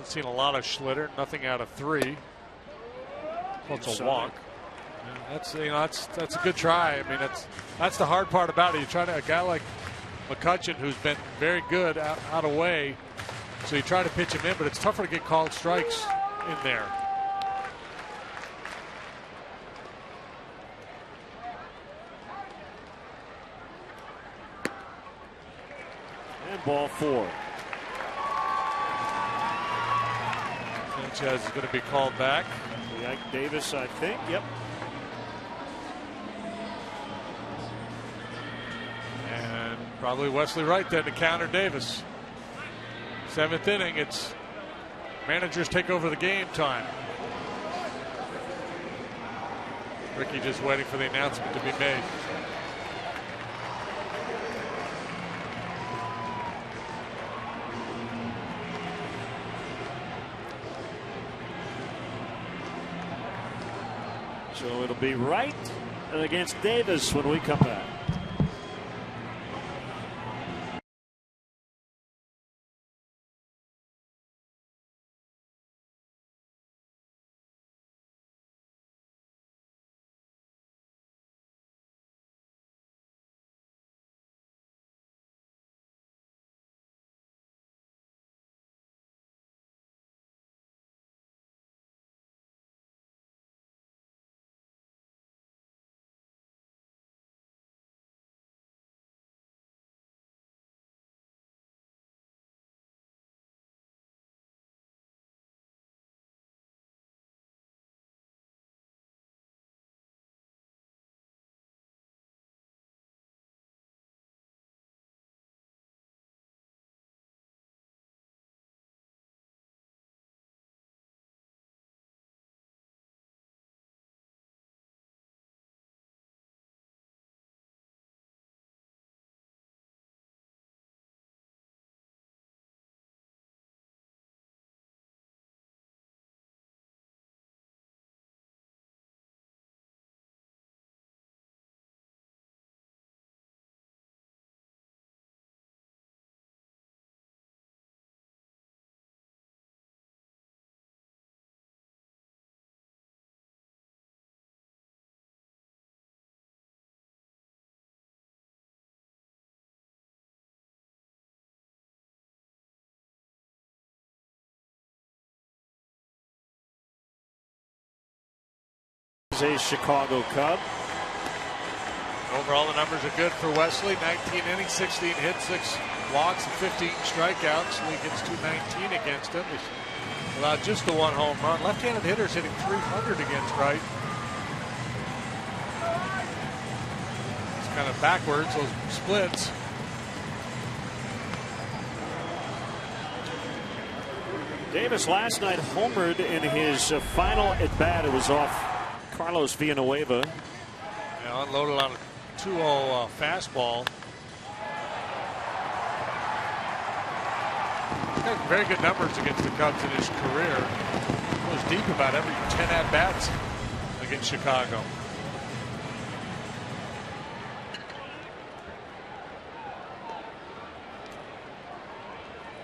Seen a lot of Schlitter, nothing out of 3. Well, it's a walk. Yeah, that's a good try. I mean, that's the hard part about it. You're trying to a guy like McCutchen, who's been very good out of way, so you try to pitch him in, but it's tougher to get called strikes in there. And ball 4. Sanchez is going to be called back. Ike Davis, I think. Yep. And probably Wesley Wright then to counter Davis. 7th inning. It's managers take over the game time. Ricky just waiting for the announcement to be made. So it'll be Wright against Davis when we come back. as a Chicago Cub. Overall, the numbers are good for Wesley. 19 innings, 16 hits, 6 walks, and 15 strikeouts. League gets 219 against him. He's allowed just the 1 home run. Left-handed hitters hitting .300 against right. It's kind of backwards, those splits. Davis last night homered in his final at bat. It was off Carlos Villanueva. Yeah, unloaded on a 2-0 fastball. He's got very good numbers against the Cubs in his career. Goes deep about every 10 at-bats against Chicago.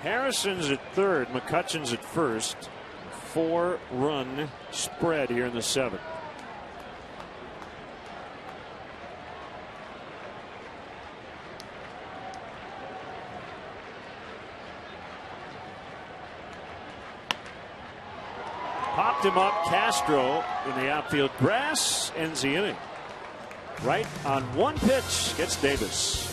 Harrison's at third, McCutcheon's at first. 4-run spread here in the 7th. Popped him up. Castro in the outfield grass ends the inning. Right on 1 pitch gets Davis.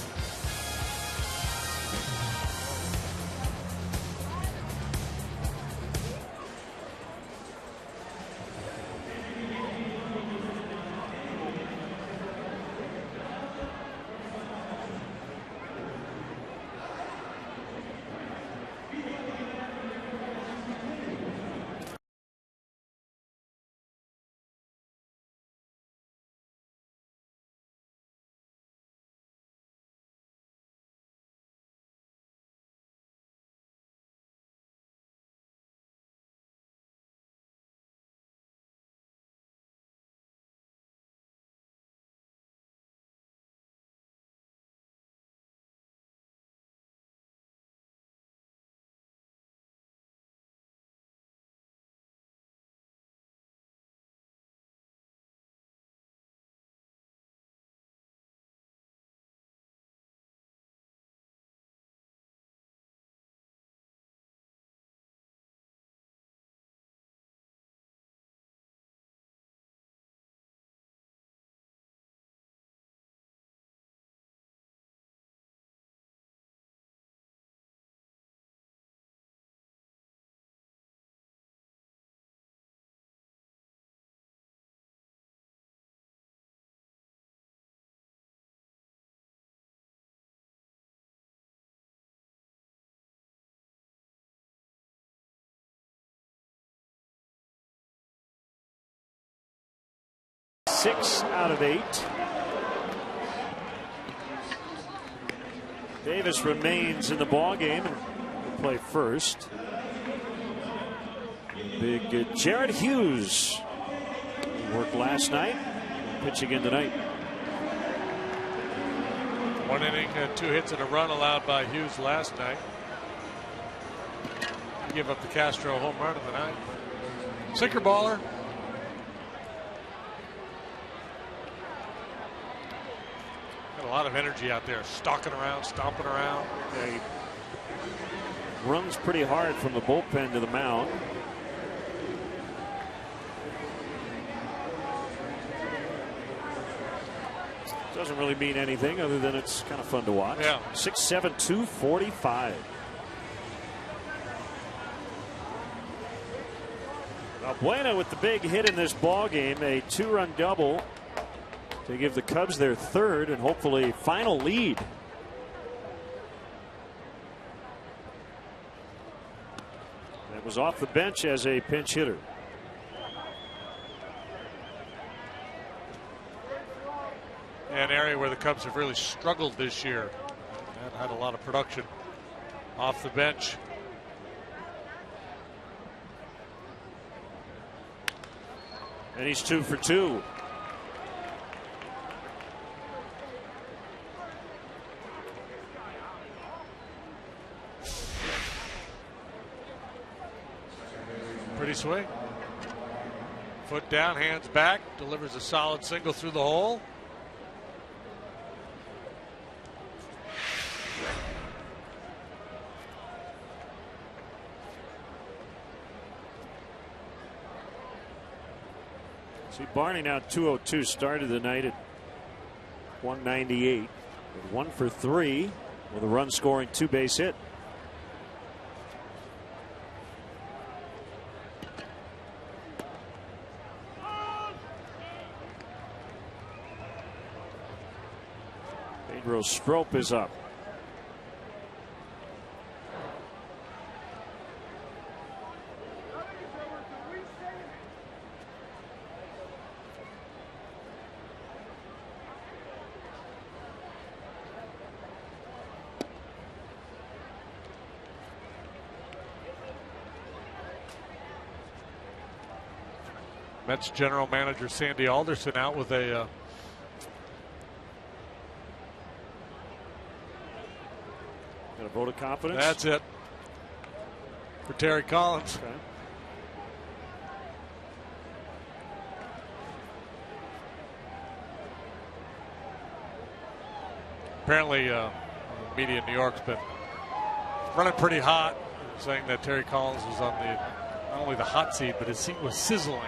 Six out of 8. Davis remains in the ball game and will play first. Big Jared Hughes worked last night. Pitch again tonight. 1 inning, 2 hits and a run allowed by Hughes last night. He gave up the Castro home run of the night. Sinker baller. Got a lot of energy out there, stalking around, stomping around. Yeah, he runs pretty hard from the bullpen to the mound. Doesn't really mean anything other than it's kind of fun to watch. Yeah. 6'7", 245. Valbuena with the big hit in this ball game, a 2-run double to give the Cubs their third and hopefully final lead. That was off the bench as a pinch hitter. An area where the Cubs have really struggled this year and had a lot of production off the bench. And he's 2 for 2. Pretty swing. Foot down, hands back, delivers a solid single through the hole. See, Barney now 202, started the night at 198. 1 for 3 with a run scoring 2-base hit. Pedro Strop is up. Mets general manager Sandy Alderson out with a got a vote of confidence. That's it for Terry Collins. Okay. Apparently, the media in New York's been running pretty hot, saying that Terry Collins was on the not only the hot seat, but his seat was sizzling.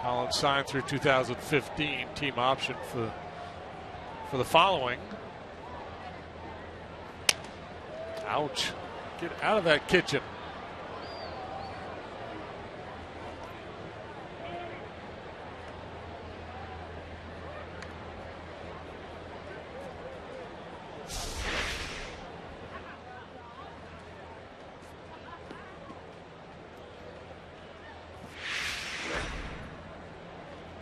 Collins signed through 2015, team option for the following. Ouch. Get out of that kitchen.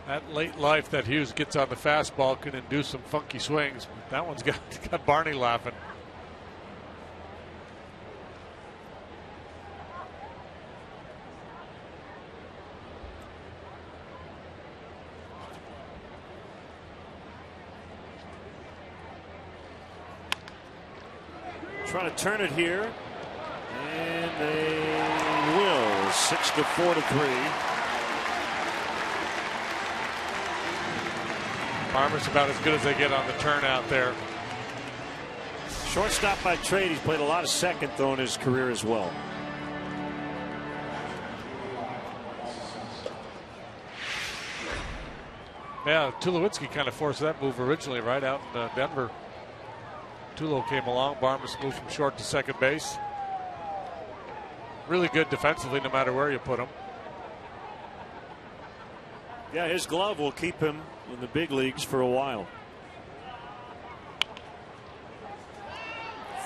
That late life that Hughes gets on the fastball can induce some funky swings. But that one's got Barney laughing. Trying to turn it here, and they will. 6-4-3. Farmer's about as good as they get on the turn out there. Shortstop by trade. He's played a lot of second though in his career as well. Yeah, Tulowitzki kind of forced that move originally, right out in Denver. Tulo came along. Barmes moved from short to second base. Really good defensively, no matter where you put him. Yeah, his glove will keep him in the big leagues for a while.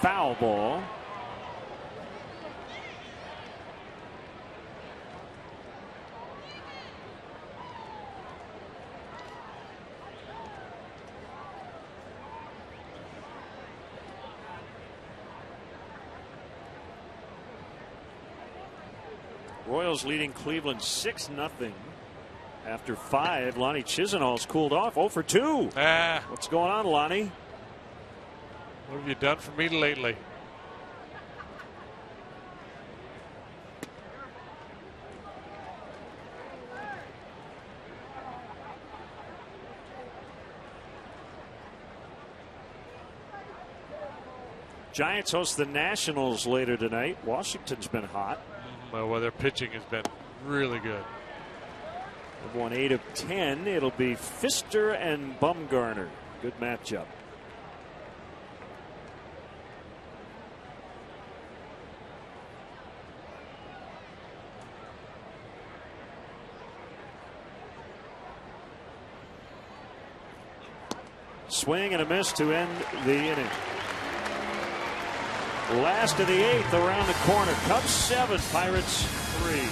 Foul ball. Royals leading Cleveland 6-0. After 5, Lonnie Chisenhall's cooled off. 0 for 2. What's going on, Lonnie? What have you done for me lately? Giants host the Nationals later tonight. Washington's been hot. Well, their pitching has been really good. They've won 8 of 10. It'll be Pfister and Bumgarner. Good matchup. Swing and a miss to end the inning. Last of the 8th around the corner. Cubs 7, Pirates 3.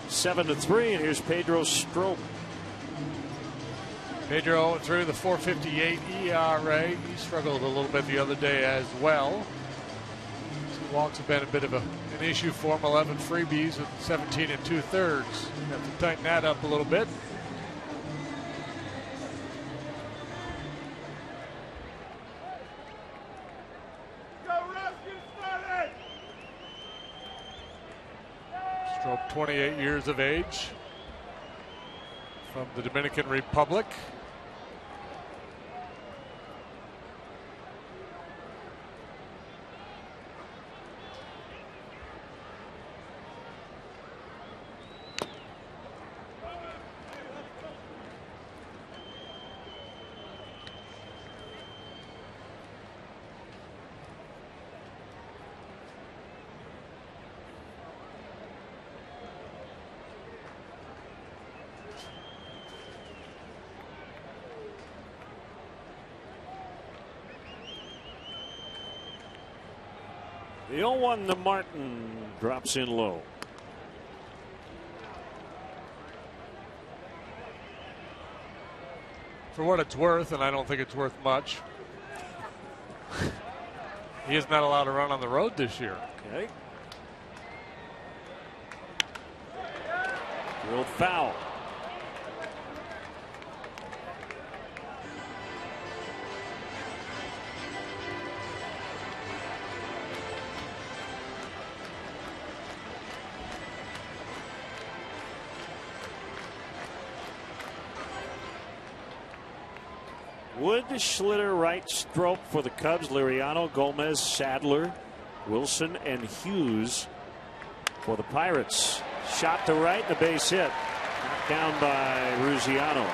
7-3, and here's Pedro Strop. Pedro through the 4.58 ERA. He struggled a little bit the other day as well. Two walks have been a bit of an issue for him. 11 freebies with 17 2/3. Have to tighten that up a little bit. Strop, 28 years of age, from the Dominican Republic. The 0-1 to Martin drops in low. For what it's worth, and I don't think it's worth much, he is not allowed to run on the road this year. Okay. Drilled foul. Wood, Schlitter, Wright, Strop for the Cubs. Liriano, Gomez, Sadler, Wilson, and Hughes for the Pirates. Shot to right, and a base hit. Knocked down by Ruziano.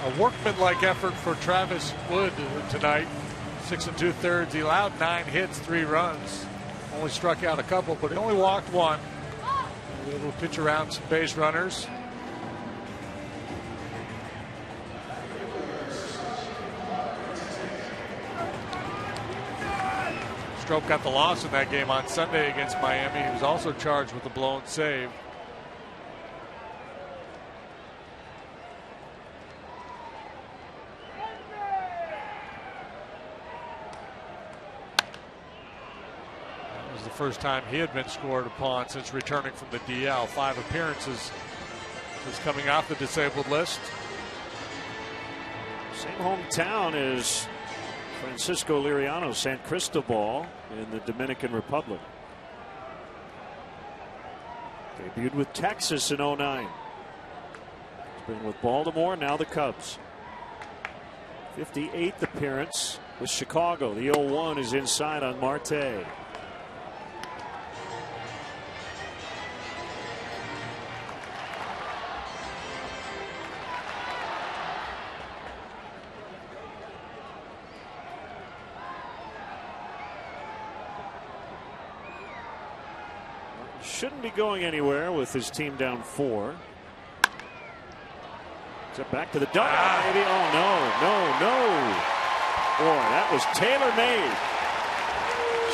A workmanlike effort for Travis Wood tonight. 6 2/3. He allowed 9 hits, 3 runs. Only struck out a couple, but he only walked 1. He was able to pitch around some base runners. Strop got the loss in that game on Sunday against Miami. He was also charged with a blown save. That was the first time he had been scored upon since returning from the DL. 5 appearances since coming off the disabled list. Same hometown as Francisco Liriano, San Cristobal in the Dominican Republic. Debuted with Texas in 09. He's been with Baltimore, now the Cubs. 58th appearance with Chicago. The 0-1 is inside on Marte. Shouldn't be going anywhere with his team down 4. Step back to the dugout, maybe. Oh, no. Boy, that was tailor-made.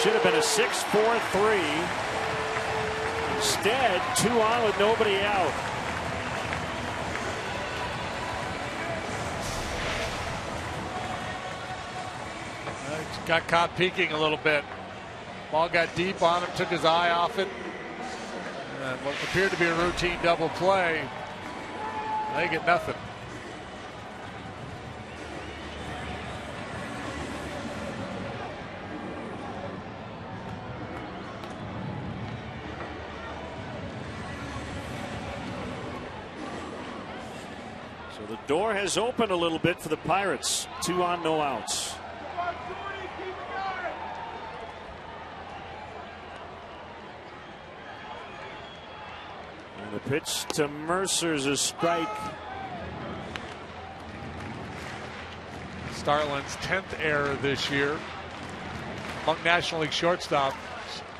Should have been a 6-4-3. Instead, 2 on with nobody out. Got caught peeking a little bit. Ball got deep on him, took his eye off it. And what appeared to be a routine double play, they get nothing. So the door has opened a little bit for the Pirates. 2 on, no outs. The pitch to Mercer's a strike. Starlin's 10th error this year. Among National League shortstops,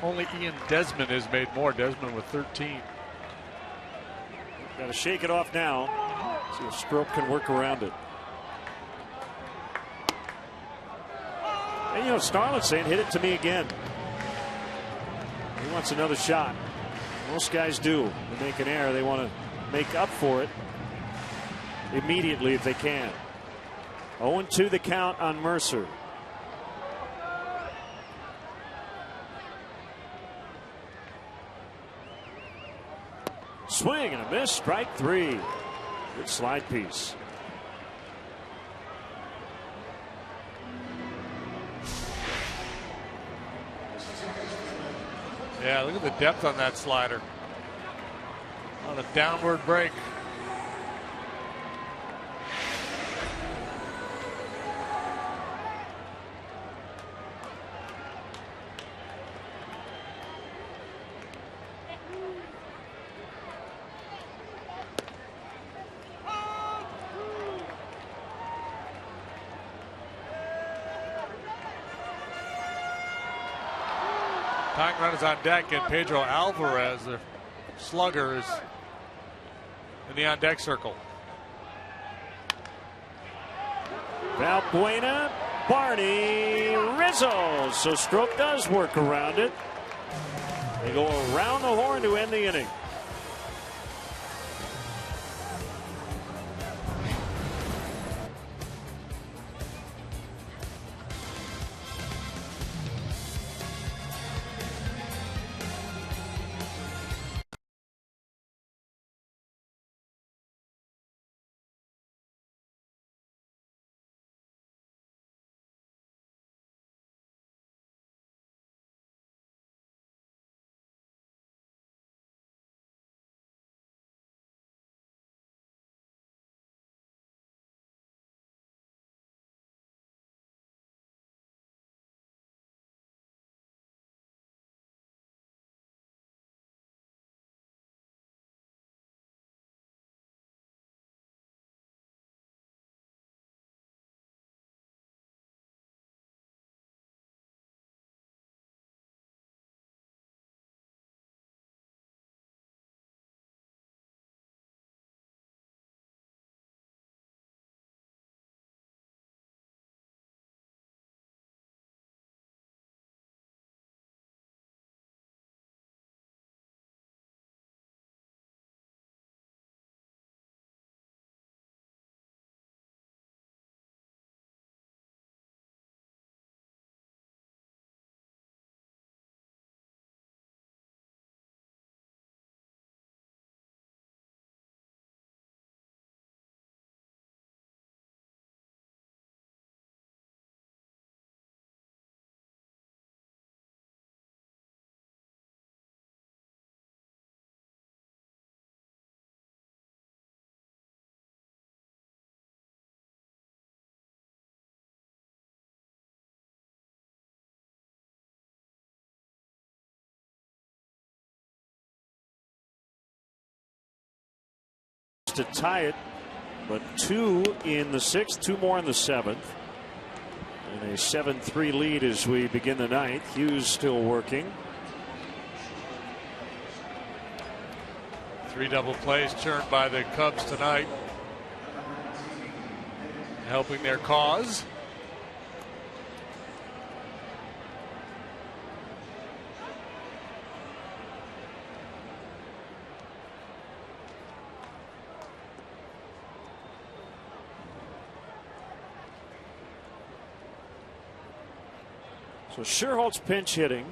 only Ian Desmond has made more. Desmond with 13. Got to shake it off now. See if Strop can work around it. And Starlin's saying, hit it to me again. He wants another shot. Most guys do. They make an error, they want to make up for it immediately if they can. 0-2 the count on Mercer. Swing and a miss. Strike 3. Good slide piece. Yeah, look at the depth on that slider. On a downward break. Tying runners on deck, and Pedro Alvarez, the slugger, is in the on-deck circle. Valbuena, Barney, Rizzo. So Strop does work around it. They go around the horn to end the inning. To tie it, but 2 in the 6th, 2 more in the 7th, and a 7-3 lead as we begin the 9th. Hughes still working. 3 double plays churned by the Cubs tonight, helping their cause. So Sherholt's pinch hitting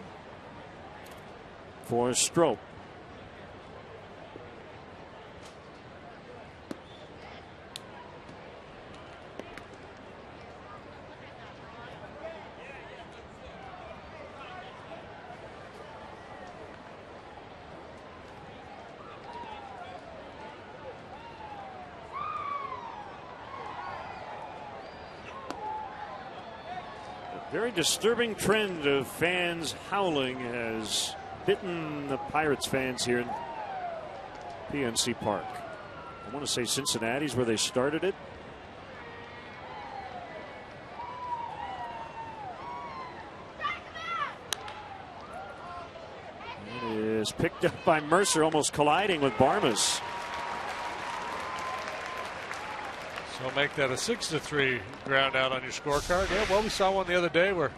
for Strop. Very disturbing trend of fans howling has bitten the Pirates fans here in PNC Park. I want to say Cincinnati's where they started it. It is picked up by Mercer, almost colliding with Barmas. So make that a 6-3 ground out on your scorecard. Yeah, well, we saw one the other day where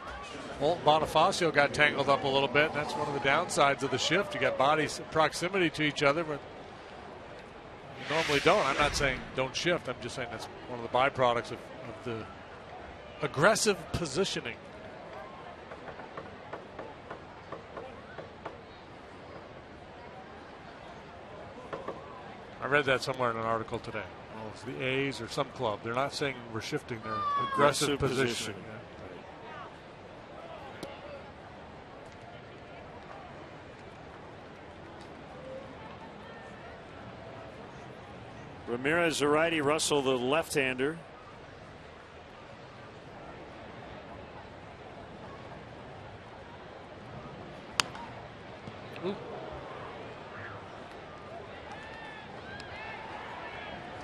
Well, Bonifacio got tangled up a little bit, and that's one of the downsides of the shift. You got bodies in proximity to each other, but you normally don't. I'm not saying don't shift. I'm just saying that's one of the byproducts of the aggressive positioning. I read that somewhere in an article today. Oh, it's the A's or some club. They're not saying we're shifting their aggressive positioning. Yeah. Ramirez, a righty. Russell, the left-hander.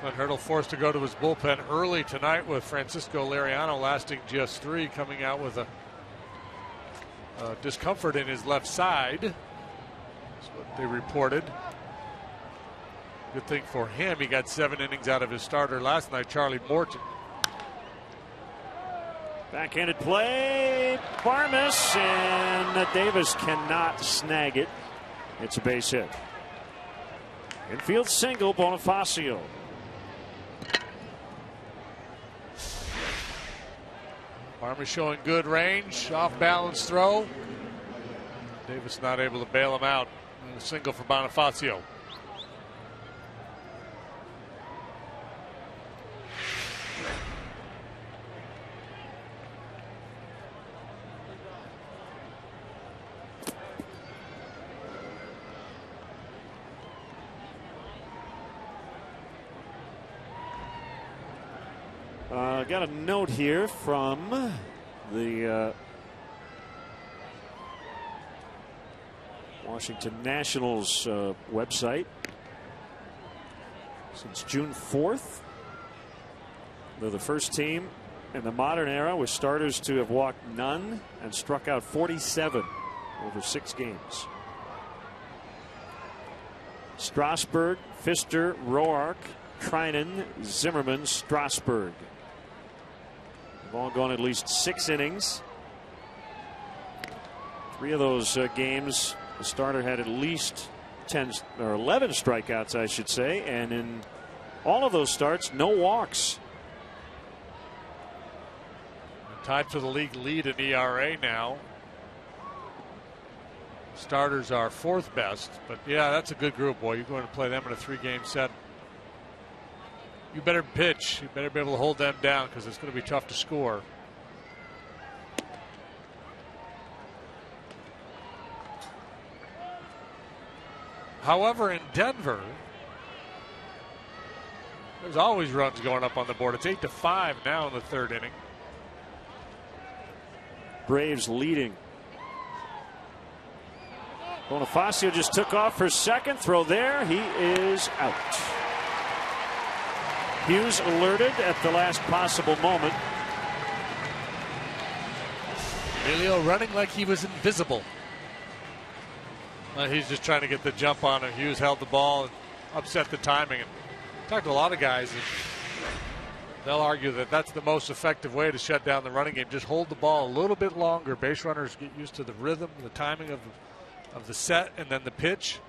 Glenn Hurdle forced to go to his bullpen early tonight with Francisco Liriano lasting just 3, coming out with a discomfort in his left side. That's what they reported. Good thing for him, he got 7 innings out of his starter last night, Charlie Morton. Backhanded play, Barmes, and Davis cannot snag it. It's a base hit. Infield single, Bonifacio. Barmes showing good range, off balance throw. Davis not able to bail him out. And a single for Bonifacio. Got a note here from the Washington Nationals website. Since June 4th, they're the first team in the modern era with starters to have walked none and struck out 47 over 6 games. Strasburg, Pfister, Roark, Treinen, Zimmerman, Strasburg. They've all gone at least 6 innings. 3 of those games, the starter had at least 10 or 11 strikeouts, I should say, and in all of those starts, no walks. Tied for the league lead in ERA now. Starters are 4th best, but yeah, that's a good group, boy. You're going to play them in a 3-game set. You better pitch. You better be able to hold them down because it's going to be tough to score. However, in Denver, there's always runs going up on the board. It's 8-5 now in the 3rd inning. Braves leading. Bonifacio just took off for second. Throw there. He is out. Hughes alerted at the last possible moment. Emilio running like he was invisible. He's just trying to get the jump on him. Hughes held the ball and upset the timing. And talked to a lot of guys, and they'll argue that that's the most effective way to shut down the running game. Just hold the ball a little bit longer. Base runners get used to the rhythm, the timing of the set, and then the pitch.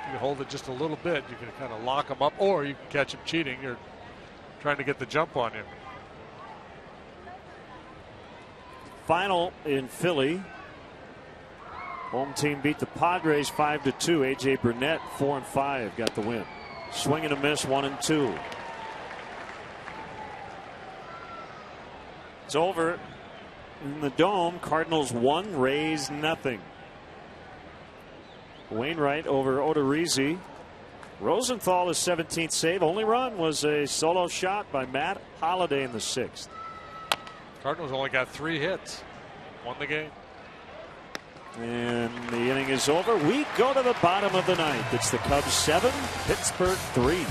You can hold it just a little bit, you can kind of lock them up, or you can catch them cheating or trying to get the jump on you. Final in Philly. Home team beat the Padres 5-2. A.J. Burnett 4-5 got the win. Swing and a miss, 1-2. It's over in the Dome. Cardinals 1, Rays nothing. Wainwright over Odorizzi. Rosenthal, his 17th save. Only run was a solo shot by Matt Holliday in the 6th. Cardinals only got 3 hits. Won the game. And the inning is over. We go to the bottom of the 9th. It's the Cubs 7, Pittsburgh 3.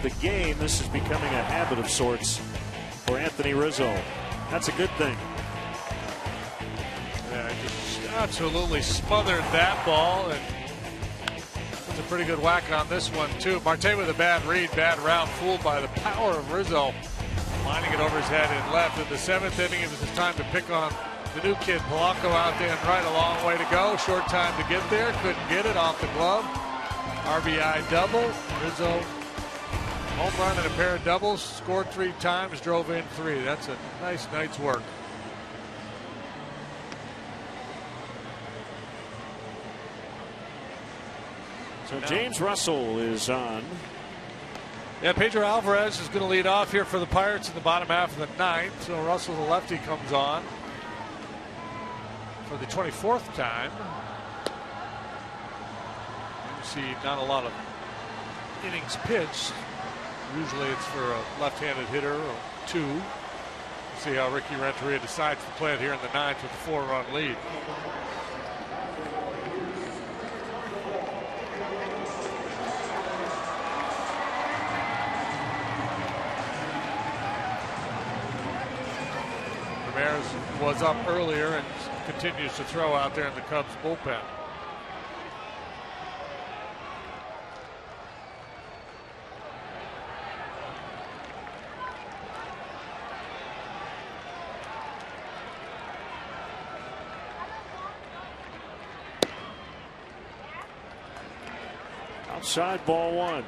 the game. This is becoming a habit of sorts for Anthony Rizzo. That's a good thing. Yeah, just absolutely smothered that ball, and was a pretty good whack on this one too. Marte with a bad read, bad route, fooled by the power of Rizzo, lining it over his head and left. In the 7th inning, it was his time to pick on the new kid Polanco out there and right. A long way to go, short time to get there, couldn't get it off the glove. RBI double. Rizzo home run and a pair of doubles, scored 3 times, drove in 3. That's a nice night's work. So James Russell is on. Yeah, Pedro Alvarez is going to lead off here for the Pirates in the bottom half of the 9th. So Russell, the lefty, comes on for the 24th time. You see not a lot of innings pitched. Usually it's for a left-handed hitter or 2. We'll see how Ricky Renteria decides to play it here in the 9th with a 4-run lead. Ramirez was up earlier and continues to throw out there in the Cubs bullpen. Outside, ball 1.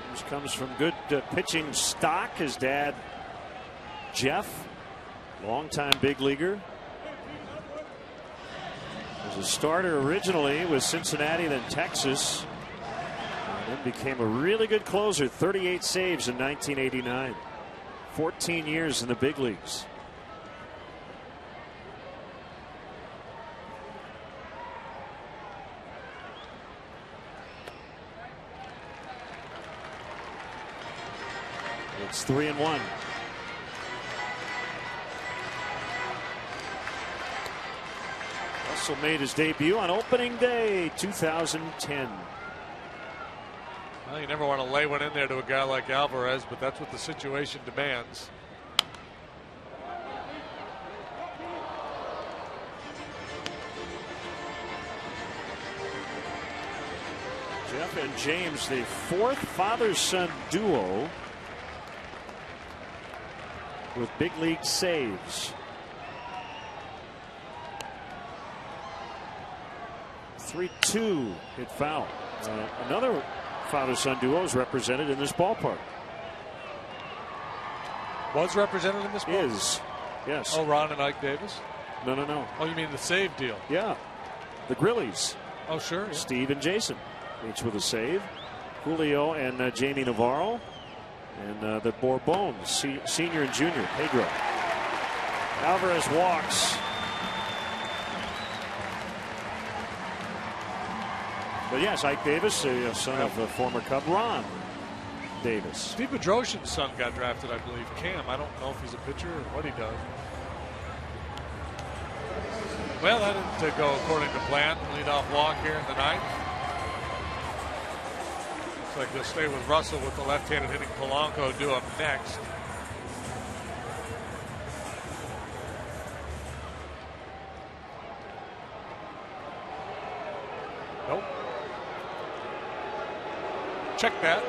James comes from good pitching stock. His dad, Jeff, longtime big leaguer. Was a starter originally with Cincinnati, then Texas, and then became a really good closer. 38 saves in 1989. 14 years in the big leagues. It's 3-1. Russell made his debut on opening day 2010. Well, you never want to lay one in there to a guy like Alvarez, but that's what the situation demands. Jeff and James, the 4th father-son duo with big league saves. 3-2 hit foul. Another father-son duo is represented in this ballpark. Was represented in this ballpark? Is. Yes. Oh, Ron and Ike Davis? No. Oh, you mean the save deal? Yeah. The Grillies. Oh, sure. Yeah. Steve and Jason, each with a save. Julio and Jamie Navarro. And the Bourbones, senior and junior, Pedro. Alvarez walks. But yes, Ike Davis, a son of the former Cub Ron Davis. Steve Bedrosian's son got drafted, I believe. Cam, I don't know if he's a pitcher or what he does. Well, that didn't go according to plan. Leadoff walk here in the 9th. Looks like they'll stay with Russell with the left-handed hitting Polanco due up next. Nope. Check that.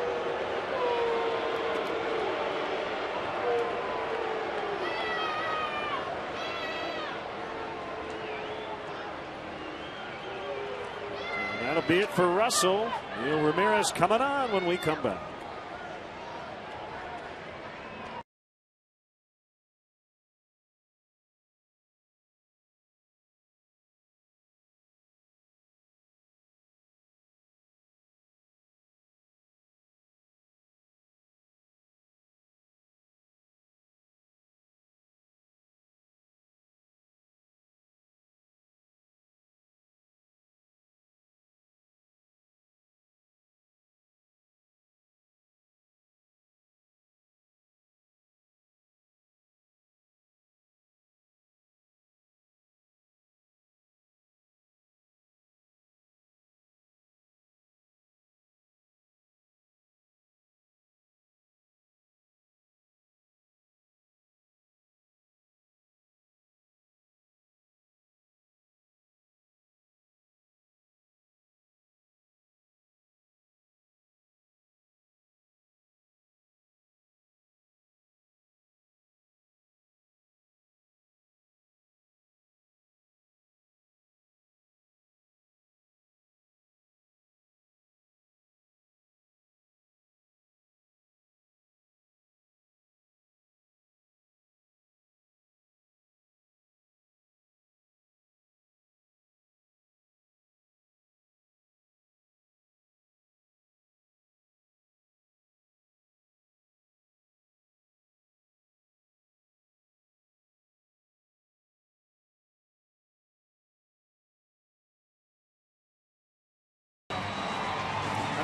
And that'll be it for Russell. Neil Ramirez coming on when we come back.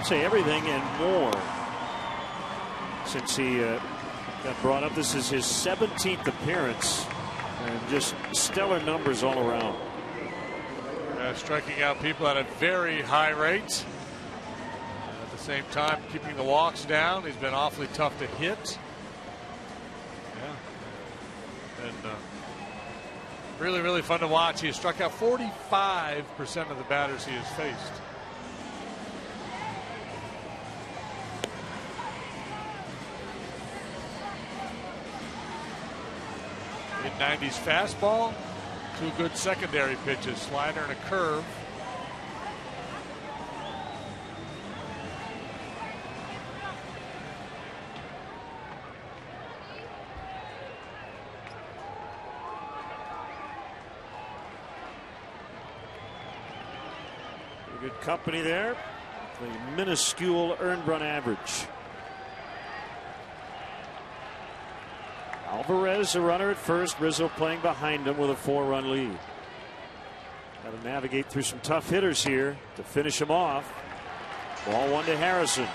I'd say everything and more since he got brought up. This is his 17th appearance, and just stellar numbers all around. Striking out people at a very high rate. At the same time, keeping the walks down. He's been awfully tough to hit. Yeah. And really, really fun to watch. He has struck out 45% of the batters he has faced. Mid-90s fastball. Two good secondary pitches, slider and a curve. Good company there. The minuscule earned run average. Alvarez, a runner at first. Rizzo playing behind him with a 4-run lead. Got to navigate through some tough hitters here to finish him off. Ball 1 to Harrison.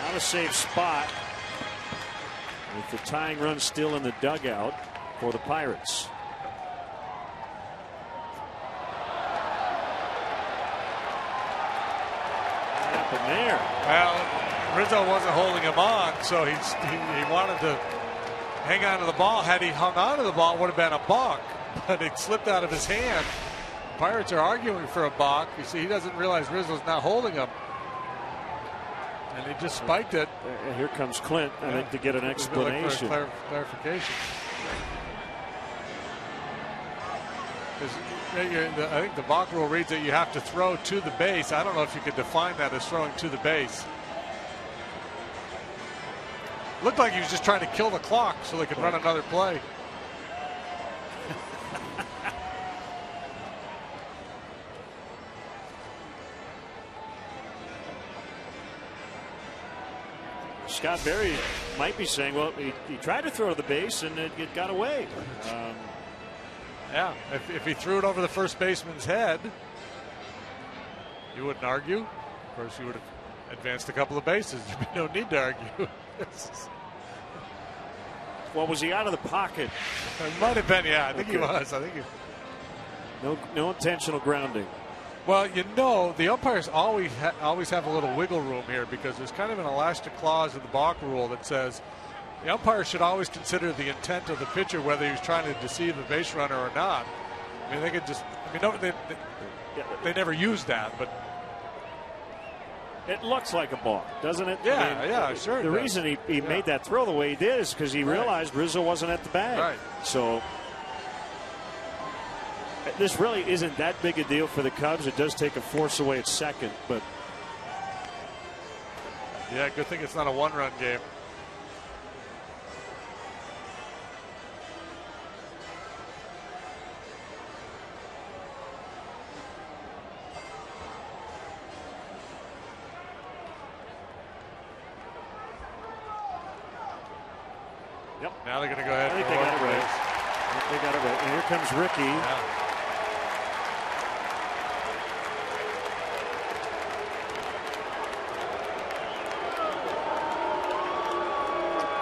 Not a safe spot with the tying run still in the dugout for the Pirates. What happened there? Well, Rizzo wasn't holding him on, so he wanted to hang on to the ball. Had he hung on to the ball, it would have been a balk, but it slipped out of his hand. The Pirates are arguing for a balk. You see, he doesn't realize Rizzo's not holding him, and he just spiked it. Here comes Clint, I think, to get an explanation. Clarification. I think the balk rule reads that you have to throw to the base. I don't know if you could define that as throwing to the base. Looked like he was just trying to kill the clock so they could run another play. Scott Berry might be saying, well, he tried to throw to the base and it got away. Yeah, if he threw it over the first baseman's head, you wouldn't argue. Of course, you would have advanced a couple of bases. There'd be no need to argue. Well, was he out of the pocket? It might have been, yeah. I think he was. No intentional grounding. Well, you know, the umpires always have a little wiggle room here because there's kind of an elastic clause in the balk rule that says the umpire should always consider the intent of the pitcher, whether he's trying to deceive a base runner or not. I mean, they could just, they never use that, but it looks like a balk, doesn't it? Yeah, sure. The reason he made that throw the way he did is because he realized Rizzo wasn't at the bag. Right. So this really isn't that big a deal for the Cubs. It does take a force away at second, but yeah, good thing it's not a one-run game. Yep. Now they're going to go ahead. I think they got it right. I think they got it right. And here comes Ricky. Yeah.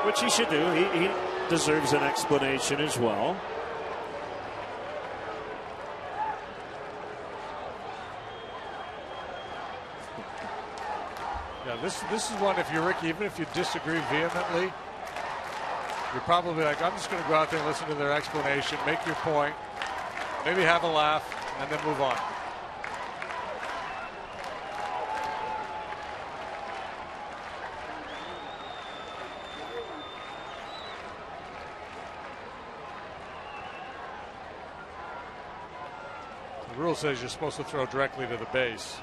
Which he should do. He deserves an explanation as well. Yeah, this is one, if you're Ricky, even if you disagree vehemently, you're probably like, I'm just going to go out there and listen to their explanation, make your point, maybe have a laugh, and then move on. The rule says you're supposed to throw directly to the base.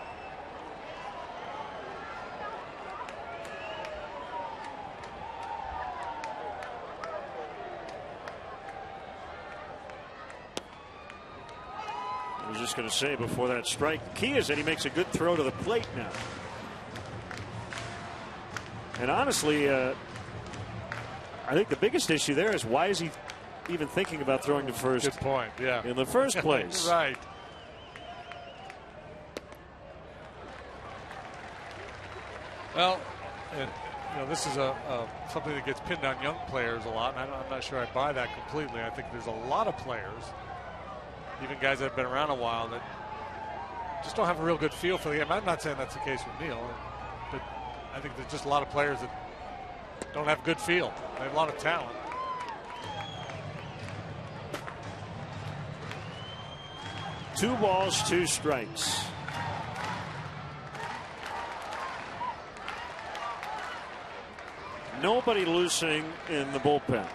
I was just going to say before that strike, the key is that he makes a good throw to the plate now. And honestly, I think the biggest issue there is why is he even thinking about throwing to first? Good point, yeah. In the first place. Right. Well, and, this is something that gets pinned on young players a lot, and I'm not sure I buy that completely. I think there's a lot of players, even guys that have been around a while, that just don't have a real good feel for the game. I'm not saying that's the case with Neil, but I think there's just a lot of players that don't have good feel. They have a lot of talent. Two balls, two strikes. Nobody losing in the bullpen.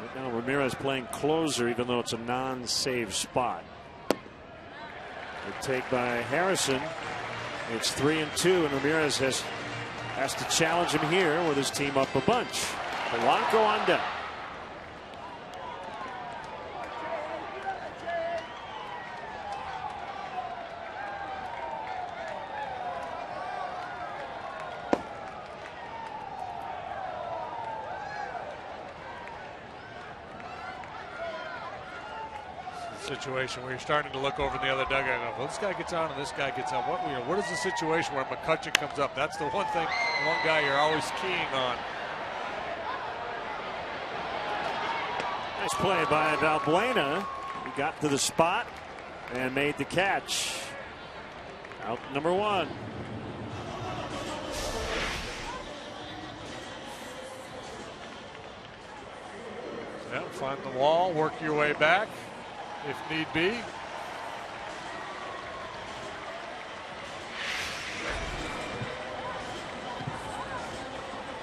Right now, Ramirez playing closer, even though it's a non-save spot. The take by Harrison. It's 3-2, and Ramirez has to challenge him here with his team up a bunch. Polanco on deck. Situation where you're starting to look over in the other dugout and go, well, this guy gets on and this guy gets on. What is the situation where McCutchen comes up? That's the one guy you're always keying on. Nice play by Valbuena. He got to the spot and made the catch. Out number one. Yeah, find the wall, work your way back if need be.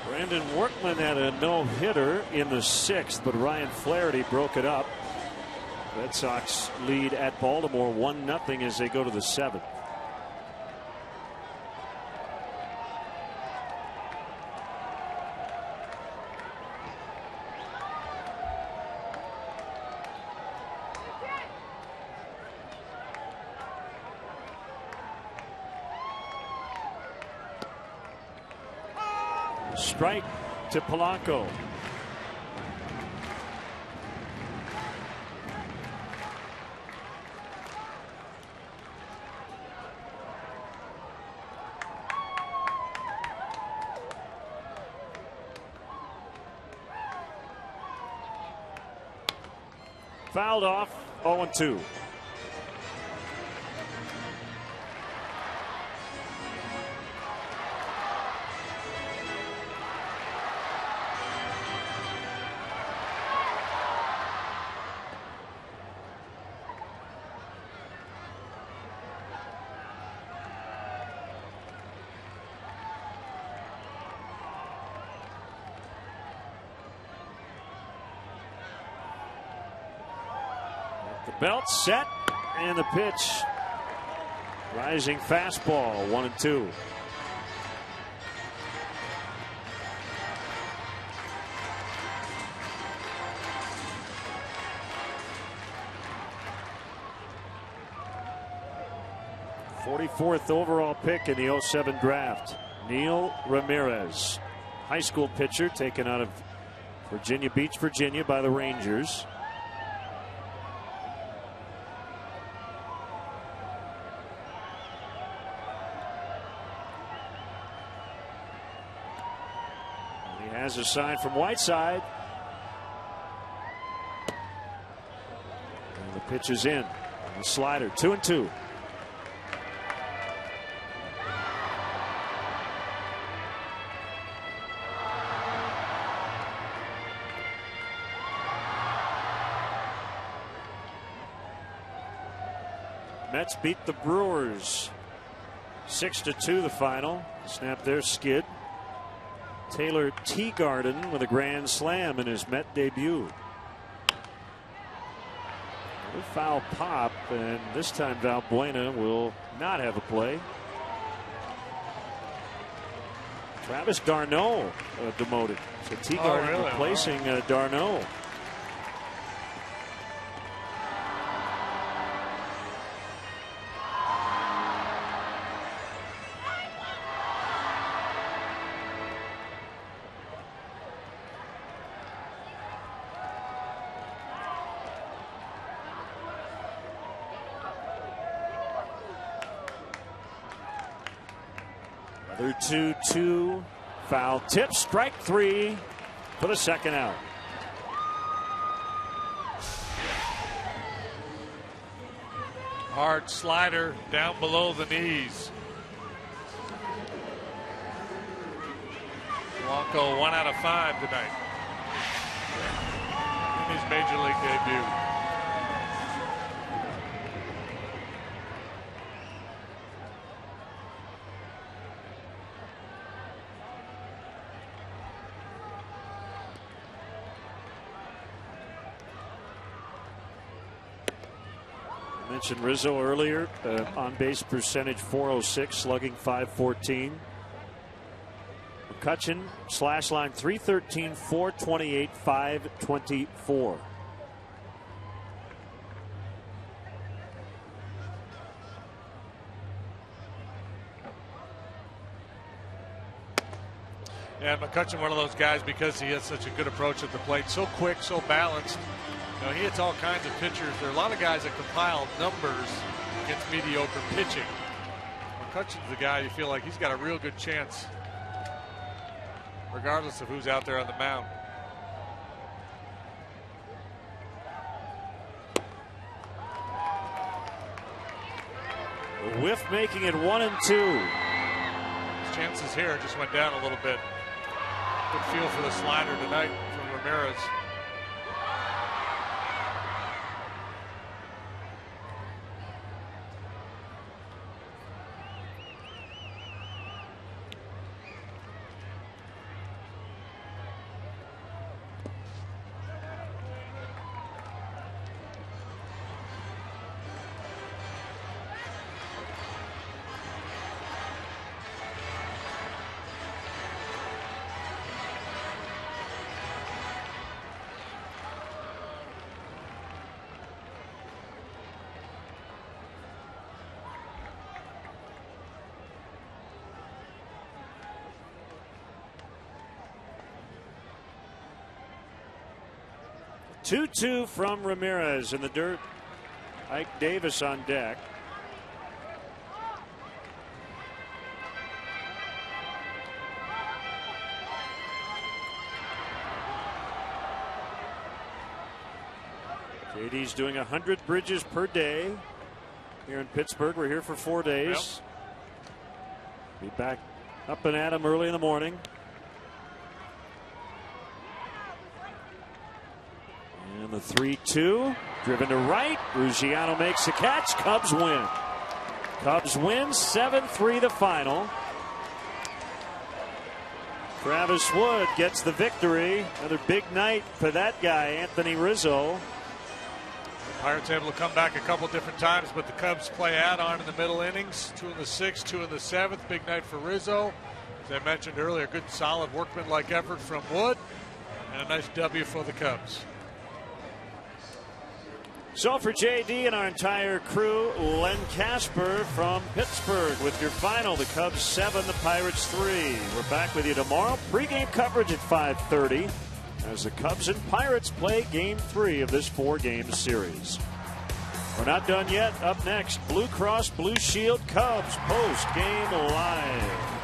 Brandon Workman had a no-hitter in the sixth, but Ryan Flaherty broke it up. Red Sox lead at Baltimore 1-0 as they go to the seventh. Strike to Polanco. Fouled off, 0-2. Belt set, and the pitch. Rising fastball, 1-2. '44th overall pick in the '07 draft. Neil Ramirez, high school pitcher taken out of Virginia Beach, Virginia by the Rangers. Has a sign from Whiteside. And the pitch is in. The slider, 2-2. Mets beat the Brewers 6-2 the final. Snap their skid. Taylor Teagarden with a grand slam in his Met debut. A foul pop, and this time Valbuena will not have a play. Travis d'Arnaud demoted. So Teagarden replacing d'Arnaud. Another 2-2. Foul tip. Strike 3 for the second out. Hard slider down below the knees. Polanco 1 out of 5 tonight in his major league debut. Mentioned Rizzo earlier. On base percentage .406, slugging .514. McCutchen slash line .313, .428, .524. And McCutchen, one of those guys, because he has such a good approach at the plate, so quick, so balanced. You know, he hits all kinds of pitchers. There are a lot of guys that compile numbers against mediocre pitching. McCutchen's the guy you feel like he's got a real good chance, regardless of who's out there on the mound. A whiff making it 1-2. His chances here just went down a little bit. Good feel for the slider tonight from Ramirez. Two from Ramirez in the dirt. Ike Davis on deck. JD's doing 100 bridges per day here in Pittsburgh. We're here for 4 days. Be back up and at 'em early in the morning. And the 3-2 driven to right. Ruggiano makes the catch. Cubs win. Cubs win 7-3 the final. Travis Wood gets the victory. Another big night for that guy, Anthony Rizzo. The Pirates able to come back a couple different times, but the Cubs play add-on in the middle innings. 2 in the 6th, 2 in the 7th. Big night for Rizzo. As I mentioned earlier, good solid workmanlike effort from Wood, and a nice W for the Cubs. So for JD and our entire crew, Len Casper from Pittsburgh with your final. The Cubs 7, the Pirates 3. We're back with you tomorrow. Pre-game coverage at 5:30 as the Cubs and Pirates play Game 3 of this 4-game series. We're not done yet. Up next, Blue Cross Blue Shield Cubs post-game live.